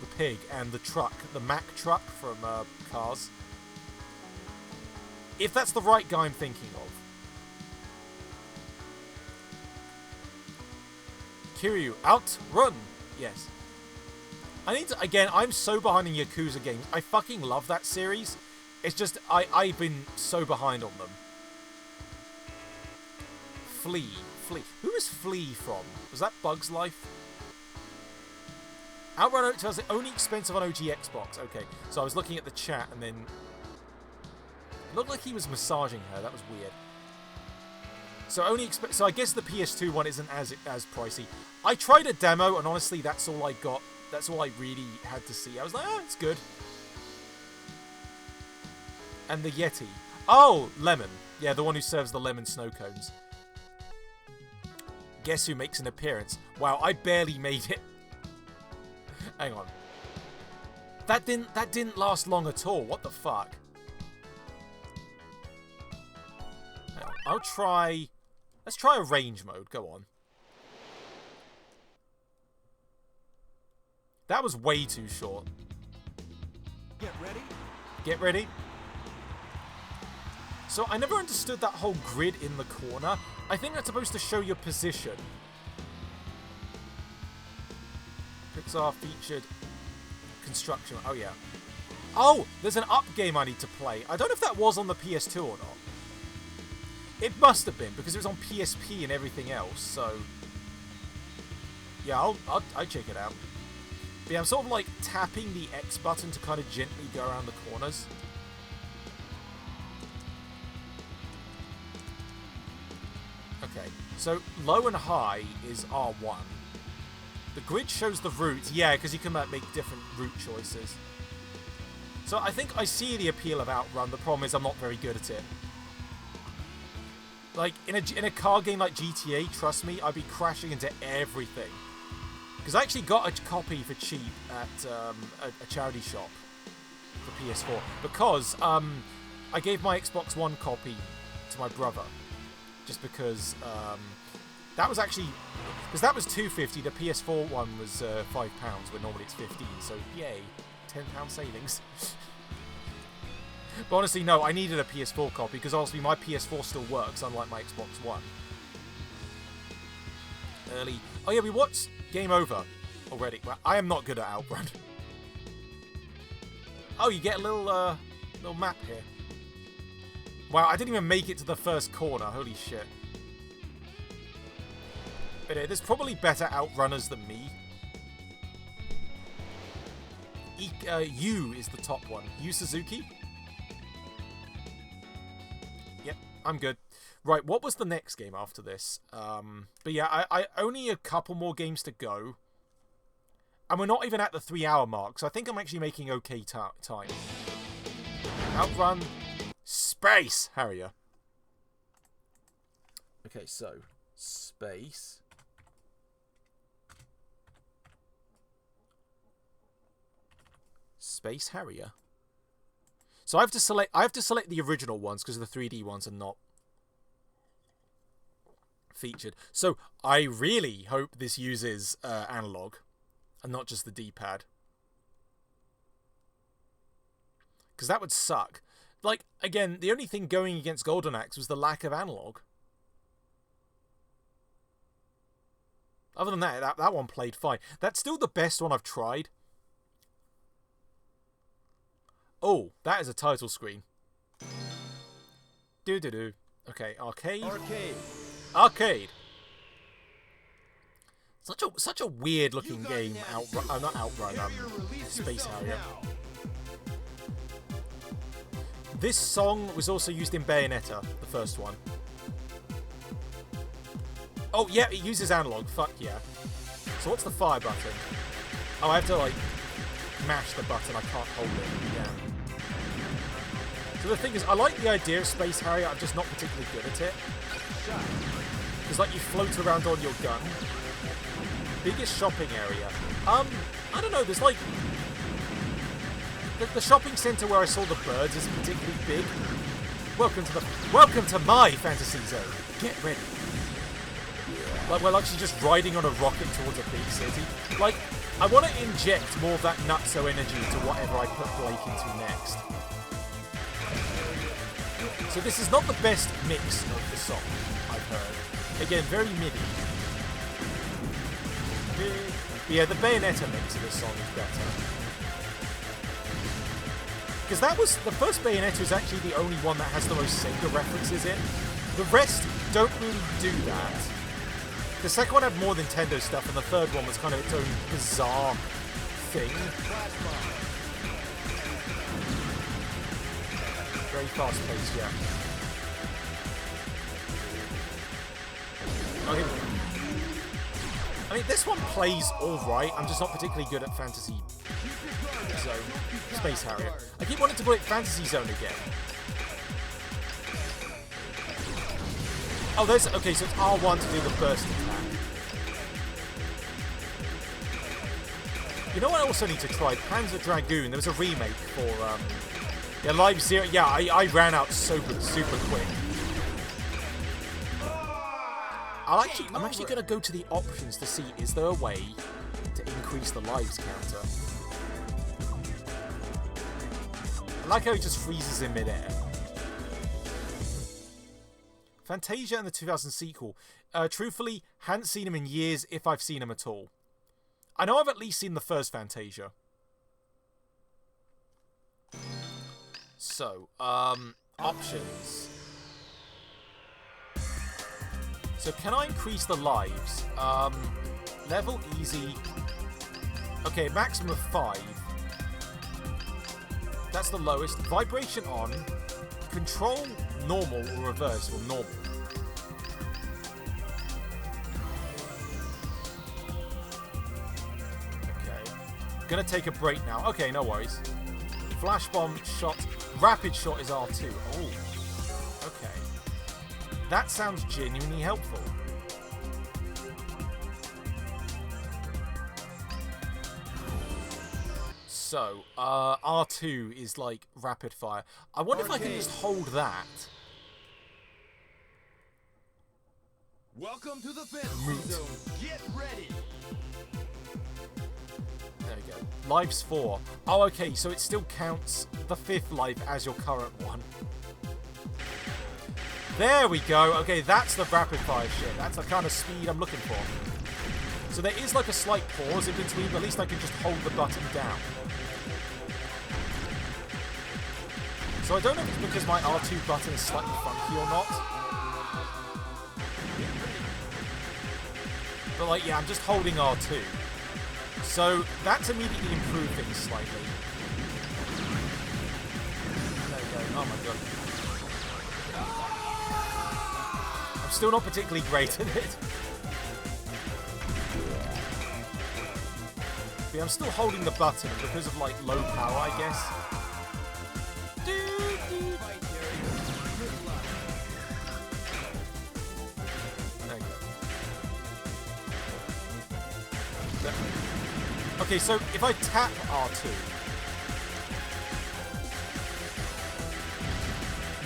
the pig, and the truck, the Mack truck from Cars? If that's the right guy I'm thinking of. Kiryu, outrun! Yes. I need to, again, I'm so behind in Yakuza games. I fucking love that series. It's just, I've been so behind on them. Flea. Who is Flea from? Was that Bug's Life? Outrun was the only expensive on OG Xbox. Okay, so I was looking at the chat and then... It looked like he was massaging her. That was weird. So so I guess the PS2 one isn't as pricey. I tried a demo and honestly that's all I got. That's all I really had to see. I was like, oh, it's good. And the Yeti. Oh, Lemon. Yeah, the one who serves the lemon snow cones. Guess who makes an appearance? Wow, I barely made it. Hang on. That didn't last long at all. What the fuck? Hang on. I'll try... Let's try a range mode. Go on. That was way too short. Get ready. Get ready. So I never understood that whole grid in the corner. I think that's supposed to show your position. Pixar featured construction. Oh, yeah. Oh, there's an up game I need to play. I don't know if that was on the PS2 or not. It must have been, because it was on PSP and everything else, so... Yeah, I'll check it out. But yeah, I'm sort of like tapping the X button to kind of gently go around the corners. Okay, so low and high is R1. The grid shows the routes. Yeah, because you can make different route choices. So I think I see the appeal of Outrun. The problem is I'm not very good at it. Like, in a car game like GTA, trust me, I'd be crashing into everything. Because I actually got a copy for cheap at a charity shop for PS4. Because I gave my Xbox One copy to my brother. Just because that was actually... Because that was $2.50, the PS4 one was £5, where normally it's 15. So, yay, £10 savings. But honestly, no, I needed a PS4 copy, because honestly, my PS4 still works, unlike my Xbox One. Early... Oh yeah, we watched Game Over already. Well, I am not good at Outrun. Oh, you get a little map here. Wow, I didn't even make it to the first corner. Holy shit. But there's probably better Outrunners than me. Yu is the top one. Yu Suzuki? Yep, I'm good. Right, what was the next game after this? But yeah, I only a couple more games to go. And we're not even at the 3-hour mark, so I think I'm actually making okay time. Outrun Space Harrier. Okay, so Space. Space Harrier. So I have to select the original ones because the 3D ones are not featured. So I really hope this uses analog and not just the D-pad. Because that would suck. Like, again, the only thing going against Golden Axe was the lack of analog. Other than that, that one played fine. That's still the best one I've tried. Oh, that is a title screen. Do-do-do. Okay, arcade. Arcade. Such a weird looking game. Not Outrun. Space Harrier. This song was also used in Bayonetta, the first one. Oh yeah, it uses analog. Fuck yeah. So what's the fire button? Oh, I have to like mash the button. I can't hold it. Yeah. So the thing is, I like the idea of Space Harrier. I'm just not particularly good at it. Because like you float around on your gun. Biggest shopping area. I don't know, there's like... The shopping centre where I saw the birds isn't particularly big. Welcome to my fantasy zone. Get ready. Like, we're actually just riding on a rocket towards a big city. Like, I want to inject more of that nutso energy into whatever I put Blake into next. So this is not the best mix of the song, I've heard. Again, very MIDI. But yeah, the Bayonetta mix of this song is better. Because that was... The first Bayonetta is actually the only one that has the most Sega references in. The rest don't really do that. The second one had more Nintendo stuff, and the third one was kind of its own bizarre thing. Very fast-paced, yeah. Oh, here we go. I mean, this one plays alright. I'm just not particularly good at Fantasy Zone. Space Harrier. I keep wanting to call it Fantasy Zone again. Oh, there's... Okay, so it's R1 to do the burst attack. You know what I also need to try? Panzer Dragoon. There was a remake for, yeah, Live Zero. Yeah, I ran out super quick. I'm actually going to go to the options to see, is there a way to increase the lives counter? I like how he just freezes in midair. Fantasia and the 2000 sequel. Truthfully, hadn't seen him in years, if I've seen him at all. I know I've at least seen the first Fantasia. So, options. So can I increase the lives? Level easy. Okay, maximum of 5. That's the lowest. Vibration on. Control normal or reverse or normal. Okay. Gonna take a break now. Okay, no worries. Flash bomb shot. Rapid shot is R2. Oh. Okay. That sounds genuinely helpful. So, R2 is like rapid fire. I wonder if I can just hold that. Welcome to the fantasy zone. Get ready. There we go. Lives 4. Oh, okay, so it still counts the 5th life as your current one. There we go. Okay, that's the rapid fire shit. That's the kind of speed I'm looking for. So there is like a slight pause in between, but at least I can just hold the button down. So I don't know if it's because my R2 button is slightly funky or not. But like, yeah, I'm just holding R2. So that's immediately improved things slightly. There we go. Oh my god. I'm still not particularly great at it. But I'm still holding the button because of like low power, I guess. Okay, so if I tap R2,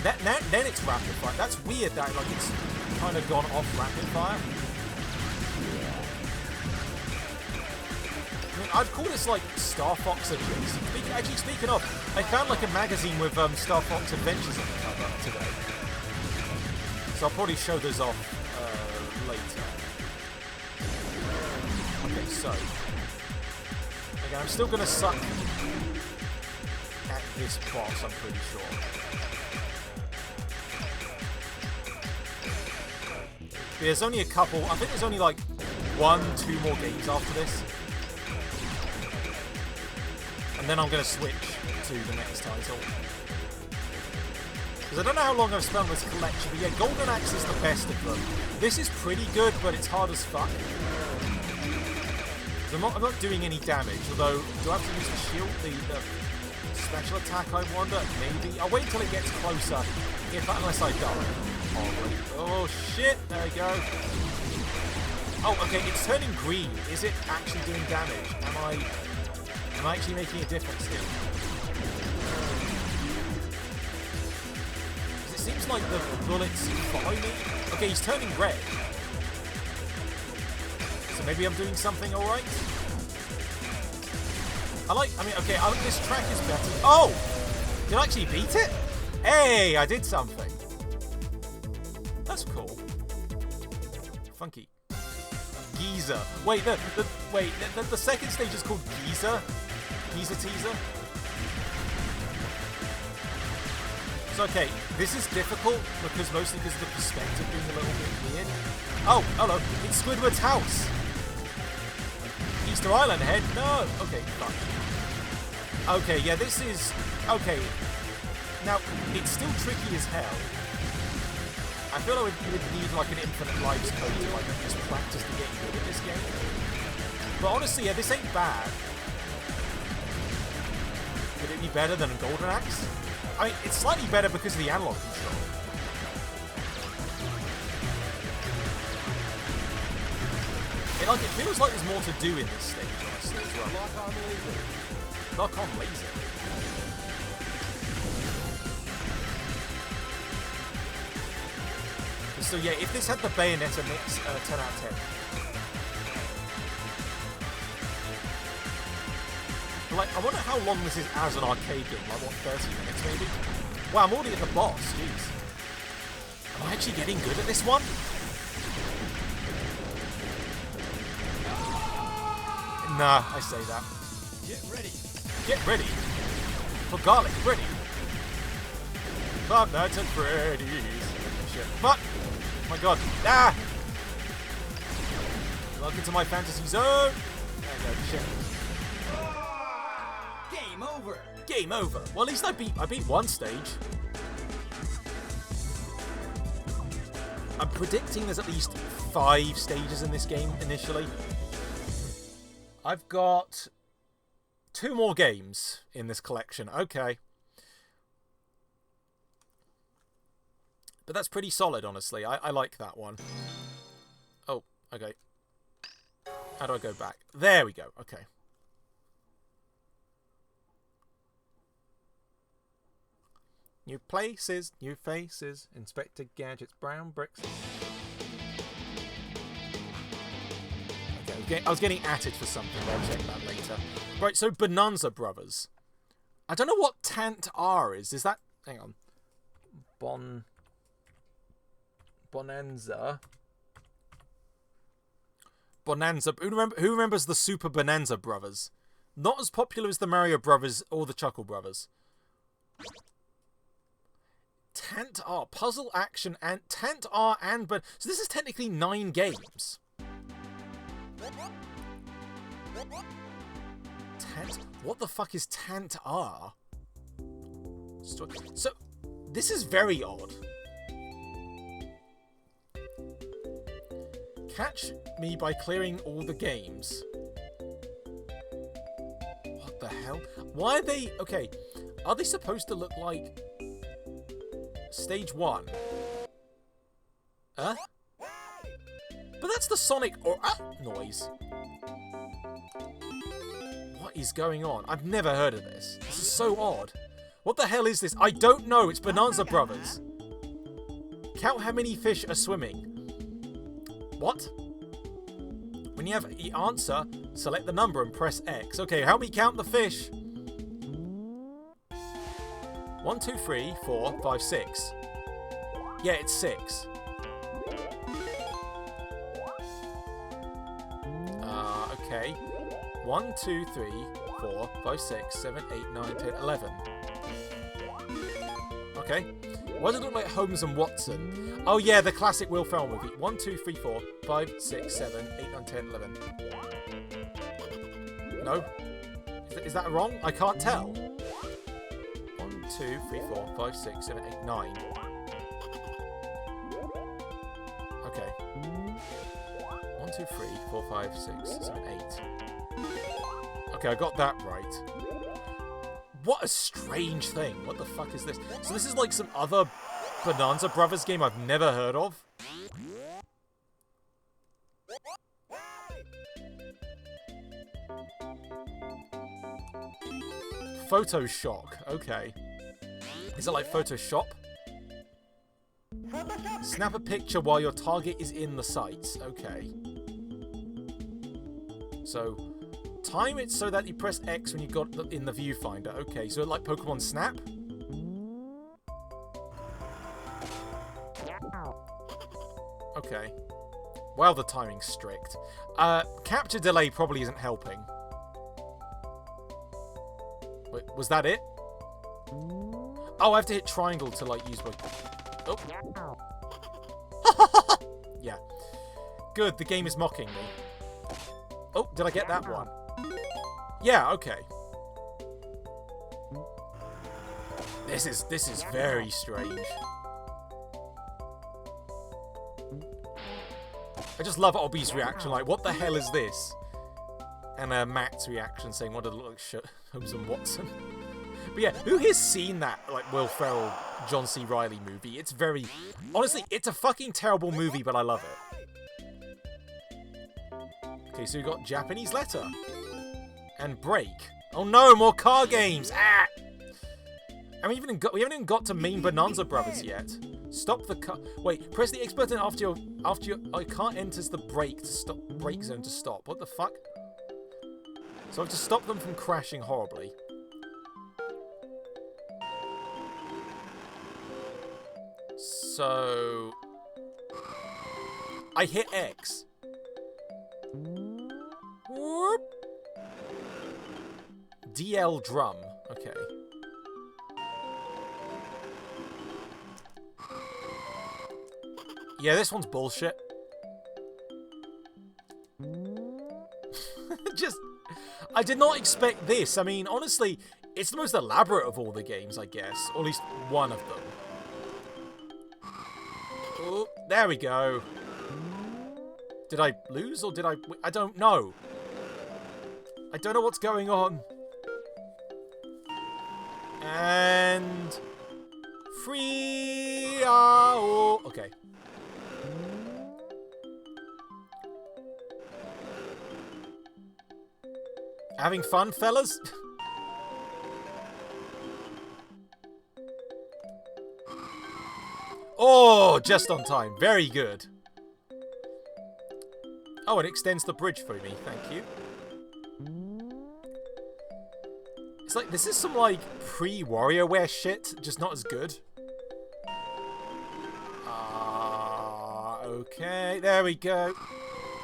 then it's rapid fire. That's weird that like it's kind of gone off rapid fire. I mean, I'd call this like Star Fox Adventures. Actually, speaking of, I found like a magazine with Star Fox Adventures on the cover today. So I'll probably show those off later. Okay, so again, I'm still going to suck at this boss, I'm pretty sure. But there's only a couple, I think there's only like 1-2 more games after this. And then I'm going to switch to the next title. Because I don't know how long I've spent on this collection, but yeah, Golden Axe is the best of them. This is pretty good, but it's hard as fuck. I'm not doing any damage, although, do I have to use the shield, the special attack, I wonder? Maybe. I'll wait until it gets closer, unless I die. Oh, shit, there we go. Oh, okay, it's turning green. Is it actually doing damage? Am I Am I actually making a difference here? It seems like the bullets follow me. Okay, he's turning red. So maybe I'm doing something alright? I think this track is better. Oh! Did I actually beat it? Hey, I did something. That's cool. Funky. Geezer. Wait, the second stage is called Geezer? Geezer Teaser? So, okay, this is difficult mostly because of the perspective being a little bit weird. Oh, hello. It's Squidward's house. Easter Island head? No. Okay, fuck. Okay, yeah, this is... Okay. Now, it's still tricky as hell. I feel like you would need like an infinite lives code to like just practice to get good at this game. But honestly, yeah, this ain't bad. Could it be better than a Golden Axe? I mean, it's slightly better because of the analog control. It feels like there's more to do in this stage, honestly, as well. Lock on laser. So yeah, if this had the Bayonetta mix, 10 out of 10. But like, I wonder how long this is as an arcade game. Like, what, 30 minutes maybe? Wow, I'm already at the boss, jeez. Am I actually getting good at this one? Nah, I say that. Get ready. Get ready? For garlic, ready. Five Nights at Freddy's. Shit. Fuck! Oh my god. Ah! Welcome to my fantasy zone. There you go. Shit. Game over. Game over. Well, at least I beat one stage. I'm predicting there's at least 5 stages in this game initially. I've got 2 more games in this collection. Okay. But that's pretty solid, honestly. I like that one. Oh, okay. How do I go back? There we go. Okay. New places, new faces. Inspector Gadget's brown bricks. Okay, I was getting at it for something, but I'll check that later. Right, so Bonanza Brothers. I don't know what Tant R is. Is that... Hang on. Bonanza. Who remembers the Super Bonanza Brothers? Not as popular as the Mario Brothers or the Chuckle Brothers. Tant R. Puzzle, action, and... Tant R and... So this is technically 9 games. Tant... What the fuck is Tant R? So, this is very odd. Catch me by clearing all the games. What the hell? Why are they... Okay, are they supposed to look like... Stage 1? Huh? But that's the Sonic or noise. What is going on? I've never heard of this. This is so odd. What the hell is this? I don't know. It's Bonanza Brothers. Count how many fish are swimming. What? When you have the answer, select the number and press X. Okay, help me count the fish. 1, 2, 3, 4, 5, 6. Yeah, it's 6. Okay. 1, 2, 3, 4, 5, 6, 7, 8, 9, 10, 11. Okay. Why does it look like Holmes and Watson? Oh yeah, the classic Will Ferrell movie. 1, 2, 3, 4, 5, 6, 7, 8, 9, 10, 11. No? Is that wrong? I can't tell. 1, 2, 3, 4, 5, 6, 7, 8, 9. Okay. 1, 2, 3, 4, 5, 6, 7, 8. Okay, I got that right. What a strange thing. What the fuck is this? So this is like some other Bonanza Brothers game I've never heard of? Photoshock. Okay. Is it like Photoshop? Snap a picture while your target is in the sights. Okay. So, time it so that you press X when you got in the viewfinder. Okay, so like Pokemon Snap? Okay. Well, the timing's strict. Capture delay probably isn't helping. Wait, was that it? Oh, I have to hit triangle to, like, use my... Oh. Yeah. Good, the game is mocking me. Oh, did I get that one? Yeah, okay. This is very strange. I just love Obby's reaction, like, what the hell is this? And Matt's reaction saying, what did it look like, Holmes and Watson? But yeah, who has seen that, like, Will Ferrell, John C. Reilly movie? It's very... Honestly, it's a fucking terrible movie, but I love it. Okay, so we got Japanese Letter. And Break. Oh no, more car games! Ah! We haven't even got to main Bonanza Brothers yet. Stop the car. Wait, press the X button after your. I can't enter the brake to stop. Brake zone to stop. What the fuck? So I have to stop them from crashing horribly. So I hit X. Whoop. DL drum. Okay. Yeah, this one's bullshit. I did not expect this. I mean, honestly, it's the most elaborate of all the games, I guess. Or at least one of them. Oh, there we go. Did I lose or did I... I don't know. I don't know what's going on. And... Free... Okay. Having fun, fellas? Oh, just on time. Very good. Oh, it extends the bridge for me. Thank you. It's like, this is some, like, pre-WarioWare shit, just not as good. Okay, there we go.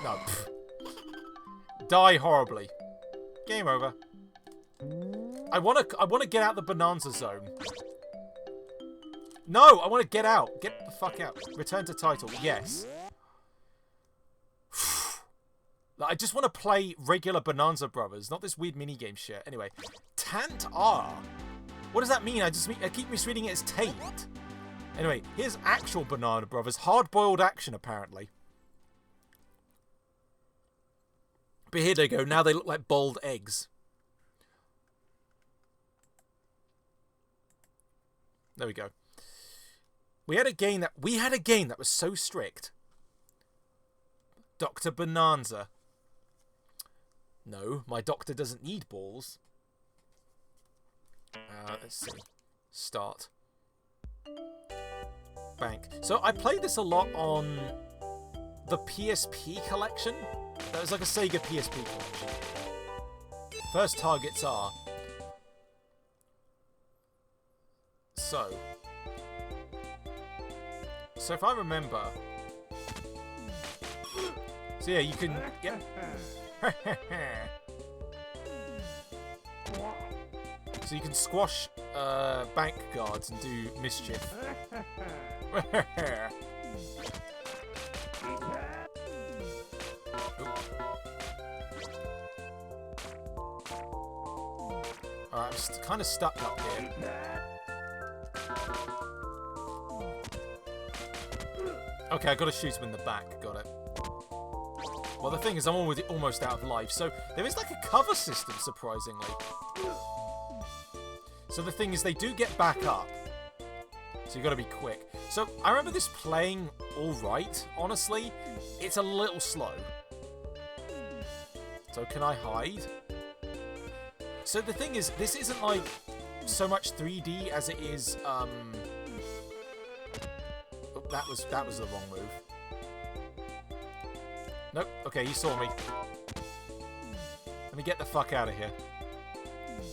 No, pff. Die horribly. Game over. I wanna get out the Bonanza zone. No, I wanna get out. Get the fuck out. Return to title. Yes. I just want to play regular Bonanza Brothers, not this weird minigame shit. Anyway, Tant R. What does that mean? I keep misreading it as Tate. Anyway, here's actual Banana Brothers. Hard-boiled action, apparently. But here they go. Now they look like boiled eggs. There we go. We had a game that was so strict. Dr. Bonanza. No, my doctor doesn't need balls. Let's see. Start. Bank. So I played this a lot on the PSP collection. That was like a Sega PSP collection. First targets are... So if I remember... So yeah, you can... Yeah. So you can squash bank guards and do mischief. Alright, I'm kind of stuck up here. Okay, I gotta shoot him in the back. Got it. Well, the thing is, I'm almost out of life, so there is like a cover system, surprisingly. So the thing is, they do get back up. So you gotta be quick. So I remember this playing alright, honestly. It's a little slow. So can I hide? So the thing is, this isn't like so much 3D as it is. Oh, that was the wrong move. Nope. Okay, he saw me. Let me get the fuck out of here.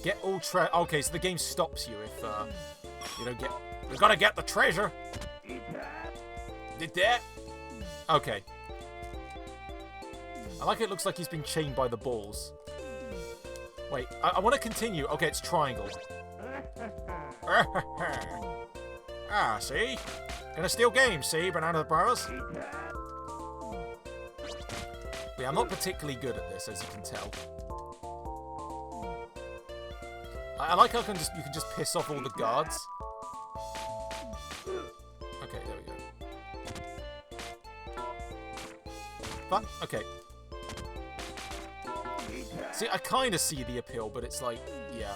Get all okay, so the game stops you if you don't get. We gotta get the treasure. Did that? Okay. I like it. Looks like he's been chained by the balls. Wait, I want to continue. Okay, it's triangle. Ah, see? Gonna steal games, see, Banana Brothers? Yeah, I'm not particularly good at this, as you can tell. I like how you can just piss off all the guards. Okay, there we go. Fuck, okay. See, I kind of see the appeal, but it's like, yeah.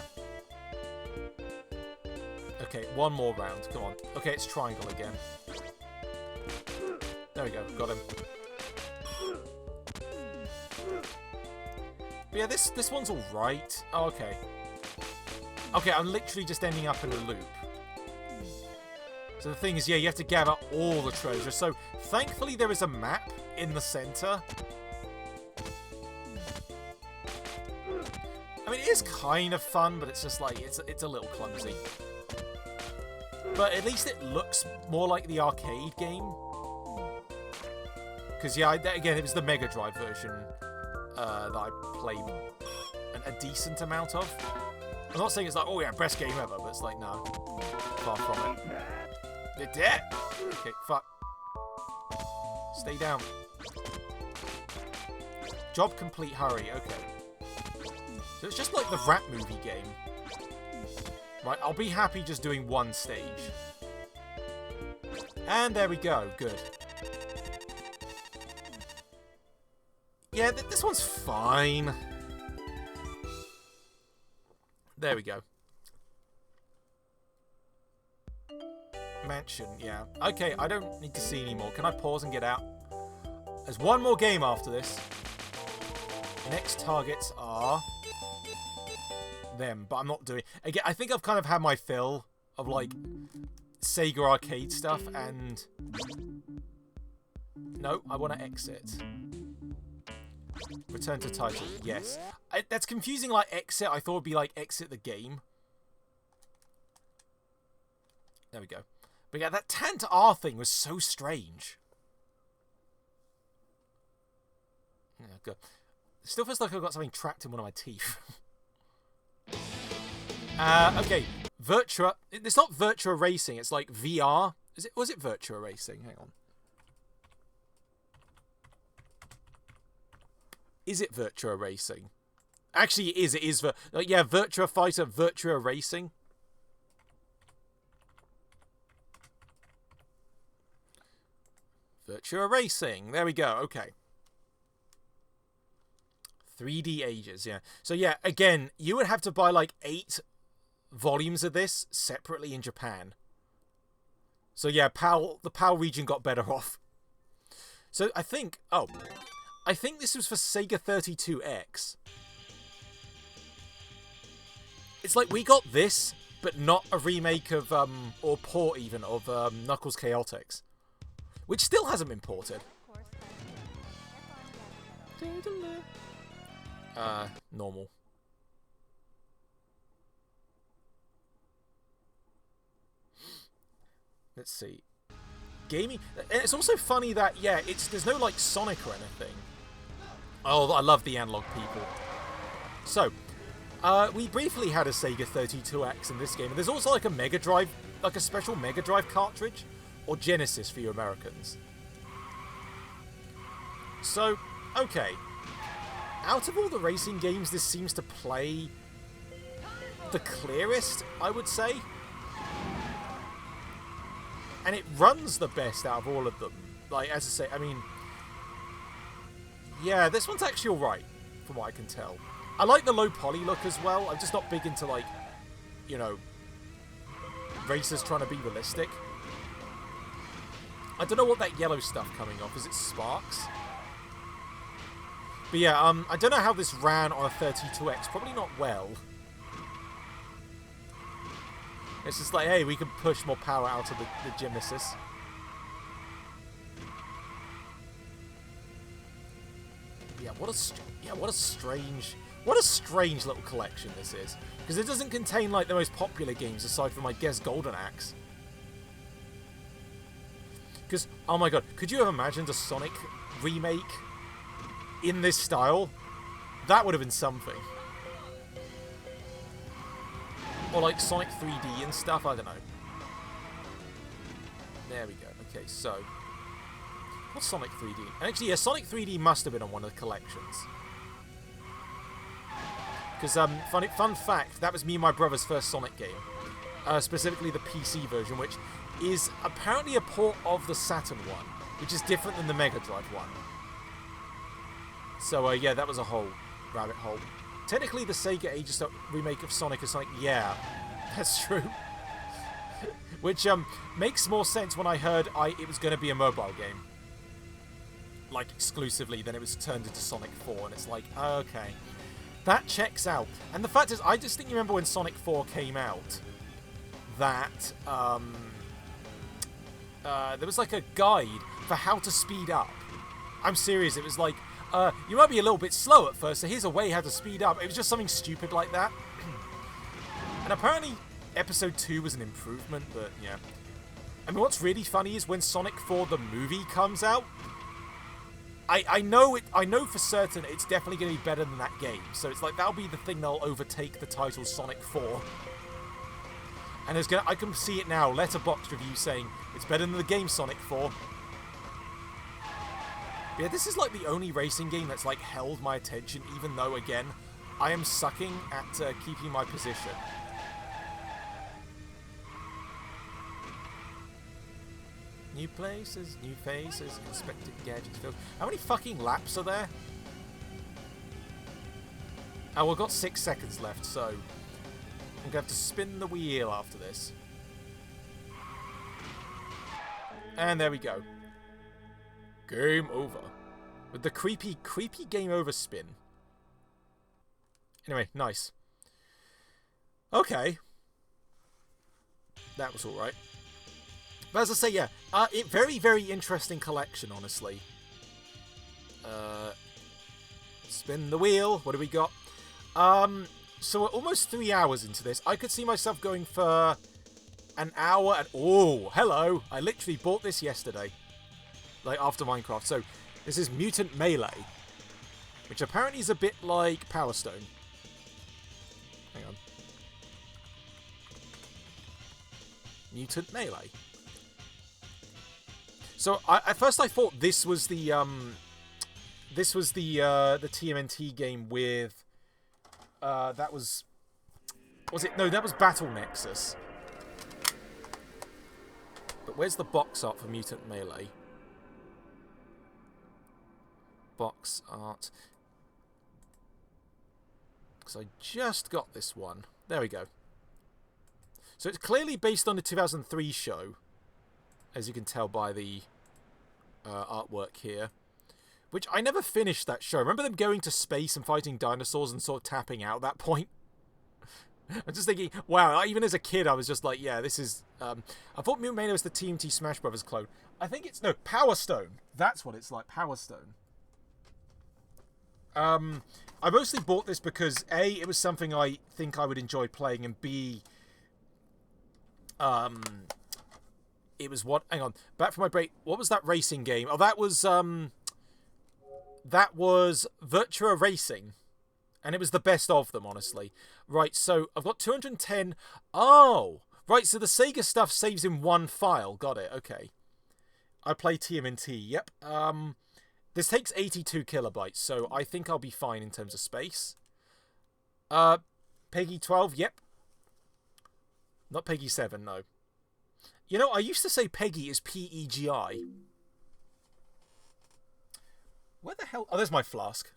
Okay, one more round. Come on. Okay, it's triangle again. There we go. Got him. But yeah, this one's all right. Oh, okay. Okay, I'm literally just ending up in a loop. So the thing is, yeah, you have to gather all the treasure. So thankfully, there is a map in the center. I mean, it is kind of fun, but it's just like, it's a little clumsy. But at least it looks more like the arcade game. Because, yeah, again, it was the Mega Drive version that I played a decent amount of. I'm not saying it's like, oh yeah, best game ever, but it's like, no. Far from it. You're dead! Okay, fuck. Stay down. Job complete, hurry, okay. So it's just like the rap movie game. Right, I'll be happy just doing one stage. And there we go, good. Yeah, this one's fine. There we go. Mansion, yeah. Okay, I don't need to see anymore. Can I pause and get out? There's one more game after this. Next targets are them, but I'm not doing... Again, I think I've kind of had my fill of, like, Sega arcade stuff, and... No, I want to exit. Return to title, yes. That's confusing, like, exit. I thought it would be, like, exit the game. There we go. But yeah, that Tant R thing was so strange. Yeah, good. It still feels like I've got something trapped in one of my teeth. Okay. Virtua... It's not Virtua Racing, it's like VR. Was it Virtua Racing? Hang on. Is it Virtua Racing? Actually, it is. It is. Yeah, Virtua Fighter, Virtua Racing. Virtua Racing. There we go. Okay. 3D Ages, yeah. So, yeah, again, you would have to buy, like, 8 volumes of this separately in Japan. So, yeah, the PAL region got better off. So, I think... Oh... I think this was for Sega 32X. It's like we got this, but not a remake of, or port even, of Knuckles Chaotix. Which still hasn't been ported. Normal. Let's see. Gaming... And it's also funny that, yeah, there's no, like, Sonic or anything. Oh, I love the analog people. So, we briefly had a Sega 32X in this game. And there's also, like, a Mega Drive, like a special Mega Drive cartridge. Or Genesis for you Americans. So, okay. Out of all the racing games, this seems to play the clearest, I would say. And it runs the best out of all of them. Like, as I say, I mean... Yeah, this one's actually alright, from what I can tell. I like the low poly look as well. I'm just not big into, like, you know, racers trying to be realistic. I don't know what that yellow stuff coming off. Is it sparks? But yeah, I don't know how this ran on a 32X. Probably not well. It's just like, hey, we can push more power out of the Genesis. Yeah, what a strange little collection this is. Because it doesn't contain like the most popular games aside from, I guess, Golden Axe. Because, oh my god, could you have imagined a Sonic remake in this style? That would have been something. Or like Sonic 3D and stuff, I don't know. There we go. Okay, so... what's Sonic 3D? Actually, yeah, Sonic 3D must have been on one of the collections. Because, fun fact, that was me and my brother's first Sonic game. Specifically the PC version, which is apparently a port of the Saturn one, which is different than the Mega Drive one. So, yeah, that was a whole rabbit hole. Technically, the Sega Ages remake of Sonic is Sonic... yeah, that's true. Which, makes more sense when I heard it was going to be a mobile game. Like, exclusively, then it was turned into Sonic 4, and it's like, okay. That checks out. And the fact is, I distinctly remember when Sonic 4 came out, that, there was like a guide for how to speed up. I'm serious, it was like, you might be a little bit slow at first, so here's a way how to speed up. It was just something stupid like that. And apparently, Episode 2 was an improvement, but yeah. I mean, what's really funny is when Sonic 4 the movie comes out, I know for certain it's definitely going to be better than that game. So it's like, that'll be the thing that'll overtake the title Sonic 4. And I can see it now, Letterboxd review saying, it's better than the game Sonic 4. But yeah, this is like the only racing game that's like held my attention, even though, again, I am sucking at keeping my position. New places, new faces, inspected gadgets filled. How many fucking laps are there? Oh, we've got 6 seconds left, so I'm going to have to spin the wheel after this. And there we go. Game over. With the creepy game over spin. Anyway, nice. Okay. That was alright. But as I say, yeah, very, very interesting collection, honestly. Spin the wheel. What do we got? So we're almost 3 hours into this. I could see myself going for an hour and... oh, hello. I literally bought this yesterday. Like, after Minecraft. So, this is Mutant Melee. Which apparently is a bit like Power Stone. Hang on. Mutant Melee. So at first I thought this was the TMNT game with that was it? No, that was Battle Nexus. But where's the box art for Mutant Melee? Box art. Because I just got this one. There we go. So it's clearly based on the 2003 show, as you can tell by the artwork here. Which, I never finished that show. Remember them going to space and fighting dinosaurs and sort of tapping out at that point? I'm just thinking, wow, even as a kid I was just like, yeah, this is... I thought Mutant Melee was the TMT Smash Brothers clone. I think it's... no, Power Stone. That's what it's like, Power Stone. I mostly bought this because, A, it was something I think I would enjoy playing, and B... it was what... hang on. Back from my break. What was that racing game? Oh, that was Virtua Racing. And it was the best of them, honestly. Right, so I've got 210... oh! Right, so the Sega stuff saves in one file. Got it, okay. I play TMNT, yep. This takes 82 kilobytes, so I think I'll be fine in terms of space. Peggy 12, yep. Not Peggy 7, no. You know, I used to say Peggy is P-E-G-I. Where the hell... oh, there's my flask.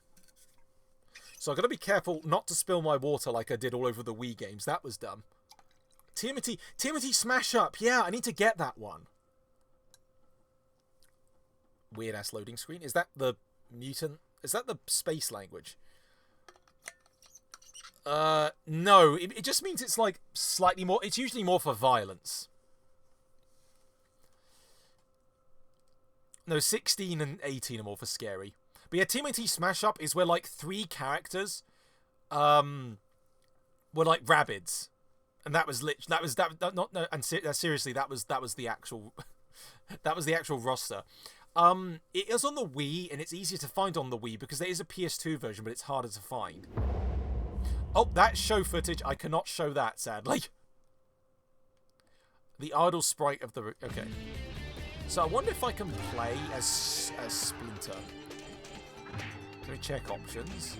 So I've got to be careful not to spill my water like I did all over the Wii games. That was dumb. TMNT Smash Up. Yeah, I need to get that one. Weird-ass loading screen. Is that the mutant... is that the space language? No. It just means it's like slightly more... It's usually more for violence. No, 16 and 18 are more for scary. But yeah, TMNT Smash Up is where like 3 characters were like rabbits. And that was seriously, that was the actual that was the actual roster. It is on the Wii, and it's easier to find on the Wii because there is a PS2 version, but it's harder to find. Oh, that's show footage. I cannot show that, sadly. The idle sprite of the... Okay. So I wonder if I can play as Splinter. Let me check options.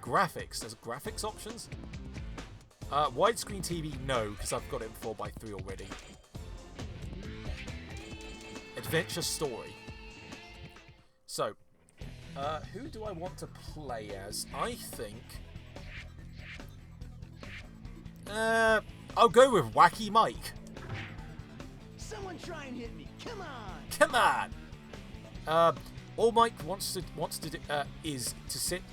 Graphics. There's graphics options? Widescreen TV, no, because I've got it in 4x3 already. Adventure story. So, who do I want to play as? I think... I'll go with Wacky Mike. Someone try and hit me. Come on. Come on. All Mike wants to do is to sit.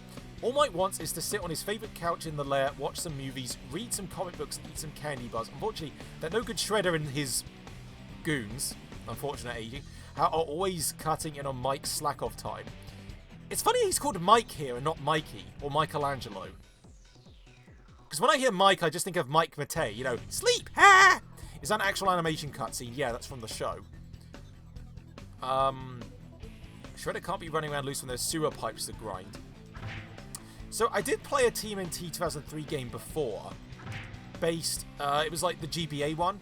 All Mike wants is to sit on his favourite couch in the lair, watch some movies, read some comic books, and eat some candy bars. Unfortunately, that no good Shredder and his goons, unfortunate aging, are always cutting in on Mike's slack-off time. It's funny he's called Mike here and not Mikey or Michelangelo. Because when I hear Mike, I just think of Mike Matei. You know, sleep! Ah! Is that an actual animation cutscene? Yeah, that's from the show. Shredder can't be running around loose when there's sewer pipes to grind. So I did play a TMNT 2003 game before. Based, it was like the GBA one.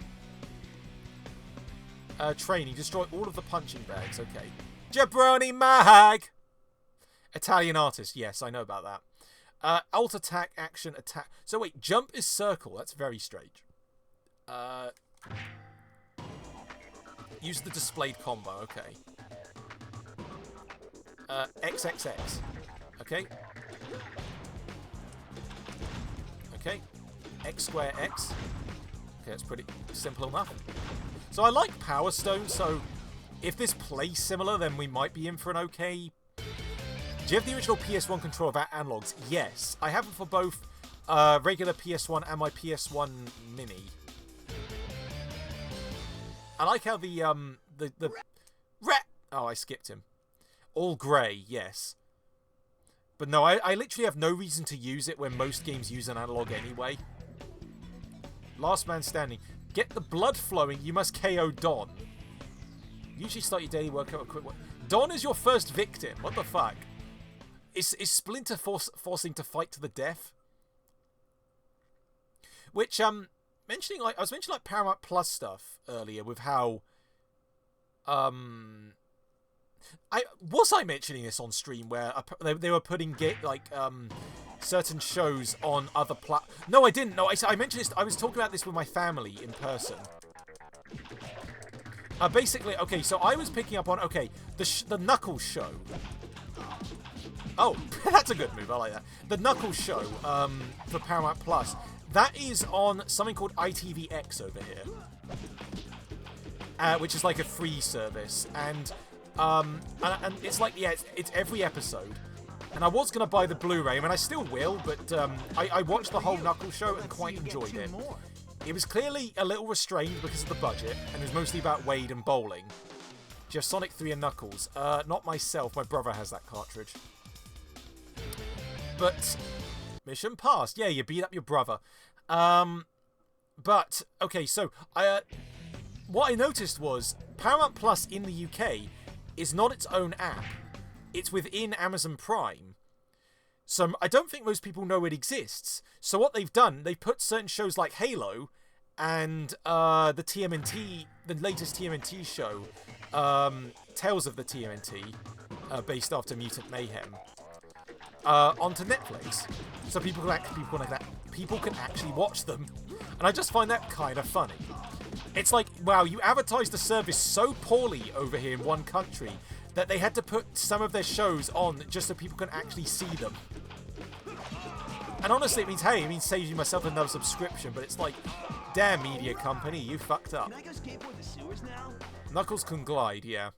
Training, destroy all of the punching bags. Okay. Jabroni Mag! Italian artist, yes, I know about that. Alt attack, action, attack. So wait, jump is circle. That's very strange. Use the displayed combo. Okay. XXX. Okay. Okay. X square X. Okay, that's pretty simple enough. So I like Power Stone, so if this plays similar, then we might be in for an okay... Do you have the original PS1 controller of analogs? Yes. I have it for both regular PS1 and my PS1 Mini. I like how the oh, I skipped him. All grey, yes. But no, I literally have no reason to use it when most games use an analog anyway. Last man standing. Get the blood flowing, you must KO Don. Usually start your daily workout with a quick one. Don is your first victim. What the fuck? Is Splinter forcing to fight to the death? Which, I was mentioning like Paramount Plus stuff earlier with how, I mentioning this on stream where they were putting certain shows on other No, I didn't. No, I mentioned this. I was talking about this with my family in person. Basically, okay, so I was picking up on the Knuckles show. Oh, that's a good move. I like that. The Knuckles show for Paramount Plus. That is on something called ITVX over here, which is like a free service, and it's like it's every episode. And I was gonna buy the Blu-ray, I mean I still will, but I watched the whole Knuckles show and quite enjoyed it. It was clearly a little restrained because of the budget, and it was mostly about Wade and bowling. Just Sonic 3 and Knuckles. Not myself. My brother has that cartridge. But mission passed. Yeah, you beat up your brother. But okay, so what I noticed was Paramount Plus in the UK is not its own app. It's within Amazon Prime. So I don't think most people know it exists. So what they've done, they put certain shows like Halo and the TMNT, the latest TMNT show, Tales of the TMNT, based after Mutant Mayhem, onto Netflix, so people can actually watch them, and I just find that kind of funny. It's like, wow, you advertised the service so poorly over here in one country that they had to put some of their shows on just so people can actually see them. And honestly, it means saving myself another subscription, but it's like, damn media company, you fucked up. Can I go skateboard the sewers now? Knuckles can glide, yeah.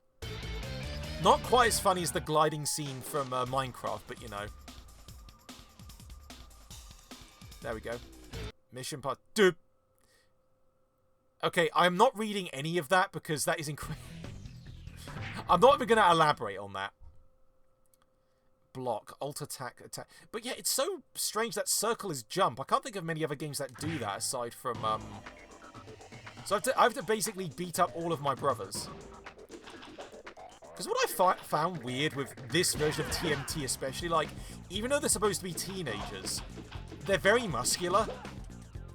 Not quite as funny as the gliding scene from Minecraft, but you know. There we go. Mission part. Dude. Okay, I'm not reading any of that because that is incredible. I'm not even going to elaborate on that. Block, alt attack, attack. But yeah, it's so strange that circle is jump. I can't think of many other games that do that aside from... So I have to basically beat up all of my brothers. Because what I found weird with this version of TMT especially, like, even though they're supposed to be teenagers, they're very muscular.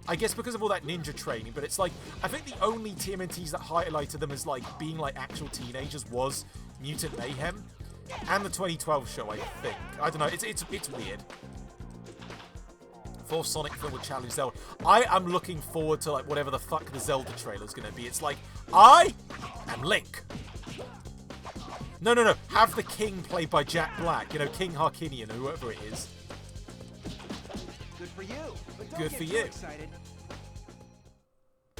I guess because of all that ninja training, but it's like, I think the only TMNTs that highlighted them as, like, being, like, actual teenagers was Mutant Mayhem. And the 2012 show, I think. I don't know, it's weird. Fourth Sonic film with Challenge Zelda. I am looking forward to, like, whatever the fuck the Zelda trailer is going to be. It's like, I am Link. No. Have the king played by Jack Black. You know, King Harkinian, or whoever it is. Good for you. But don't Good get for too you. excited.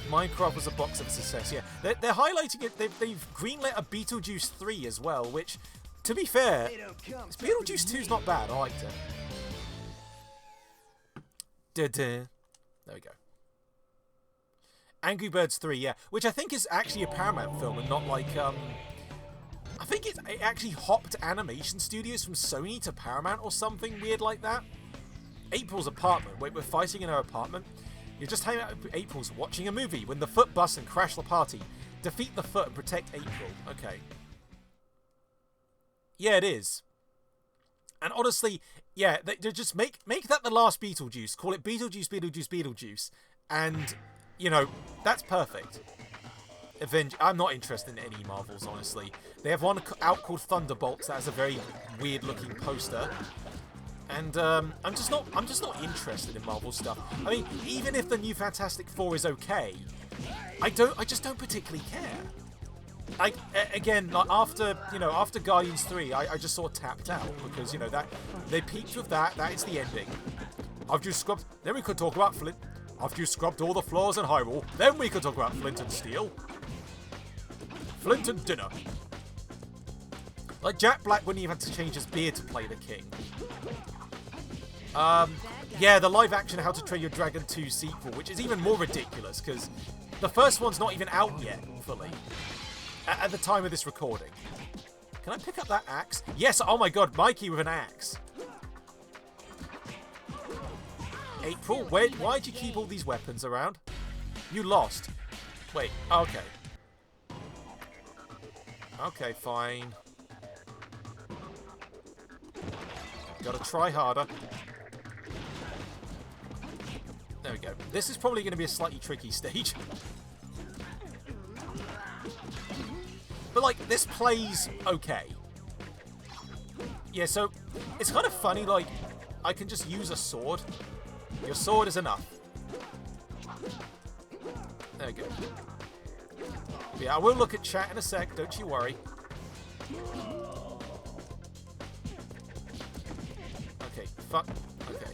Minecraft was a box of success, yeah. They're highlighting it. They've greenlit a Beetlejuice 3 as well, which, to be fair, Beetlejuice 2's not bad. I liked it. There we go. Angry Birds 3, yeah. Which I think is actually a Paramount film and not like, I think it actually hopped animation studios from Sony to Paramount or something weird like that. April's apartment. Wait, we're fighting in her apartment? You're just hanging out with April's watching a movie when the Foot busts and crash the party. Defeat the Foot and protect April. Okay. Yeah, it is. And honestly, yeah, they just make that the last Beetlejuice. Call it Beetlejuice, Beetlejuice, Beetlejuice. And, you know, that's perfect. I'm not interested in any Marvels, honestly. They have one out called Thunderbolts that has a very weird-looking poster. And I'm just not interested in Marvel stuff. I mean, even if the new Fantastic Four is okay, I just don't particularly care. Again, like after Guardians 3, I just sort of tapped out because, you know, that they peaked with that. That is the ending. After you scrubbed, then we could talk about Flint. After you scrubbed all the floors in Hyrule, then we could talk about Flint and Steel. Flint and dinner. Like Jack Black wouldn't even have to change his beard to play the king. Yeah, the live action How to Train Your Dragon 2 sequel, which is even more ridiculous because the first one's not even out yet fully at the time of this recording. Can I pick up that axe? Yes, oh my god, Mikey with an axe. April, why'd you keep all these weapons around? You lost. Wait, okay. Okay, fine. Gotta try harder. There we go. This is probably going to be a slightly tricky stage. But, like, this plays okay. Yeah, so, it's kind of funny, like, I can just use a sword. Your sword is enough. There we go. Yeah, I will look at chat in a sec, don't you worry. Okay, fuck. Okay.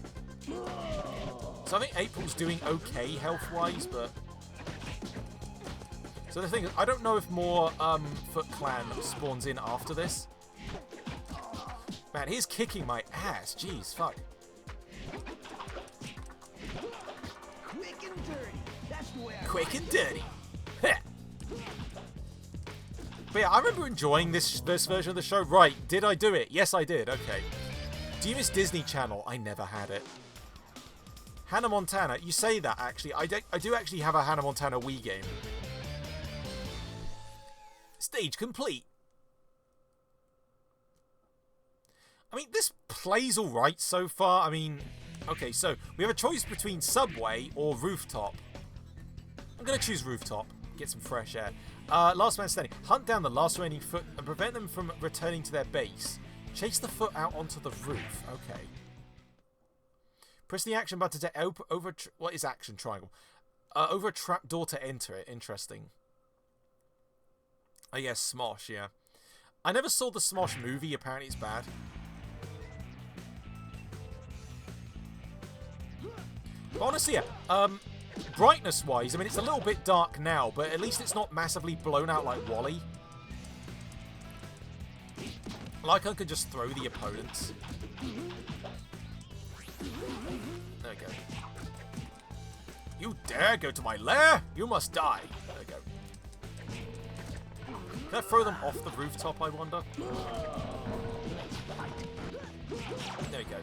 So I think April's doing okay health-wise, but... So the thing is, I don't know if more Foot Clan spawns in after this. Man, he's kicking my ass. Jeez, fuck. Quick and dirty. That's the way I Quick and dirty. But yeah, I remember enjoying this version of the show. Right, did I do it? Yes, I did. Okay. Do you miss Disney Channel? I never had it. Hannah Montana. You say that, actually. I do actually have a Hannah Montana Wii game. Stage complete. I mean, this plays alright so far. I mean, okay, so we have a choice between Subway or Rooftop. I'm going to choose Rooftop. Get some fresh air. Last man standing. Hunt down the last remaining Foot and prevent them from returning to their base. Chase the Foot out onto the roof. Okay. Press the action button to what is action triangle? Over a trap door to enter it. Interesting. Oh yes, Smosh, yeah. I never saw the Smosh movie. Apparently it's bad. But honestly, yeah. Brightness-wise, I mean, it's a little bit dark now, but at least it's not massively blown out like Wall-E. Like I could just throw the opponents. There we go. You dare go to my lair? You must die. There we go. Can I throw them off the rooftop, I wonder? There we go.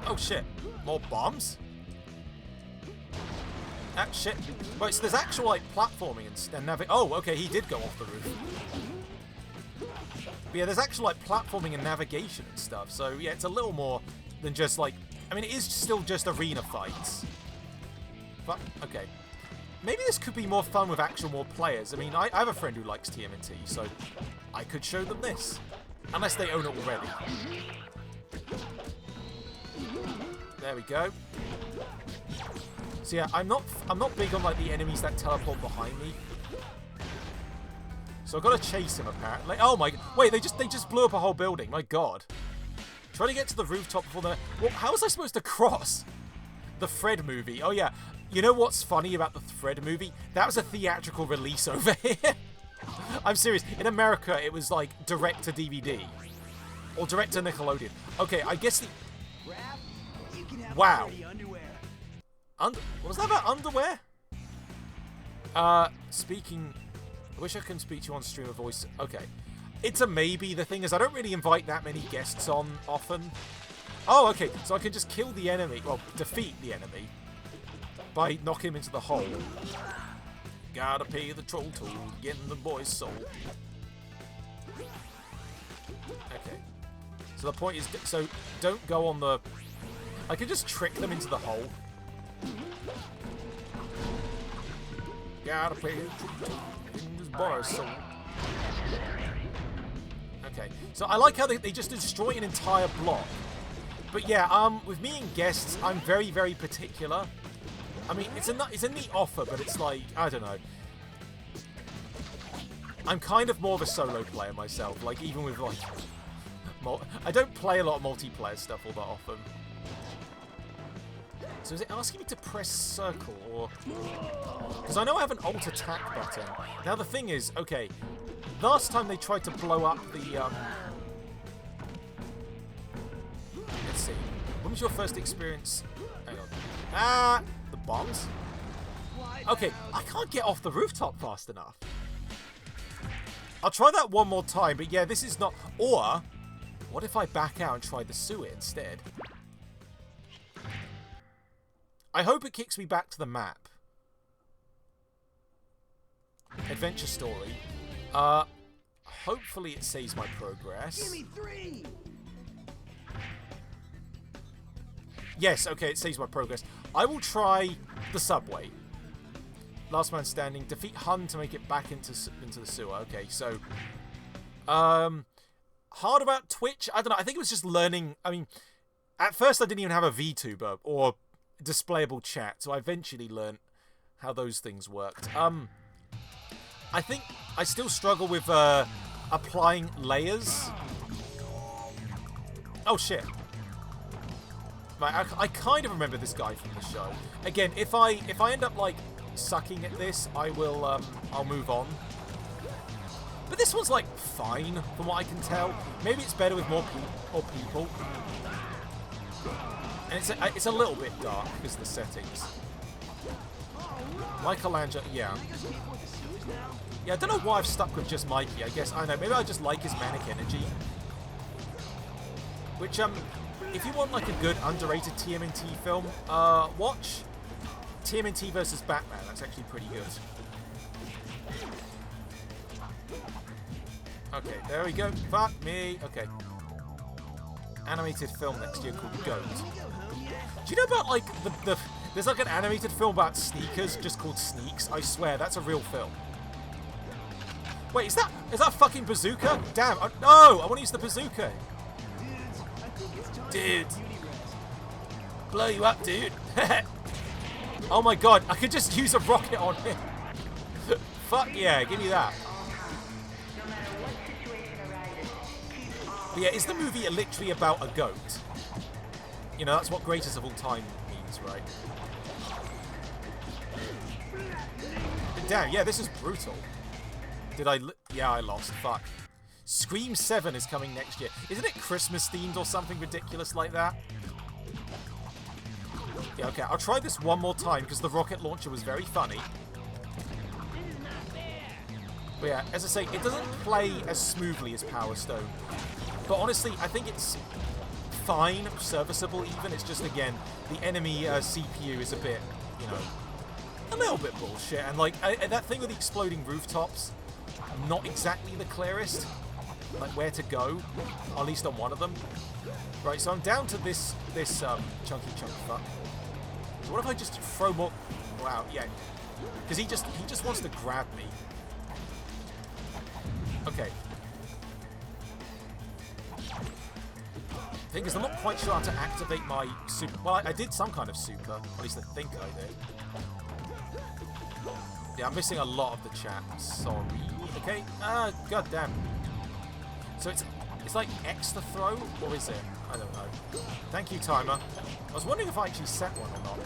Oh shit. More bombs? Ah, shit. Wait, so there's actual, like, platforming and oh, okay, he did go off the roof. But yeah, there's actual, like, platforming and navigation and stuff. So, yeah, it's a little more than just, like... I mean, it is still just arena fights. But, okay. Maybe this could be more fun with actual more players. I mean, I have a friend who likes TMNT, so I could show them this. Unless they own it already. There we go. So yeah, I'm not big on like the enemies that teleport behind me. So I've got to chase him apparently. Oh my! Wait, they just blew up a whole building. My God! Trying to get to the rooftop before the. Well, how was I supposed to cross? The Fred movie. Oh yeah. You know what's funny about the Fred movie? That was a theatrical release over here. I'm serious. In America, it was like direct to DVD or direct to Nickelodeon. Okay, I guess the. Wow. What was that about underwear? Speaking... I wish I could speak to you on stream of voice. Okay. It's a maybe. The thing is, I don't really invite that many guests on often. Oh, okay. So I can just kill the enemy. Well, defeat the enemy. By knocking him into the hole. Gotta pay the troll tool to get in the boy's soul. Okay. So the point is... So, don't go on the... I can just trick them into the hole. Gotta play in this bar, so... Okay, so I like how they just destroy an entire block. But yeah, with me and guests, I'm very, very particular. I mean, it's a neat offer, but it's like, I don't know. I'm kind of more of a solo player myself, like even with like... I don't play a lot of multiplayer stuff all that often. So is it asking me to press circle, or... Because I know I have an alt attack button. Now the thing is, okay, last time they tried to blow up the, Let's see. When was your first experience... Hang on. The bombs? Okay, I can't get off the rooftop fast enough. I'll try that one more time, but yeah, this is not... Or, what if I back out and try the sewer instead? I hope it kicks me back to the map. Adventure story. Hopefully it saves my progress. Give me 3! Yes, okay, it saves my progress. I will try the subway. Last man standing. Defeat Hun to make it back into the sewer. Okay, so... hard about Twitch? I don't know. I think it was just learning... I mean, at first I didn't even have a VTuber or displayable chat, so I eventually learned how those things worked. I think I still struggle with applying layers. Oh shit. Right, I kind of remember this guy from the show. Again, if I end up like sucking at this, I will I'll move on. But this one's like fine from what I can tell. Maybe it's better with more people. And it's a little bit dark because of the settings. Michelangelo, yeah. Yeah, I don't know why I've stuck with just Mikey. I guess, I don't know, maybe I just like his manic energy. Which, if you want like a good underrated TMNT film, watch TMNT vs. Batman. That's actually pretty good. Okay, there we go. Fuck me. Okay. Animated film next year called Goat. Do you know about like there's like an animated film about sneakers just called Sneaks? I swear that's a real film. Wait, is that a fucking bazooka? Damn! No, I want to use the bazooka. Dude, blow you up, dude. Oh my god, I could just use a rocket on him. Fuck yeah, give me that. But yeah, is the movie literally about a goat? You know, that's what greatest of all time means, right? But damn, yeah, this is brutal. Yeah, I lost. Fuck. Scream 7 is coming next year. Isn't it Christmas themed or something ridiculous like that? Yeah, okay, I'll try this one more time because the rocket launcher was very funny. But yeah, as I say, it doesn't play as smoothly as Power Stone. But honestly, I think it's fine, serviceable even. It's just, again, the enemy CPU is a bit, you know, a little bit bullshit. And, like, that thing with the exploding rooftops, not exactly the clearest. Like, where to go, at least on one of them. Right, so I'm down to this chunky fuck. So what if I just throw more... Wow, yeah. Because he just wants to grab me. Okay. Thing is, I'm not quite sure how to activate my super... Well, I did some kind of super. At least I think I did. Yeah, I'm missing a lot of the chat. Sorry. Okay. Goddamn. So it's like X to throw? Or is it? I don't know. Thank you, timer. I was wondering if I actually set one or not.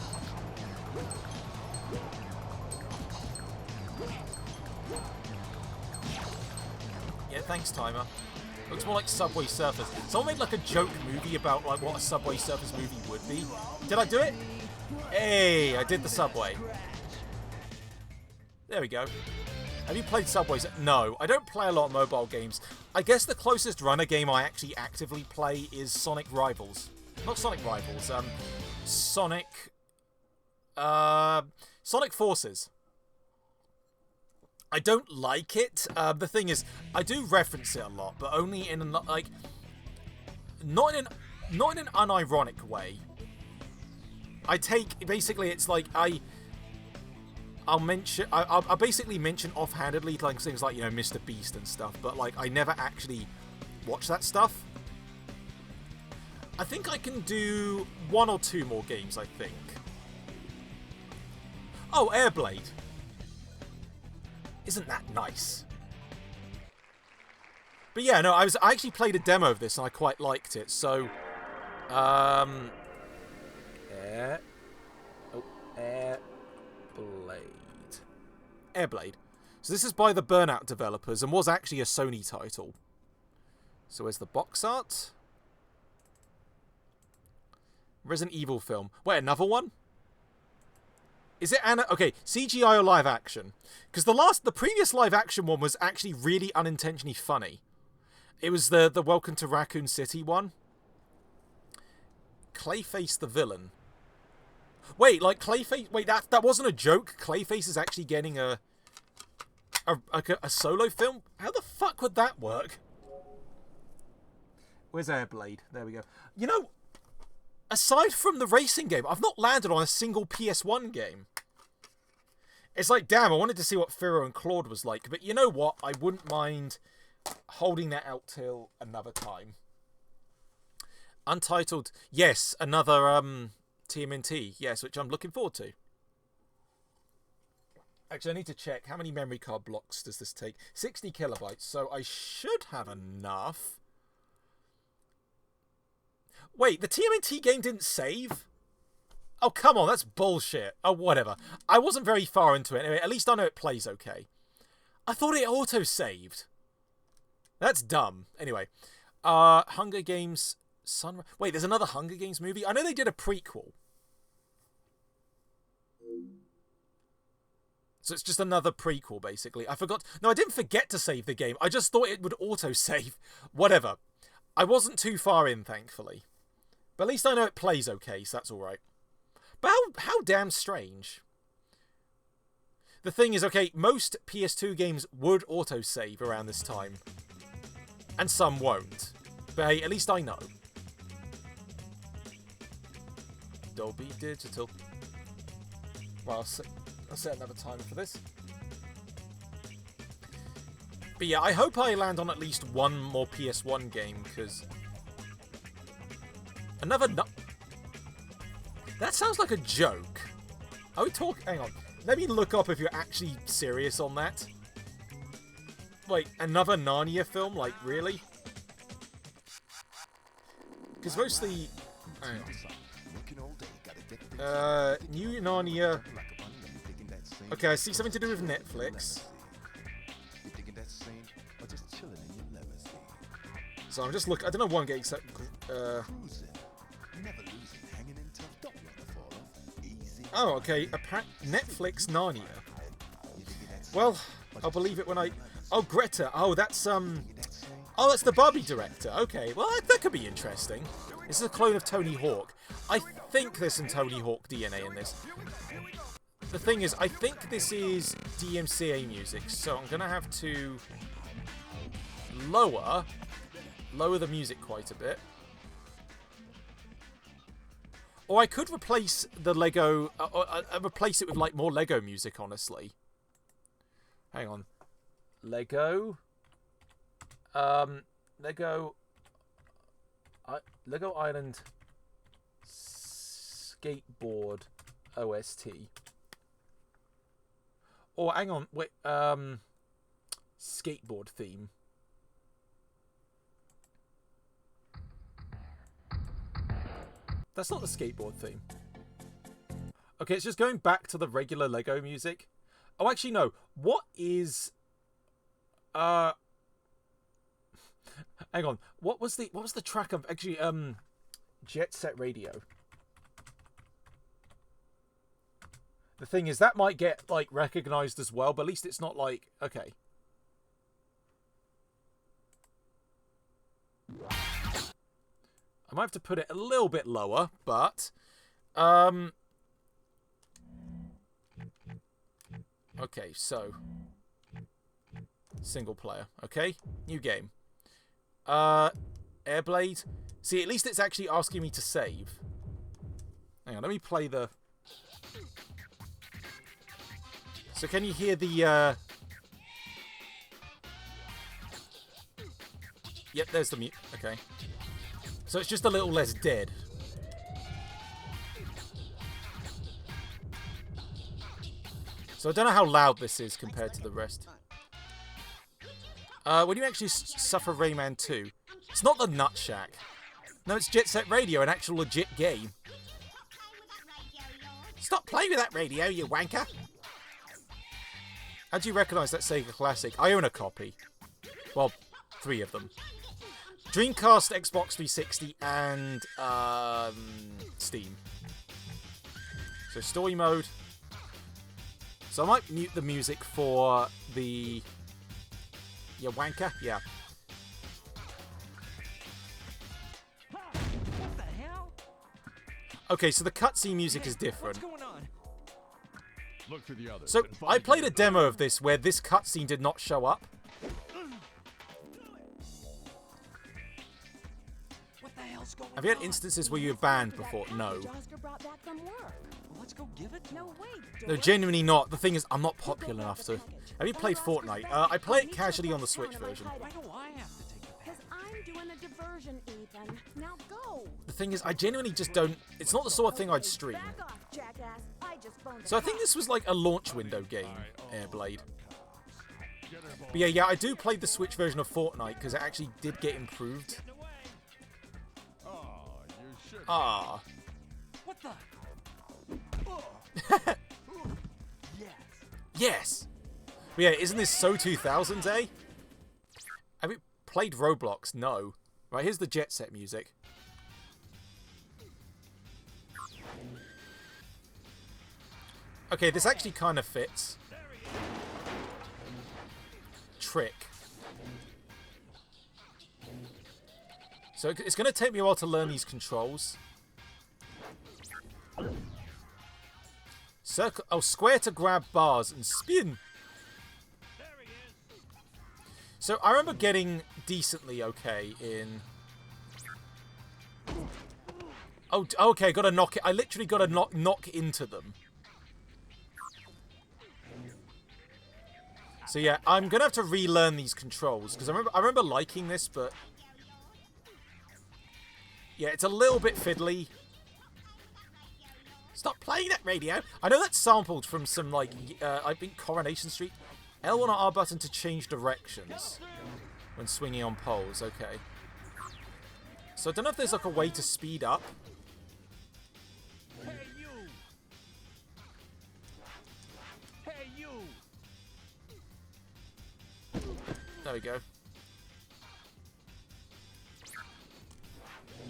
Yeah, thanks, timer. Looks more like Subway Surfers. Someone made like a joke movie about like what a Subway Surfers movie would be. Did I do it? Hey, I did the Subway. There we go. Have you played Subways? No, I don't play a lot of mobile games. I guess the closest runner game I actually actively play is Sonic Rivals. Not Sonic Rivals, Sonic Forces. I don't like it. The thing is, I do reference it a lot, but only in like not in an unironic way. I take basically it's like I'll basically mention offhandedly like things like, you know, Mr. Beast and stuff, but like I never actually watch that stuff. I think I can do 1 or 2 more games, I think. Oh, Airblade. Isn't that nice? But yeah, no, I actually played a demo of this and I quite liked it. So, Airblade. So this is by the Burnout developers and was actually a Sony title. So where's the box art? Resident Evil film. Wait, another one? Is it okay, CGI or live action? Because the previous live action one was actually really unintentionally funny. It was the Welcome to Raccoon City one. Clayface the villain. Wait, like Clayface... Wait, that wasn't a joke? Clayface is actually getting a solo film? How the fuck would that work? Where's Airblade? There we go. You know, aside from the racing game, I've not landed on a single PS1 game. It's like, damn, I wanted to see what Firo and Claude was like. But you know what? I wouldn't mind holding that out till another time. Untitled. Yes, another TMNT. Yes, which I'm looking forward to. Actually, I need to check. How many memory card blocks does this take? 60 kilobytes. So I should have enough. Wait, the TMNT game didn't save? Oh, come on, that's bullshit. Oh, whatever. I wasn't very far into it. Anyway, at least I know it plays okay. I thought it auto-saved. That's dumb. Anyway, Hunger Games... Sunrise... Wait, there's another Hunger Games movie? I know they did a prequel. So it's just another prequel, basically. I forgot... No, I didn't forget to save the game. I just thought it would auto-save. Whatever. I wasn't too far in, thankfully. But at least I know it plays okay, so that's alright. But how damn strange. The thing is, okay, most PS2 games would autosave around this time. And some won't. But hey, at least I know. Dolby Digital. Well, I'll set another timer for this. But yeah, I hope I land on at least one more PS1 game, because... Another... That sounds like a joke. Are we talking... Hang on. Let me look up if you're actually serious on that. Wait, another Narnia film? Like, really? Because mostly... Hang on. New Narnia... Okay, I see something to do with Netflix. So I'm just looking... I don't know one game except... Oh, okay. Netflix Narnia. Well, I'll believe it when I... Oh, Greta. Oh, that's, Oh, that's the Barbie director. Okay, well, that could be interesting. This is a clone of Tony Hawk. I think there's some Tony Hawk DNA in this. The thing is, I think this is DMCA music, so I'm going to have to lower the music quite a bit. Or I could replace the Lego, replace it with, like, more Lego music, honestly. Hang on. Lego Island Skateboard OST. Or, hang on, wait, skateboard theme. That's not the skateboard theme. Okay, it's just going back to the regular Lego music. Oh, actually, no. What is... Hang on. What was the track of... Actually, Jet Set Radio. The thing is, that might get, like, recognized as well, but at least it's not like... Okay. I might have to put it a little bit lower, but... Okay, so... Single player. Okay, new game. Airblade. See, at least it's actually asking me to save. Hang on, let me play the... So can you hear the... Yep, there's the mute. Okay. So it's just a little less dead. So I don't know how loud this is compared to the rest. When you actually suffer Rayman 2, it's not the Nut Shack. No, it's Jet Set Radio, an actual legit game. Stop playing with that radio, you wanker! How do you recognise that Sega classic? I own a copy. Well, 3 of them. Dreamcast, Xbox 360, and Steam. So story mode. So I might mute the music for the... Yeah, wanker? Yeah. What the hell? Okay, so the cutscene music is different. What's going on? Look for the others. So I played a demo of this where this cutscene did not show up. What the hell's going on? Have you had instances where you were banned before? No. Let's go give it to him. No, genuinely not. The thing is, I'm not popular enough to... Have you played Fortnite? I play it casually on the Switch version. Why do I have to take a bath? I'm doing a diversion, Ethan. Now go. The thing is, I genuinely just don't... It's not the sort of thing I'd stream. Back off, jackass. I just phoned So I think this was like a launch window game, Airblade. But yeah, I do play the Switch version of Fortnite because it actually did get improved. Ah. What the? Yes. But yeah, isn't this so 2000s, eh? Have you played Roblox? No. Right, here's the Jet Set music. Okay, this actually kind of fits. Trick. So it's going to take me a while to learn these controls. Circle. Oh, square to grab bars and spin. So I remember getting decently okay in... Oh, okay, got to knock it. I literally got to knock into them. So yeah, I'm gonna have to relearn these controls because I remember liking this, but yeah, it's a little bit fiddly. Stop playing that radio. I know that's sampled from some like I think Coronation Street. L1 or R button to change directions when swinging on poles. Okay. So I don't know if there's like a way to speed up. Hey, you! Hey, you! There we go.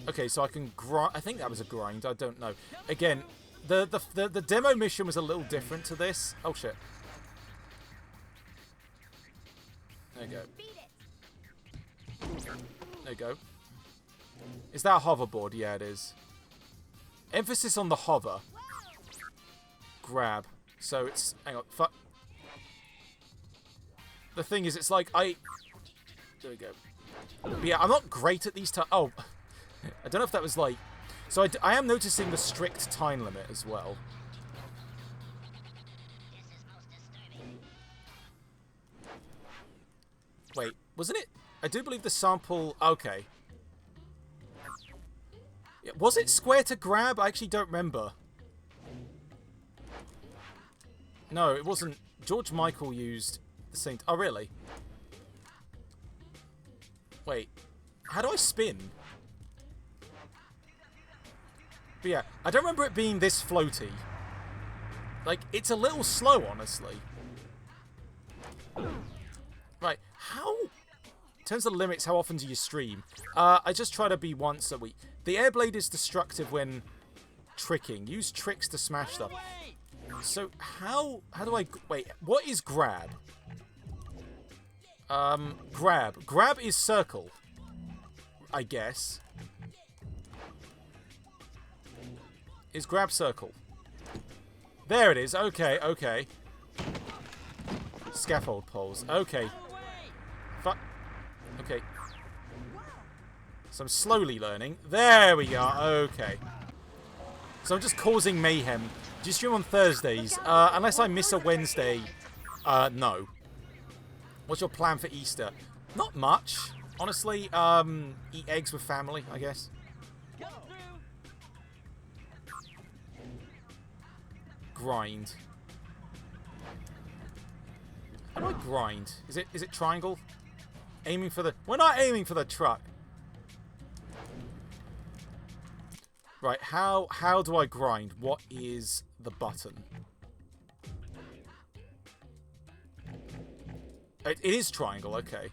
Okay, so I can grind. I think that was a grind. I don't know. Again, The demo mission was a little different to this. Oh shit. There you go. There you go. Is that a hoverboard? Yeah, it is. Emphasis on the hover. Grab. So it's... Hang on. Fuck. The thing is, it's like I... There we go. But yeah, I'm not great at these... Oh. I don't know if that was like... So I am noticing the strict time limit as well. Wait, wasn't it? I do believe the sample... Okay. Yeah, was it square to grab? I actually don't remember. No, it wasn't. George Michael used the same... Oh, really? Wait. How do I spin? But yeah, I don't remember it being this floaty. Like, it's a little slow, honestly. Right, how... In terms of limits, how often do you stream? I just try to be once a week. The air blade is destructive when tricking. Use tricks to smash stuff. So, how do I... Wait, what is grab? Grab. Grab is circle. I guess. Is grab circle? There it is. Okay, okay. Scaffold poles. Okay. Fuck. Okay. So I'm slowly learning. There we are. Okay. So I'm just causing mayhem. Do you stream on Thursdays? Unless I miss a Wednesday. No. What's your plan for Easter? Not much. Honestly, eat eggs with family, I guess. Grind. How do I grind? Is it triangle? Aiming for the... We're not aiming for the truck. Right, how do I grind? What is the button? It is triangle, okay.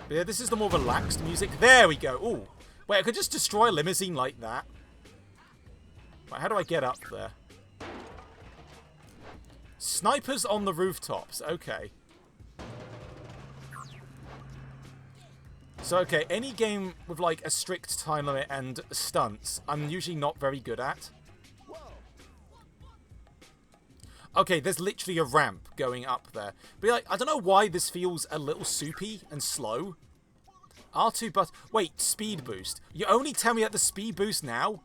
But yeah, this is the more relaxed music. There we go. Ooh. Wait, I could just destroy a limousine like that. Right, how do I get up there? Snipers on the rooftops. Okay. So, okay, any game with, like, a strict time limit and stunts, I'm usually not very good at. Okay, there's literally a ramp going up there. But, like, I don't know why this feels a little soupy and slow. R2 but... Wait, speed boost. You only tell me at the speed boost now?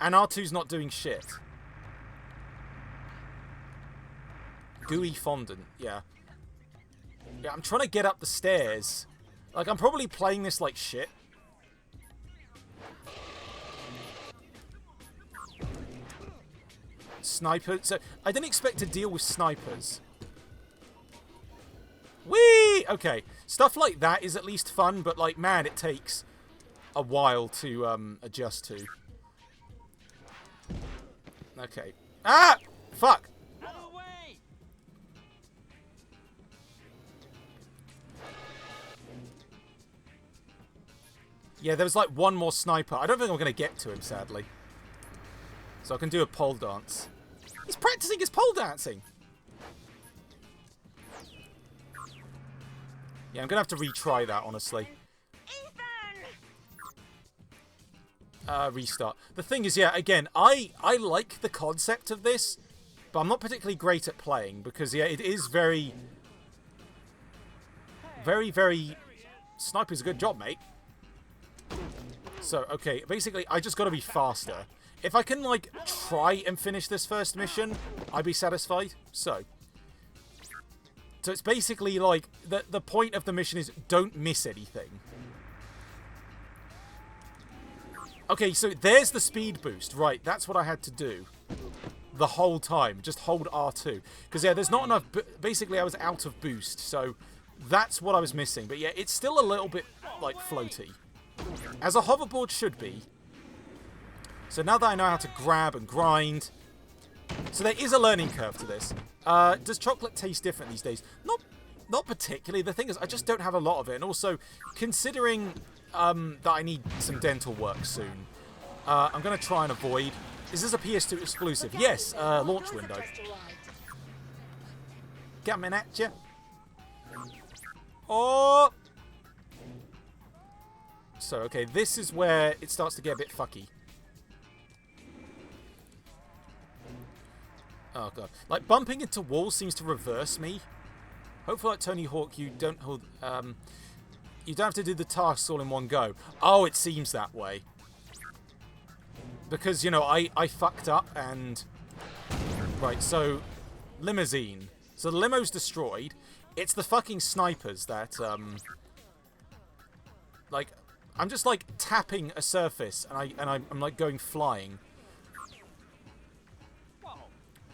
And R2's not doing shit. Gooey fondant, yeah. Yeah, I'm trying to get up the stairs. Like, I'm probably playing this like shit. Sniper. So, I didn't expect to deal with snipers. Whee! Okay. Stuff like that is at least fun, but, like, man, it takes a while to adjust to. Okay. Ah! Fuck! Yeah, there was like one more sniper. I don't think I'm going to get to him, sadly. So I can do a pole dance. He's practicing his pole dancing! Yeah, I'm going to have to retry that, honestly. Restart. The thing is, yeah, again, I like the concept of this, but I'm not particularly great at playing, because, yeah, it is very... Very... Sniper's a good job, mate. So, okay, basically, I just gotta be faster. If I can, like, try and finish this first mission, I'd be satisfied. So it's basically, like, the point of the mission is don't miss anything. Okay, so there's the speed boost. Right, that's what I had to do the whole time. Just hold R2. Because, yeah, there's not enough... Basically, I was out of boost, so that's what I was missing. But, yeah, it's still a little bit, like, floaty. As a hoverboard should be. So now that I know how to grab and grind... So there is a learning curve to this. Does chocolate taste different these days? Not particularly. The thing is, I just don't have a lot of it. And also, considering that I need some dental work soon, I'm going to try and avoid... Is this a PS2 exclusive? Yes, launch window. Coming at you. Oh! So, okay, this is where it starts to get a bit fucky. Oh, God. Like, bumping into walls seems to reverse me. Hopefully, like Tony Hawk, you don't hold... you don't have to do the tasks all in one go. Oh, it seems that way. Because, you know, I fucked up and... Right, so... Limousine. So the limo's destroyed. It's the fucking snipers that, like, I'm just, like, tapping a surface and I'm like, going flying.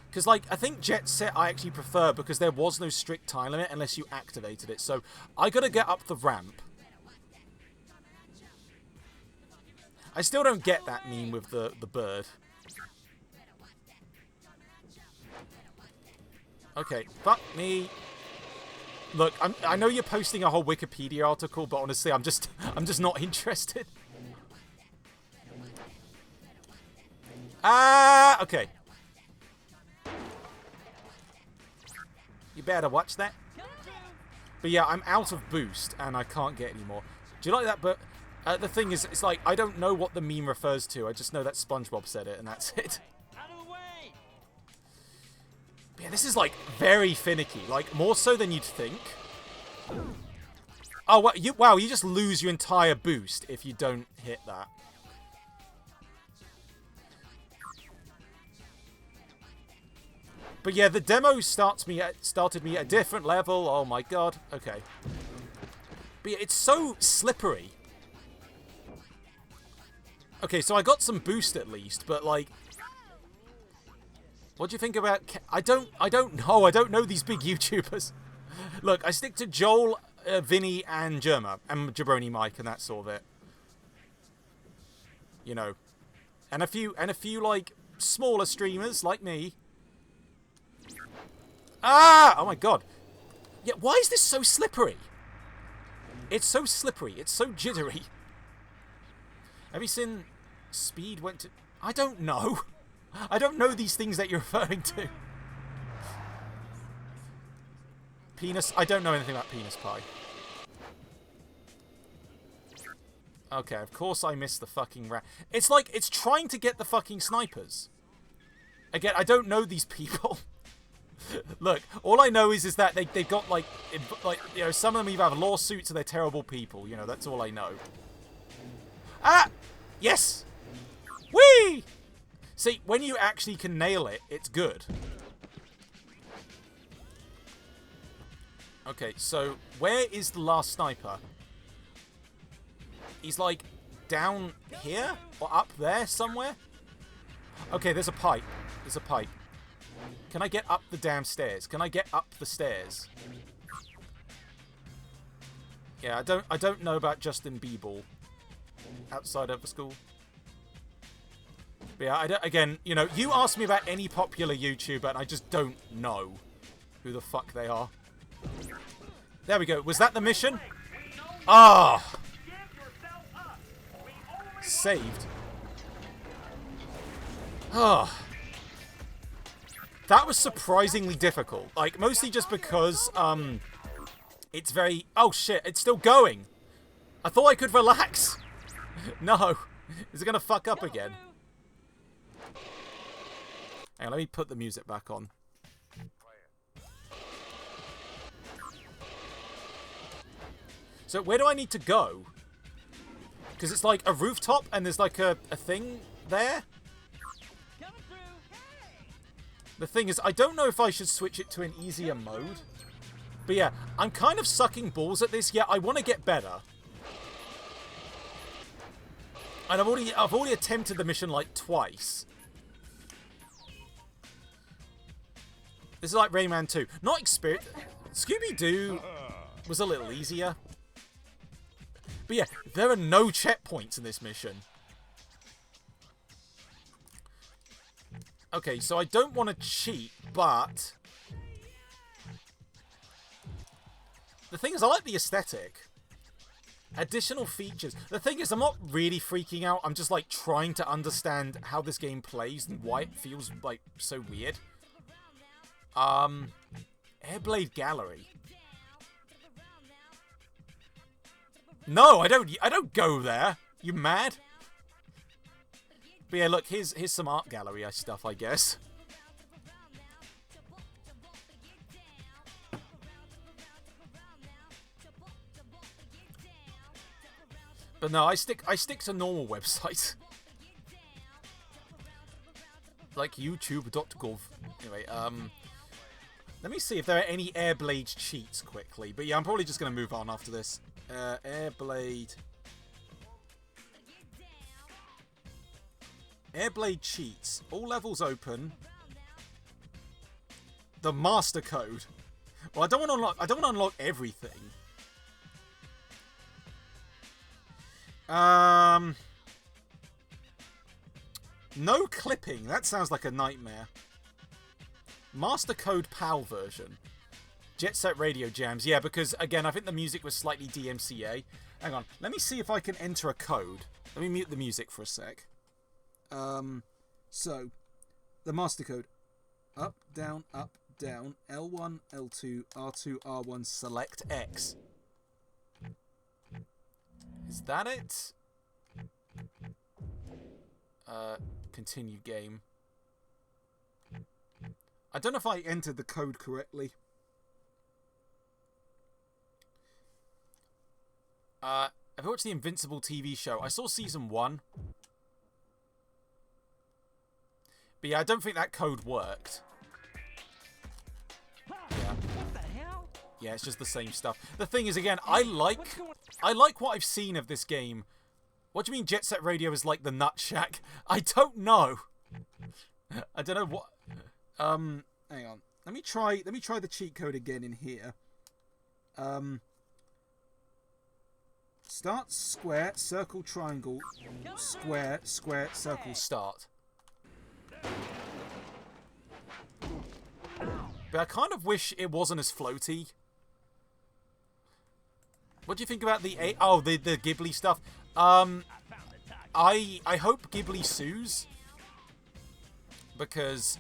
Because, like, I think Jet Set I actually prefer because there was no strict time limit unless you activated it. So I gotta get up the ramp. I still don't get that meme with the bird. Okay, fuck me. Look, I know you're posting a whole Wikipedia article, but honestly, I'm just not interested. Ah, okay. You better watch that. But yeah, I'm out of boost, and I can't get any more. Do you like that? But the thing is, it's like, I don't know what the meme refers to. I just know that SpongeBob said it, and that's it. Yeah, this is, like, very finicky. Like, more so than you'd think. Oh, wow, you just lose your entire boost if you don't hit that. But yeah, the demo started me at a different level. Oh my god. Okay. But yeah, it's so slippery. Okay, so I got some boost at least, but like... What do you think about... I don't know. I don't know these big YouTubers. Look, I stick to Joel, Vinny, and Germa, and Jabroni Mike, and that's all of it. You know. And a few, like, smaller streamers, like me. Ah! Oh my god. Yeah, why is this so slippery? It's so slippery. It's so jittery. Have you seen Speed went to... I don't know. I don't know these things that you're referring to. Penis... I don't know anything about penis pie. Okay, of course I missed the fucking rat. It's like, it's trying to get the fucking snipers. Again, I don't know these people. Look, all I know is that they've got, like, you know, some of them either have lawsuits or they're terrible people. You know, that's all I know. Ah! Yes! Whee! See, when you actually can nail it, it's good. Okay, so where is the last sniper? He's, like, down here? Or up there somewhere? Okay, there's a pipe. There's a pipe. Can I get up the damn stairs? Can I get up the stairs? Yeah, I don't know about Justin Bieber outside of the school. But yeah, again, you know, you ask me about any popular YouTuber and I just don't know who the fuck they are. There we go. Was that the mission? Ah! Oh. Saved. Ah. Oh. That was surprisingly difficult. Like, mostly just because, it's very... Oh, shit, it's still going. I thought I could relax. No. Is it going to fuck up again? Hang on, let me put the music back on. So, where do I need to go? Because it's like a rooftop and there's like a thing there. The thing is, I don't know if I should switch it to an easier mode. But yeah, I'm kind of sucking balls at this. Yeah, I want to get better. And I've already attempted the mission like twice. This is like Rayman 2. Not experience. Scooby-Doo was a little easier. But yeah, there are no checkpoints in this mission. Okay, so I don't want to cheat, but... The thing is, I like the aesthetic. Additional features. The thing is, I'm not really freaking out. I'm just, like, trying to understand how this game plays and why it feels, like, so weird. Airblade Gallery. No, I don't go there. You mad? But yeah, look, here's some art gallery stuff, I guess. But no, I stick to normal websites. Like youtube.gov. Anyway, let me see if there are any Airblade cheats quickly. But yeah, I'm probably just going to move on after this. Airblade cheats. All levels open. The master code. Well, I don't want to unlock everything. No clipping. That sounds like a nightmare. Master code PAL version. Jet Set Radio Jams. Yeah, because, again, I think the music was slightly DMCA. Hang on. Let me see if I can enter a code. Let me mute the music for a sec. So, the master code. Up, down, L1, L2, R2, R1, select X. Is that it? Continue game. I don't know if I entered the code correctly. Have you watched the Invincible TV show? I saw season 1. But yeah, I don't think that code worked. Yeah. What the hell? Yeah, it's just the same stuff. The thing is, again, I like what I've seen of this game. What do you mean Jet Set Radio is like the Nut Shack? I don't know. I don't know what. Hang on. Let me try the cheat code again in here. Start square, circle, triangle, square, square, circle, start. But I kind of wish it wasn't as floaty. What do you think about the Ghibli stuff? I hope Ghibli sues, because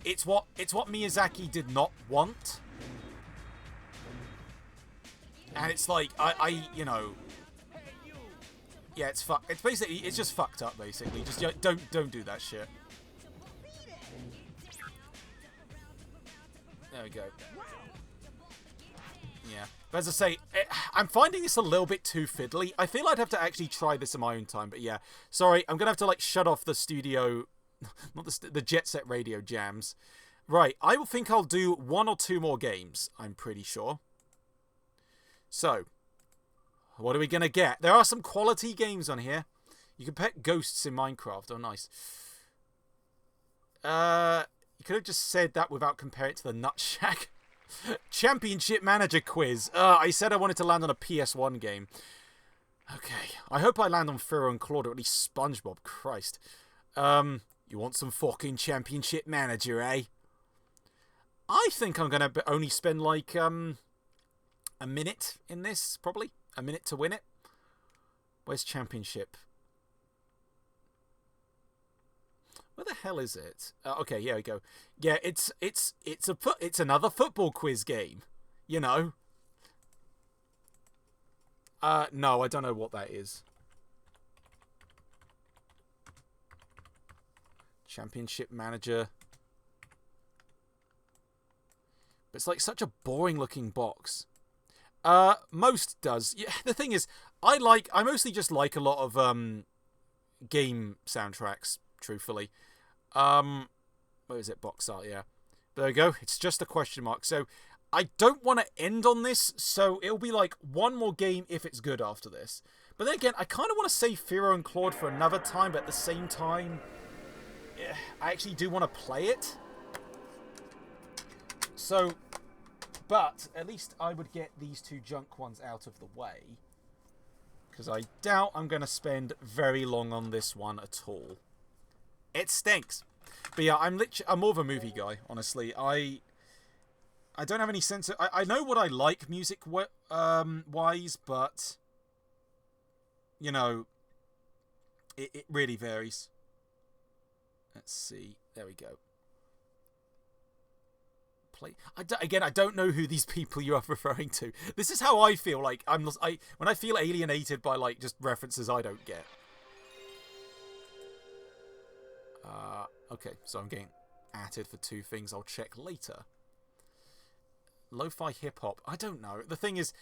it's what Miyazaki did not want. And it's like you know, yeah, it's basically just fucked up. Basically, just don't do that shit. There we go. Yeah, but as I say, I'm finding this a little bit too fiddly. I feel I'd have to actually try this in my own time. But yeah, sorry, I'm gonna have to like shut off the studio, not the Jet Set Radio Jams. Right, I will think I'll do 1 or 2 more games. I'm pretty sure. So, what are we going to get? There are some quality games on here. You can pet ghosts in Minecraft. Oh, nice. You could have just said that without comparing it to the Nut Shack. Championship Manager Quiz. I said I wanted to land on a PS1 game. Okay. I hope I land on Firo and Claude, or at least SpongeBob. Christ. You want some fucking Championship Manager, eh? I think I'm going to only spend, like, a minute in this, probably. A minute to win it. Where's Championship? Where the hell is it? Okay, here we go. Yeah, it's another football quiz game. You know. No, I don't know what that is. Championship Manager. But it's like such a boring looking box. Most does. Yeah, the thing is, I mostly just like a lot of game soundtracks, truthfully. Where is it? Box art, yeah. There we go. It's just a question mark. So I don't want to end on this, so it'll be like one more game if it's good after this. But then again, I kind of want to save Firo and Claude for another time, but at the same time, yeah, I actually do want to play it. So, but at least I would get these 2 junk ones out of the way, because I doubt I'm going to spend very long on this one at all. It stinks. But yeah, I'm more of a movie guy, honestly. I don't have any sense of... I know what I like music-wise, but you know, it really varies. Let's see. There we go. Again, I don't know who these people you are referring to. This is how I feel. Like when I feel alienated by like just references I don't get. Okay, so I'm getting atted for 2 things I'll check later. Lo-fi hip-hop. I don't know. The thing is,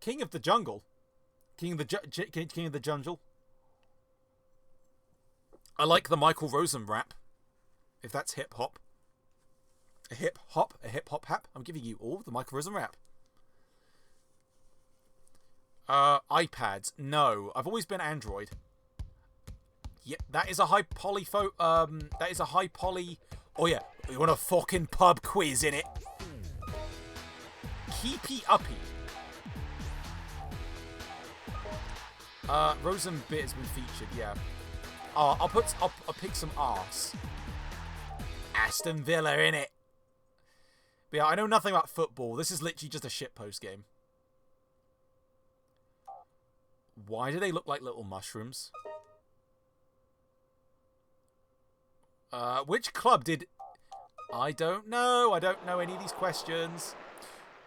King of the Jungle. King of the Jungle. I like the Michael Rosen rap. If that's hip-hop. A hip-hop hap. I'm giving you all the Michael Rosen rap. iPads. No. I've always been Android. Yep, that is a high poly that is a high poly. Oh yeah, you want a fucking pub quiz in it? Keepy uppy. Rosen bit has been featured, yeah. I'll pick some arse. Aston Villa in it. But yeah, I know nothing about football. This is literally just a shitpost game. Why do they look like little mushrooms? Which club did... I don't know. I don't know any of these questions.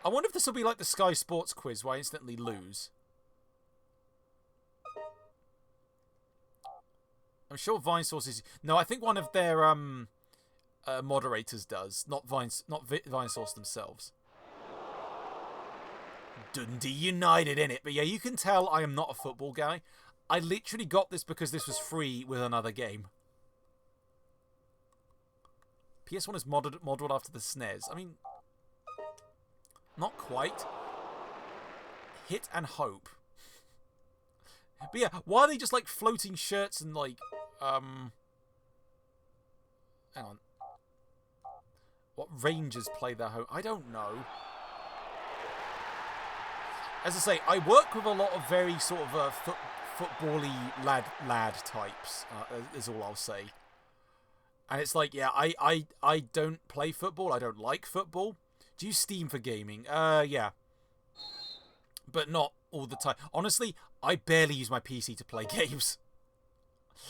I wonder if this will be like the Sky Sports quiz where I instantly lose. I'm sure Vine Sources... No, I think one of their moderators does. Not Vine Source themselves. Dundee United in it. But yeah, you can tell I am not a football guy. I literally got this because this was free with another game. PS1 is modeled after the SNES. I mean, not quite. Hit and hope. But yeah, why are they just like floating shirts and like, hang on. What Rangers play their home? I don't know. As I say, I work with a lot of very sort of football-y lad types, is all I'll say. And it's like, yeah, I don't play football. I don't like football. Do you Steam for gaming? Yeah. But not all the time. Honestly, I barely use my PC to play games.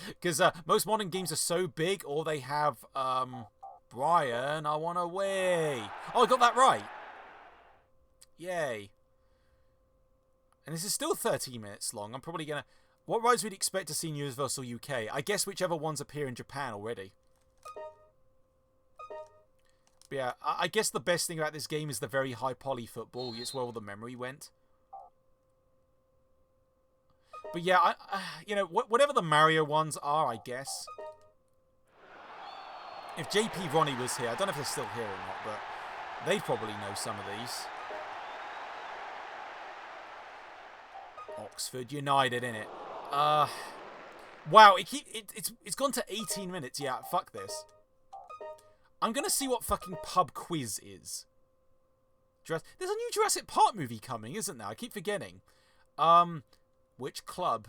Because most modern games are so big, or they have, Brian, I want away. Oh, I got that right. Yay. And this is still 13 minutes long. I'm probably going to... What rides would you expect to see in Universal UK? I guess whichever ones appear in Japan already. But yeah, I guess the best thing about this game is the very high poly football. It's where all the memory went. But yeah, you know, whatever the Mario ones are, I guess. If JP Ronnie was here, I don't know if they're still here or not, but they'd probably know some of these. Oxford United, innit? Wow, it's gone to 18 minutes. Yeah, fuck this. I'm gonna see what fucking pub quiz is. There's a new Jurassic Park movie coming, isn't there? I keep forgetting. Which club?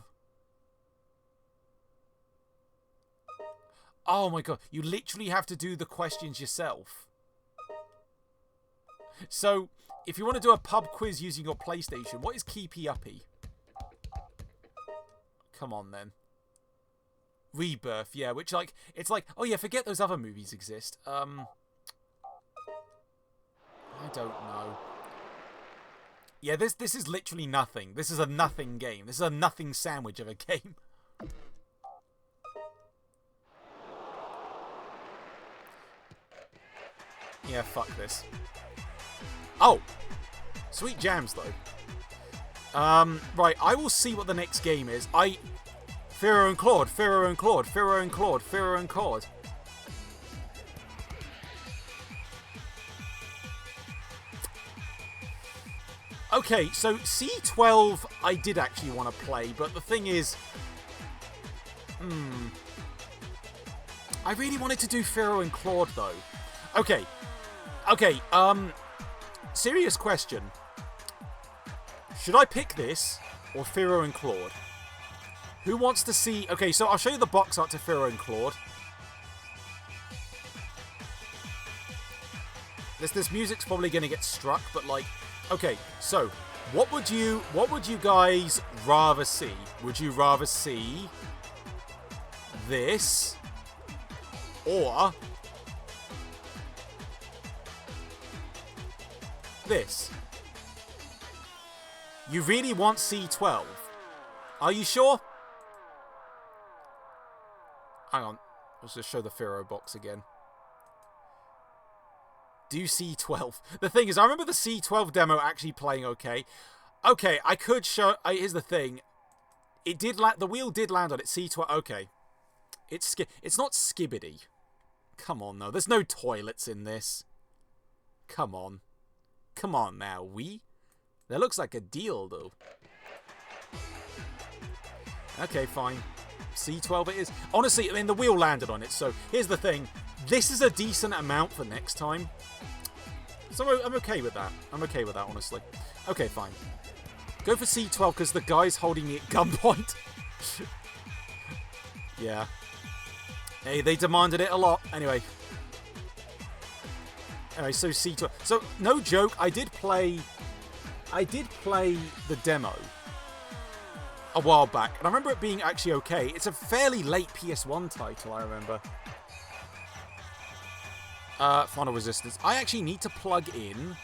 Oh my god, you literally have to do the questions yourself. So, if you want to do a pub quiz using your PlayStation, what is Keepy Uppy? Come on then. Rebirth, yeah, which like, it's like, oh yeah, forget those other movies exist. I don't know. Yeah, this is literally nothing. This is a nothing game. This is a nothing sandwich of a game. Yeah, fuck this. Oh! Sweet jams, though. Right, I will see what the next game is. Firo and Claude, Firo and Claude, Firo and Claude, Firo and Claude. Okay, so C12 I did actually want to play, but the thing is... I really wanted to do Firo and Claude, though. Okay. Okay, serious question. Should I pick this, or Firo and Claude? Who wants to see... Okay, so I'll show you the box art to Firo and Claude. This music's probably going to get struck, but like... Okay, so what would you guys rather see? Would you rather see this or this? You really want C12? Are you sure? Hang on, let's just show the Firo box again. Do C12. The thing is, I remember the C12 demo actually playing okay. Okay, I could show... here's the thing. It did the wheel did land on it. C12... Okay. It's not skibbity. Come on, though. There's no toilets in this. Come on. Come on now, That looks like a deal, though. Okay, fine. C12 it is. Honestly, I mean, the wheel landed on it, so here's the thing. This is a decent amount for next time. So I'm okay with that. I'm okay with that, honestly. Okay, fine. Go for C12 because the guy's holding me at gunpoint. Yeah. Hey, they demanded it a lot. Anyway, so C12. So, no joke, I did play the demo a while back, and I remember it being actually okay. It's a fairly late PS1 title, I remember. Final Resistance. I actually need to plug in.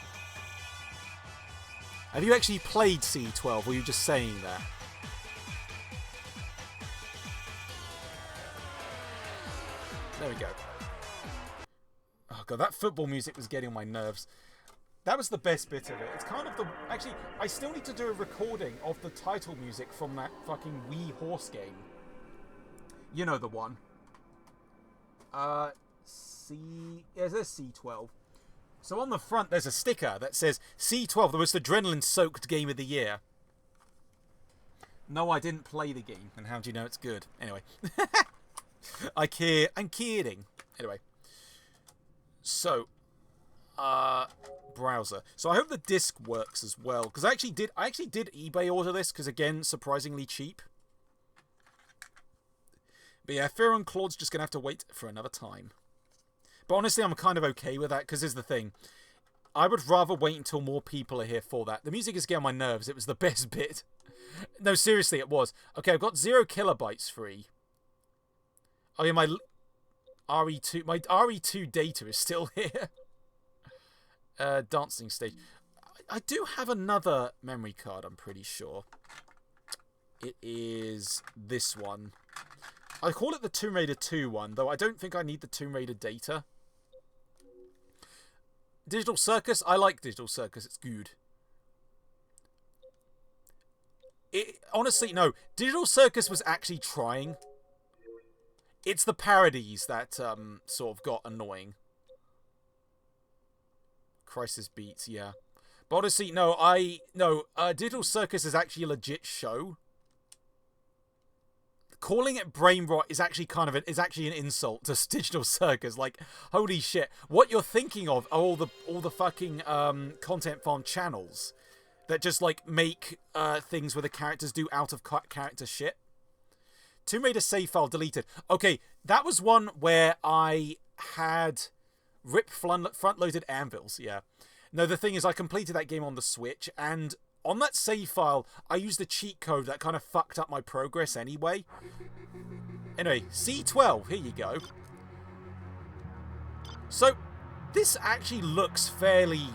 Have you actually played C12, or are you just saying that? There we go. Oh god, that football music was getting on my nerves. That was the best bit of it. It's kind of the... Actually, I still need to do a recording of the title music from that fucking Wii horse game. You know the one. There's C12. So on the front, there's a sticker that says C12, the most adrenaline-soaked game of the year. No, I didn't play the game, and how do you know it's good? Anyway. I'm kidding. Anyway. So, browser. So I hope the disc works as well, because I actually did eBay order this, because again, surprisingly cheap. But yeah, Fear and Claude's just going to have to wait for another time. But honestly, I'm kind of okay with that, because here's the thing. I would rather wait until more people are here for that. The music is getting on my nerves. It was the best bit. No, seriously, it was. Okay, I've got 0 kilobytes free. Oh yeah, my RE2 data is still here. Dancing stage. I do have another memory card, I'm pretty sure. It is this one. I call it the Tomb Raider 2 one, though I don't think I need the Tomb Raider data. Digital Circus? I like Digital Circus, it's good. Honestly, no. Digital Circus was actually trying. It's the parodies that sort of got annoying. Crisis Beats, yeah. But honestly, no, Digital Circus is actually a legit show. Calling it brain rot is actually an insult to Digital Circus. Like, holy shit, what you're thinking of are all the fucking content farm channels that just like make things where the characters do out of character shit. Tomb Raider save file deleted. Okay, that was one where I had rip front-loaded anvils. Yeah. No, the thing is, I completed that game on the Switch, and on that save file, I used a cheat code that kind of fucked up my progress anyway. Anyway, C12, here you go. So, this actually looks fairly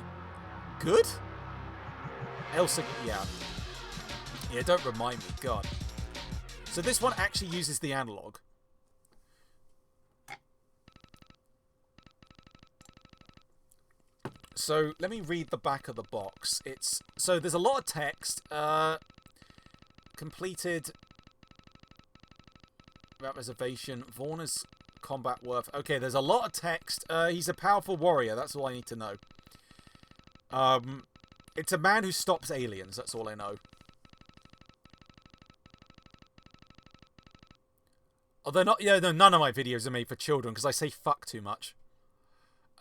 good. Elsa, yeah. Yeah, don't remind me, God. So this one actually uses the analog. So let me read the back of the box. So there's a lot of text. Completed without reservation. Warner's combat worth. Okay, there's a lot of text. He's a powerful warrior. That's all I need to know. It's a man who stops aliens. That's all I know. Oh, they're not. Yeah, no, none of my videos are made for children because I say fuck too much.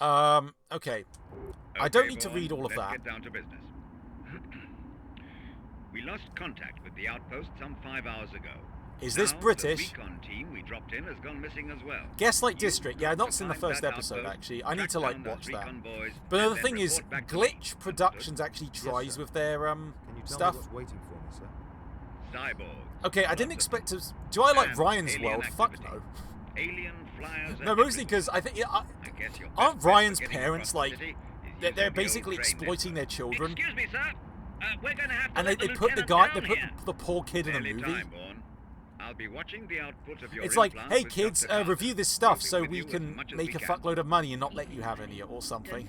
Okay. I don't need to read all of that. Let's get down to business. We lost contact with the outpost some 5 hours ago. Is this British? The recon team we dropped in has gone missing as well. Gaslight District. Yeah, I've not seen the first episode actually. I need to like watch that. But the thing is, Glitch Productions actually tries with their stuff. Waiting for me, sir? Cyborg. Okay, I didn't expect to. Do I like Ryan's world? Fuck no. Alien flyers. No, mostly because I think aren't Ryan's parents like they're basically exploiting their children? Excuse me, sir. We're going to have to and they put the poor kid in a movie. I'll be watching the output of your It's like, hey kids, review this stuff so we can make a fuckload of money and not let you have any or something.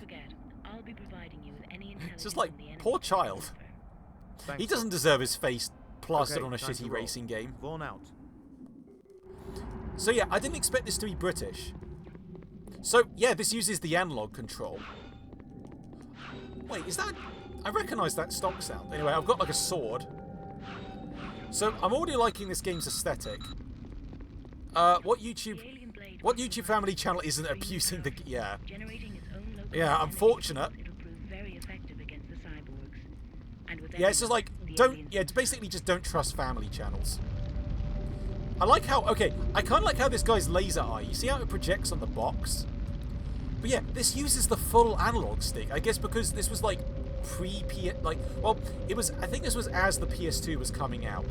It's just like, poor child. He doesn't deserve his face plastered on a shitty racing game. Born out. So yeah, I didn't expect this to be British. So yeah, this uses the analog control. Wait, is that... I recognise that stock sound. Anyway, I've got like a sword. So I'm already liking this game's aesthetic. What YouTube family channel isn't abusing the... Yeah. Yeah, unfortunate. Yeah, it's just like, basically just don't trust family channels. I like how, okay, I kind of like how this guy's laser eye, you see how it projects on the box? But yeah, this uses the full analog stick, I guess because this was like well, it was, I think this was as the PS2 was coming out.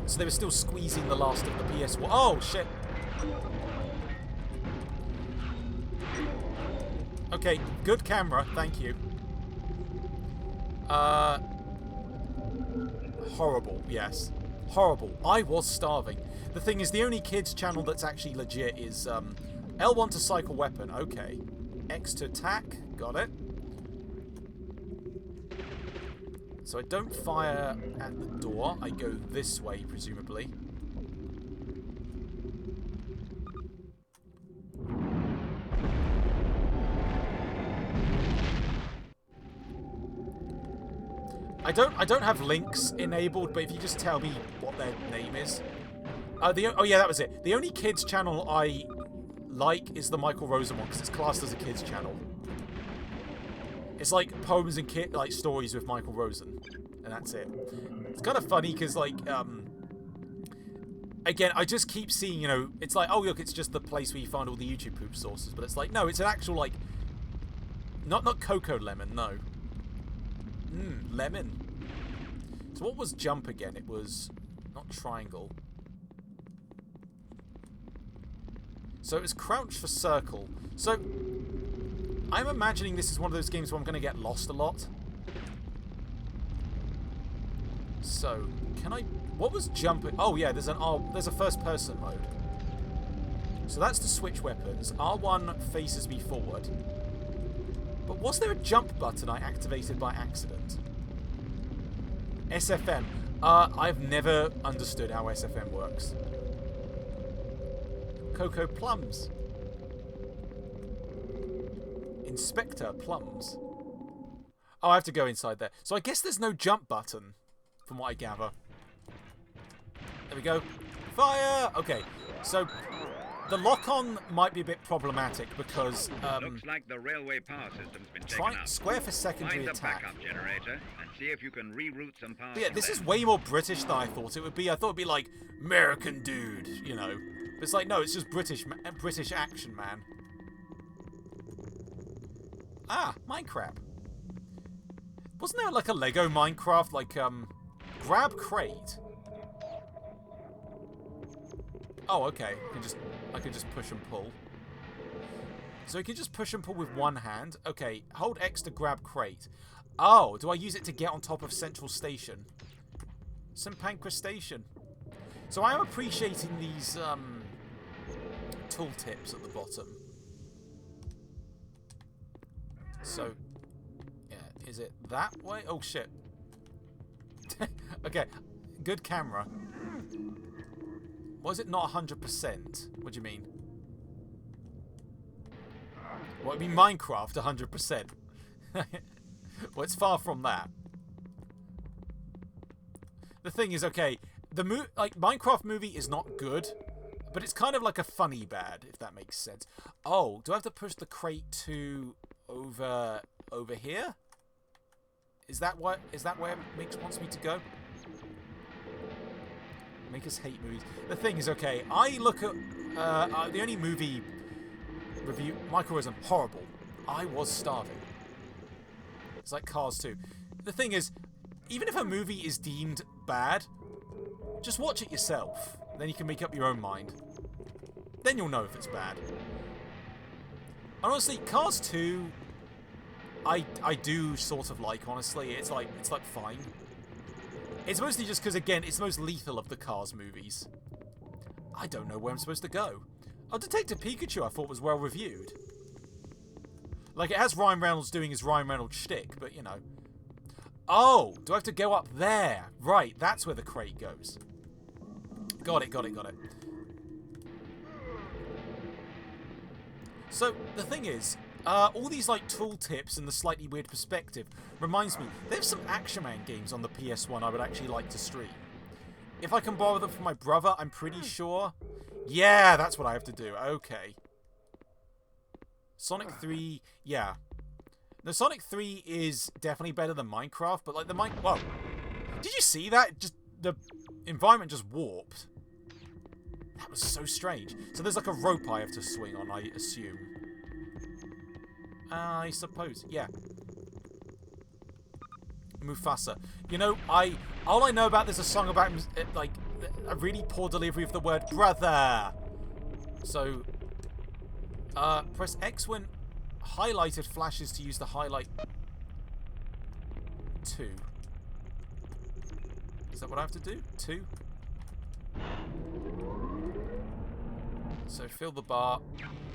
So they were still squeezing the last of the PS1. Oh, shit. Okay, good camera, thank you. Horrible, yes. Horrible. I was starving. The thing is, the only kids channel that's actually legit is L1 to cycle weapon. Okay. X to attack. Got it. So I don't fire at the door. I go this way, presumably. I don't have links enabled, but if you just tell me what their name is. Oh yeah, that was it. The only kids channel I like is the Michael Rosen one because it's classed as a kids channel. It's like poems and like stories with Michael Rosen, and that's it. It's kind of funny because like again, I just keep seeing, you know, it's like, oh look, it's just the place where you find all the YouTube poop sources, but it's like, no, it's an actual like not Coco Lemon, no. Lemon. So what was jump again? It was not triangle. So it was crouch for circle. So I'm imagining this is one of those games where I'm going to get lost a lot. So can I? What was jump? Oh yeah, there's a first person mode. So that's to switch weapons. R1 faces me forward. But was there a jump button I activated by accident? SFM. I've never understood how SFM works. Cocoa Plums. Inspector Plums. Oh, I have to go inside there. So I guess there's no jump button, from what I gather. There we go. Fire! Okay, so the lock-on might be a bit problematic because looks like the railway power system's been taken out. Square for secondary Find the attack. backup generator and see if you can reroute some power. But yeah, this is way more British than I thought it would be. I thought it'd be like American dude, you know. But it's like, no, it's just British action, man. Ah, Minecraft. Wasn't there like a Lego Minecraft, like grab crate? Oh, okay. I can just push and pull. So you can just push and pull with one hand. Okay, hold X to grab crate. Oh, do I use it to get on top of Central Station? St. Pancras Station. So I am appreciating these tooltips at the bottom. So, yeah, is it that way? Oh shit. Okay, good camera. Was it not 100%? What do you mean? Well, I mean Minecraft 100%. Well, it's far from that. The thing is, okay, the Minecraft movie is not good, but it's kind of like a funny bad, if that makes sense. Oh, do I have to push the crate to over here? Is that where Mix wants me to go? Make us hate movies. The thing is, okay, I look at the only movie review, microism, horrible. I was starving. It's like Cars 2. The thing is, even if a movie is deemed bad, just watch it yourself. Then you can make up your own mind. Then you'll know if it's bad. Honestly, Cars 2, I do sort of like, honestly. It's like fine. It's mostly just because, again, it's the most lethal of the Cars movies. I don't know where I'm supposed to go. Oh, Detective Pikachu I thought was well reviewed. Like, it has Ryan Reynolds doing his Ryan Reynolds shtick, but, you know. Oh, do I have to go up there? Right, that's where the crate goes. Got it. So, the thing is, all these, like, tooltips and the slightly weird perspective reminds me, there's some Action Man games on the PS1 I would actually like to stream. If I can borrow them from my brother, I'm pretty sure. Yeah, that's what I have to do. Okay. Sonic 3, yeah. The Sonic 3 is definitely better than Minecraft, but, like, whoa. Did you see that? Just, the environment just warped. That was so strange. So there's, like, a rope I have to swing on, I assume. I suppose, yeah. Mufasa. You know, all I know about this is a song about, like, a really poor delivery of the word brother. So, press X when highlighted flashes to use the highlight 2. Is that what I have to do? 2? So fill the bar.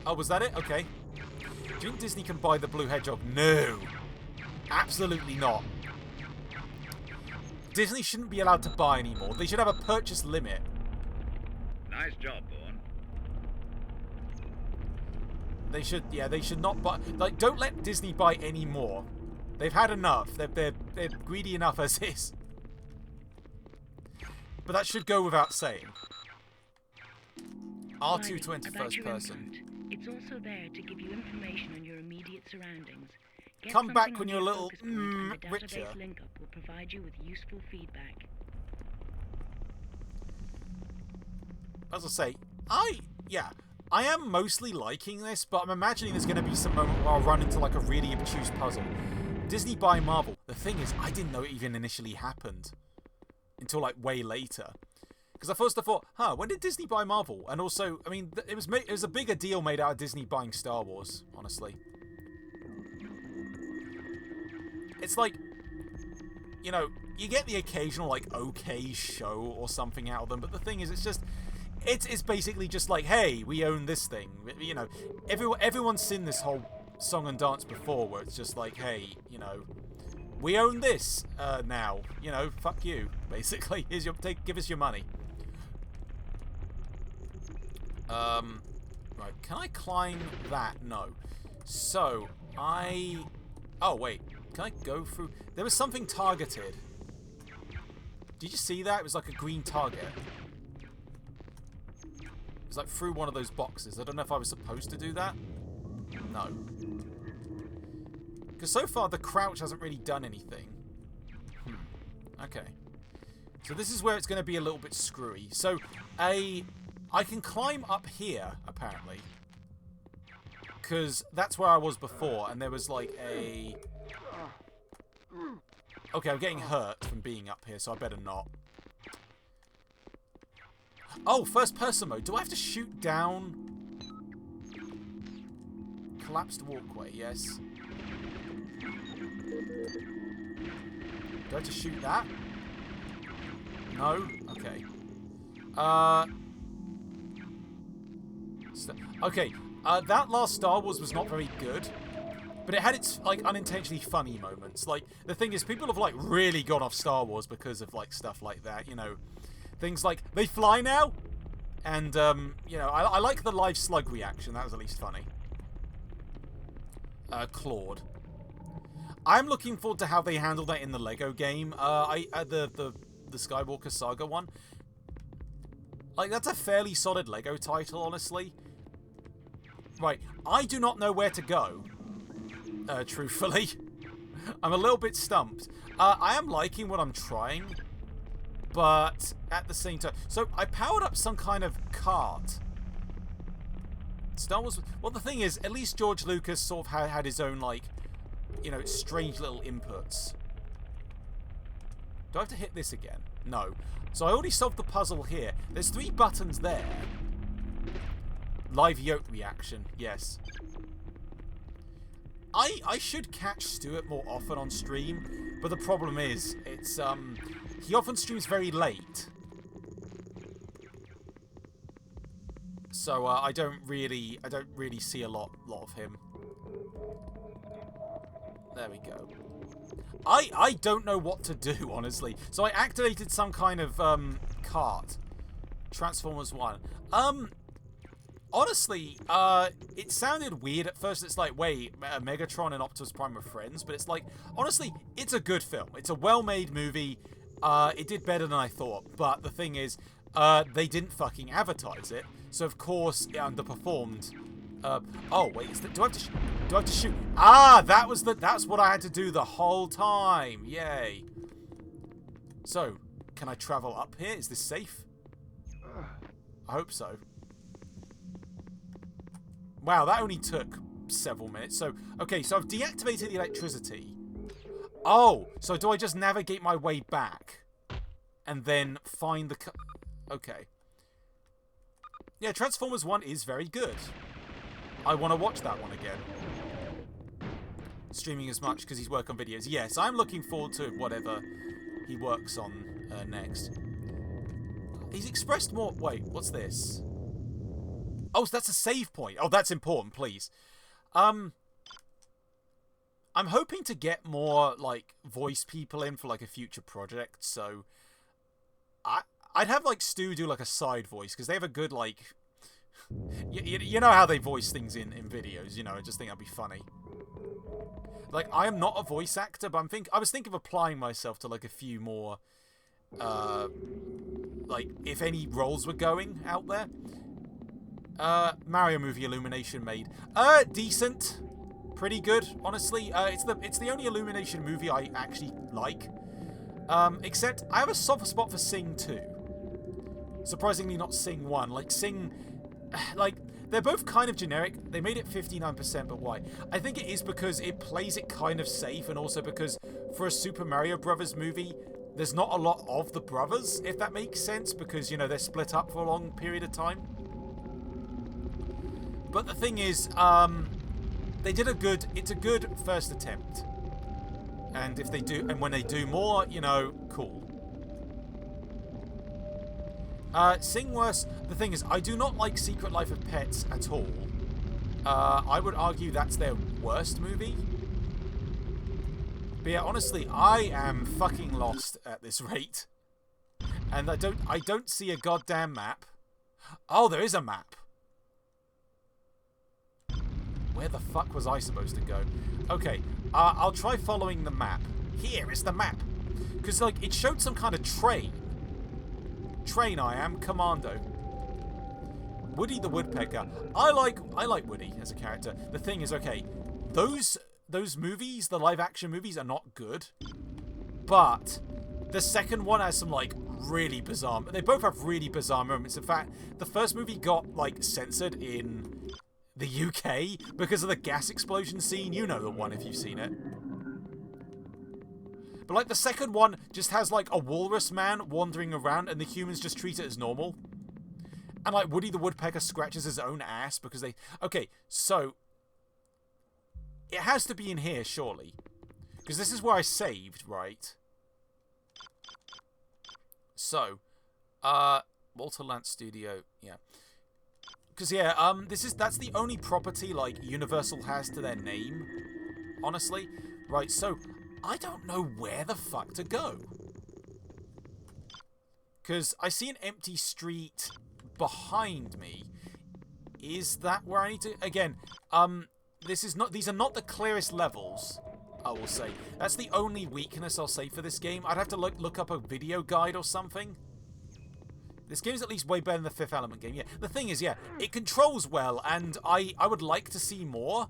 Oh, was that it? Okay. Do you think Disney can buy the Blue Hedgehog? No. Absolutely not. Disney shouldn't be allowed to buy anymore. They should have a purchase limit. Nice job, Bourne. They should, yeah, they should not buy. Like, don't let Disney buy any more. They've had enough. They're greedy enough as is. But that should go without saying. R2 21st person. It's also there to give you information on your immediate surroundings. Come back when you're a little richer. Link up will provide you with useful feedback. As I say, I am mostly liking this, but I'm imagining there's going to be some moment where I'll run into like a really obtuse puzzle. Disney buy Marvel. The thing is, I didn't know it even initially happened until like way later. Because I first thought, when did Disney buy Marvel? And also, I mean, it was a bigger deal made out of Disney buying Star Wars, honestly. It's like, you know, you get the occasional, like, okay show or something out of them, but the thing is, it's basically just like, hey, we own this thing. You know, everyone's seen this whole song and dance before, where it's just like, hey, you know, we own this now. You know, fuck you, basically. Here's your, give us your money. Right, can I climb that? No. So, oh, wait. Can I go through? There was something targeted. Did you see that? It was like a green target. It was like through one of those boxes. I don't know if I was supposed to do that. No. Because so far the crouch hasn't really done anything. Okay. So this is where it's going to be a little bit screwy. So, I can climb up here, apparently. Because that's where I was before, and there was like a... Okay, I'm getting hurt from being up here, so I better not. Oh, first person mode. Do I have to shoot down? Collapsed walkway, yes. Do I have to shoot that? No? Okay. Okay, that last Star Wars was not very good. But it had its, like, unintentionally funny moments. Like, the thing is, people have, like, really gone off Star Wars because of, like, stuff like that, you know. Things like, they fly now? And, you know, I like the live slug reaction. That was at least funny. Claude. I'm looking forward to how they handle that in the Lego game. The Skywalker Saga one. Like, that's a fairly solid Lego title, honestly. Right, I do not know where to go. Truthfully. I'm a little bit stumped. I am liking what I'm trying. but at the same time... So, I powered up some kind of cart. Star Wars... Well, the thing is, at least George Lucas sort of had his own, like, you know, strange little inputs. Do I have to hit this again? No. So I already solved the puzzle here. There's 3 buttons there. Live yoke reaction. Yes. I should catch Stuart more often on stream, but the problem is, it's, he often streams very late. So, I don't really see a lot of him. There we go. I don't know what to do, honestly. So I activated some kind of, cart. Transformers 1. Honestly, it sounded weird at first. It's like, wait, Megatron and Optimus Prime are friends, but it's like, honestly, it's a good film. It's a well-made movie. It did better than I thought, but the thing is, they didn't fucking advertise it, so of course it underperformed. Oh wait, do I have to shoot? Ah, that's what I had to do the whole time. Yay. So, can I travel up here? Is this safe? I hope so. Wow, that only took several minutes. So, okay, so I've deactivated the electricity. Oh, so do I just navigate my way back? And then find the... Okay. Yeah, Transformers 1 is very good. I want to watch that one again. Streaming as much because he's working on videos. Yes, I'm looking forward to whatever he works on next. He's expressed more... Wait, what's this? Oh, so that's a save point. Oh, that's important, please. I'm hoping to get more, like, voice people in for, like, a future project, so... I'd have, like, Stu do, like, a side voice, because they have a good, like... You know how they voice things in videos, you know, I just think that'd be funny. Like, I am not a voice actor, but I was thinking of applying myself to, like, a few more, like, if any roles were going out there. Mario movie Illumination made. Decent. Pretty good, honestly. It's the only Illumination movie I actually like. Except, I have a soft spot for Sing 2. Surprisingly not Sing 1. Like, Sing... Like, they're both kind of generic. They made it 59%, but why? I think it is because it plays it kind of safe, and also because for a Super Mario Brothers movie, there's not a lot of the brothers, if that makes sense, because, you know, they're split up for a long period of time. But the thing is, they did it's a good first attempt. And if they do, and when they do more, you know, cool. Sing worse, the thing is, I do not like Secret Life of Pets at all. I would argue that's their worst movie. But yeah, honestly, I am fucking lost at this rate. And I don't see a goddamn map. Oh, there is a map. Where the fuck was I supposed to go? Okay, I'll try following the map. Here is the map. Because, like, it showed some kind of train. Train I am, Commando. Woody the Woodpecker. I like Woody as a character. The thing is, okay, those movies, the live-action movies, are not good. But the second one has some, like, really bizarre... They both have really bizarre moments. In fact, the first movie got, like, censored in... the UK because of the gas explosion scene. You know the one if you've seen it. But like the second one just has like a walrus man wandering around and the humans just treat it as normal. And like Woody the Woodpecker scratches his own ass because they... Okay, so it has to be in here surely. Because this is where I saved, right? So, Walter Lantz Studio, yeah. Because, yeah, that's the only property, like, Universal has to their name, honestly. Right, so, I don't know where the fuck to go. Because I see an empty street behind me. Is that where I need to... Again, these are not the clearest levels, I will say. That's the only weakness I'll say for this game. I'd have to look up a video guide or something. This game's at least way better than the Fifth Element game. Yeah, the thing is, yeah, it controls well, and I would like to see more.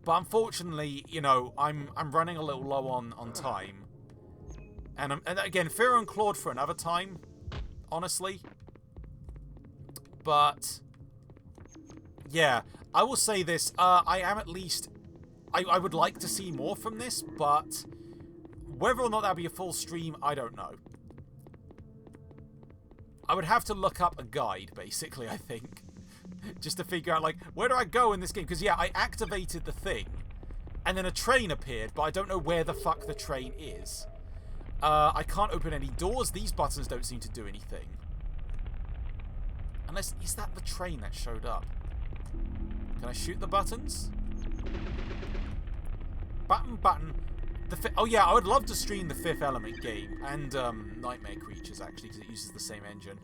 But unfortunately, you know, I'm running a little low on time. And again, Fear and Claude for another time, honestly. But yeah, I will say this. I am at least... I would like to see more from this, but whether or not that'll be a full stream, I don't know. I would have to look up a guide, basically, I think. Just to figure out, like, where do I go in this game? Because, yeah, I activated the thing, and then a train appeared, but I don't know where the fuck the train is. I can't open any doors. These buttons don't seem to do anything. Unless, is that the train that showed up? Can I shoot the buttons? Button. Oh yeah, I would love to stream the Fifth Element game and Nightmare Creatures actually, because it uses the same engine.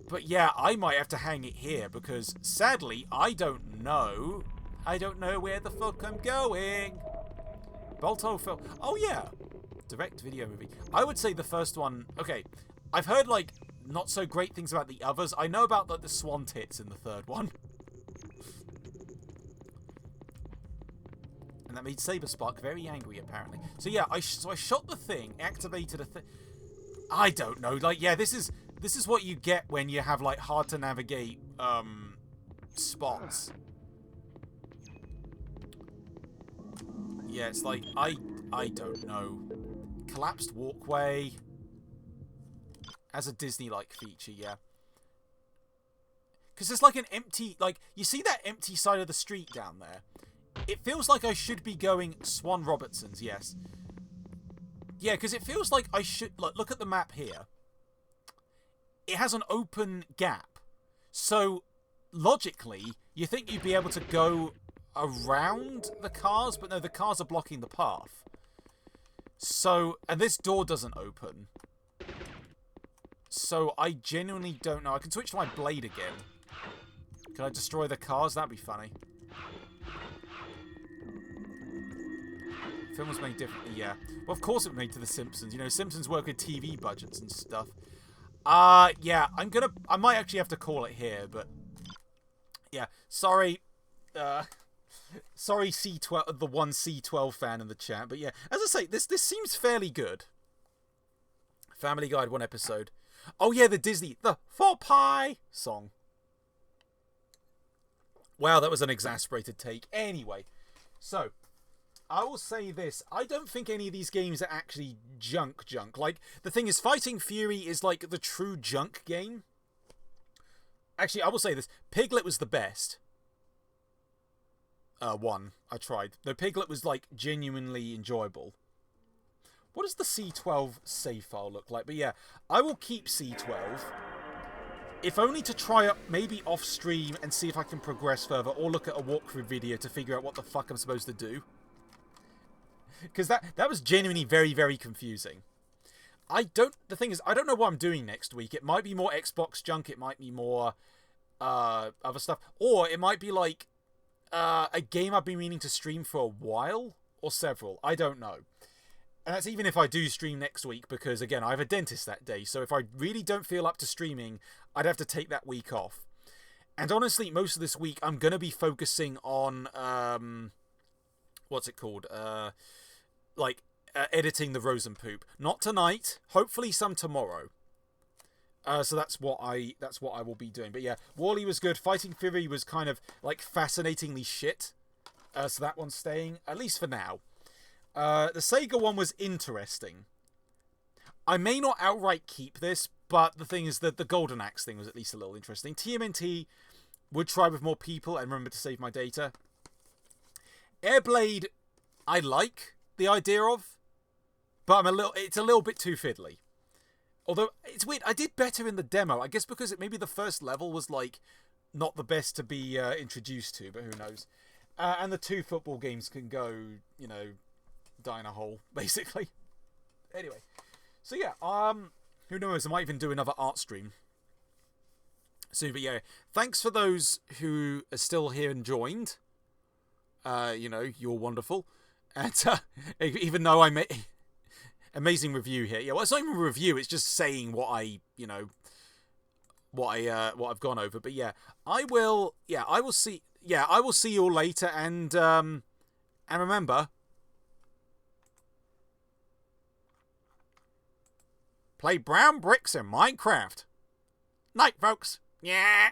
But yeah, I might have to hang it here because sadly I don't know where the fuck I'm going. Balto film. Oh yeah, direct video movie. I would say the first one. Okay, I've heard like not so great things about the others. I know about like the swan tits in the third one. And that made Saberspark very angry, apparently. So yeah, I shot the thing, activated a thing. I don't know. Like, yeah, this is what you get when you have like hard to navigate spots. Yeah, it's like I don't know. Collapsed walkway as a Disney-like feature, yeah. Because there's like an empty, like you see that empty side of the street down there. It feels like I should be going Swan Robertson's, yes. Yeah, because it feels like I should... Look at the map here. It has an open gap. So, logically, you think you'd be able to go around the cars, but no, the cars are blocking the path. So, and this door doesn't open. So, I genuinely don't know. I can switch to my blade again. Can I destroy the cars? That'd be funny. Film was made differently, yeah. Well, of course it was made to The Simpsons. You know, Simpsons work with TV budgets and stuff. Yeah, I might actually have to call it here, but... Yeah, sorry. Sorry, C12, the one C12 fan in the chat. But yeah, as I say, this seems fairly good. Family Guide, one episode. Oh yeah, the 4-Pie song. Wow, that was an exasperated take. Anyway, so... I will say this. I don't think any of these games are actually junk. Like, the thing is, Fighting Fury is like the true junk game. Actually, I will say this. Piglet was the best. One. I tried. No, Piglet was, like, genuinely enjoyable. What does the C12 save file look like? But yeah, I will keep C12. If only to try it maybe off stream and see if I can progress further, or look at a walkthrough video to figure out what the fuck I'm supposed to do. Because that was genuinely very, very confusing. The thing is, I don't know what I'm doing next week. It might be more Xbox junk. It might be more other stuff. Or it might be like a game I've been meaning to stream for a while. Or several. I don't know. And that's even if I do stream next week. Because, again, I have a dentist that day. So if I really don't feel up to streaming, I'd have to take that week off. And honestly, most of this week, I'm going to be focusing on... what's it called? Editing the Rosen Poop. Not tonight. Hopefully some tomorrow. So that's what I will be doing. But yeah, Wall-E was good. Fighting Fury was kind of like fascinatingly shit. So that one's staying, at least for now. The Sega one was interesting. I may not outright keep this, but the thing is that the Golden Axe thing was at least a little interesting. TMNT would try with more people and remember to save my data. Airblade, I like the idea of, but it's a little bit too fiddly. Although, it's weird, I did better in the demo. I guess because maybe the first level was, like, not the best to be introduced to, but who knows. And the 2 football games can go, you know, die in a hole, basically. Anyway. So, yeah, who knows, I might even do another art stream soon. But, yeah, thanks for those who are still here and joined. You know, you're wonderful. And even though I made amazing review here, yeah, well, it's not even a review. It's just saying what I've gone over. But yeah, I will see you all later. And remember, Play brown bricks in Minecraft. Night, folks. Yeah.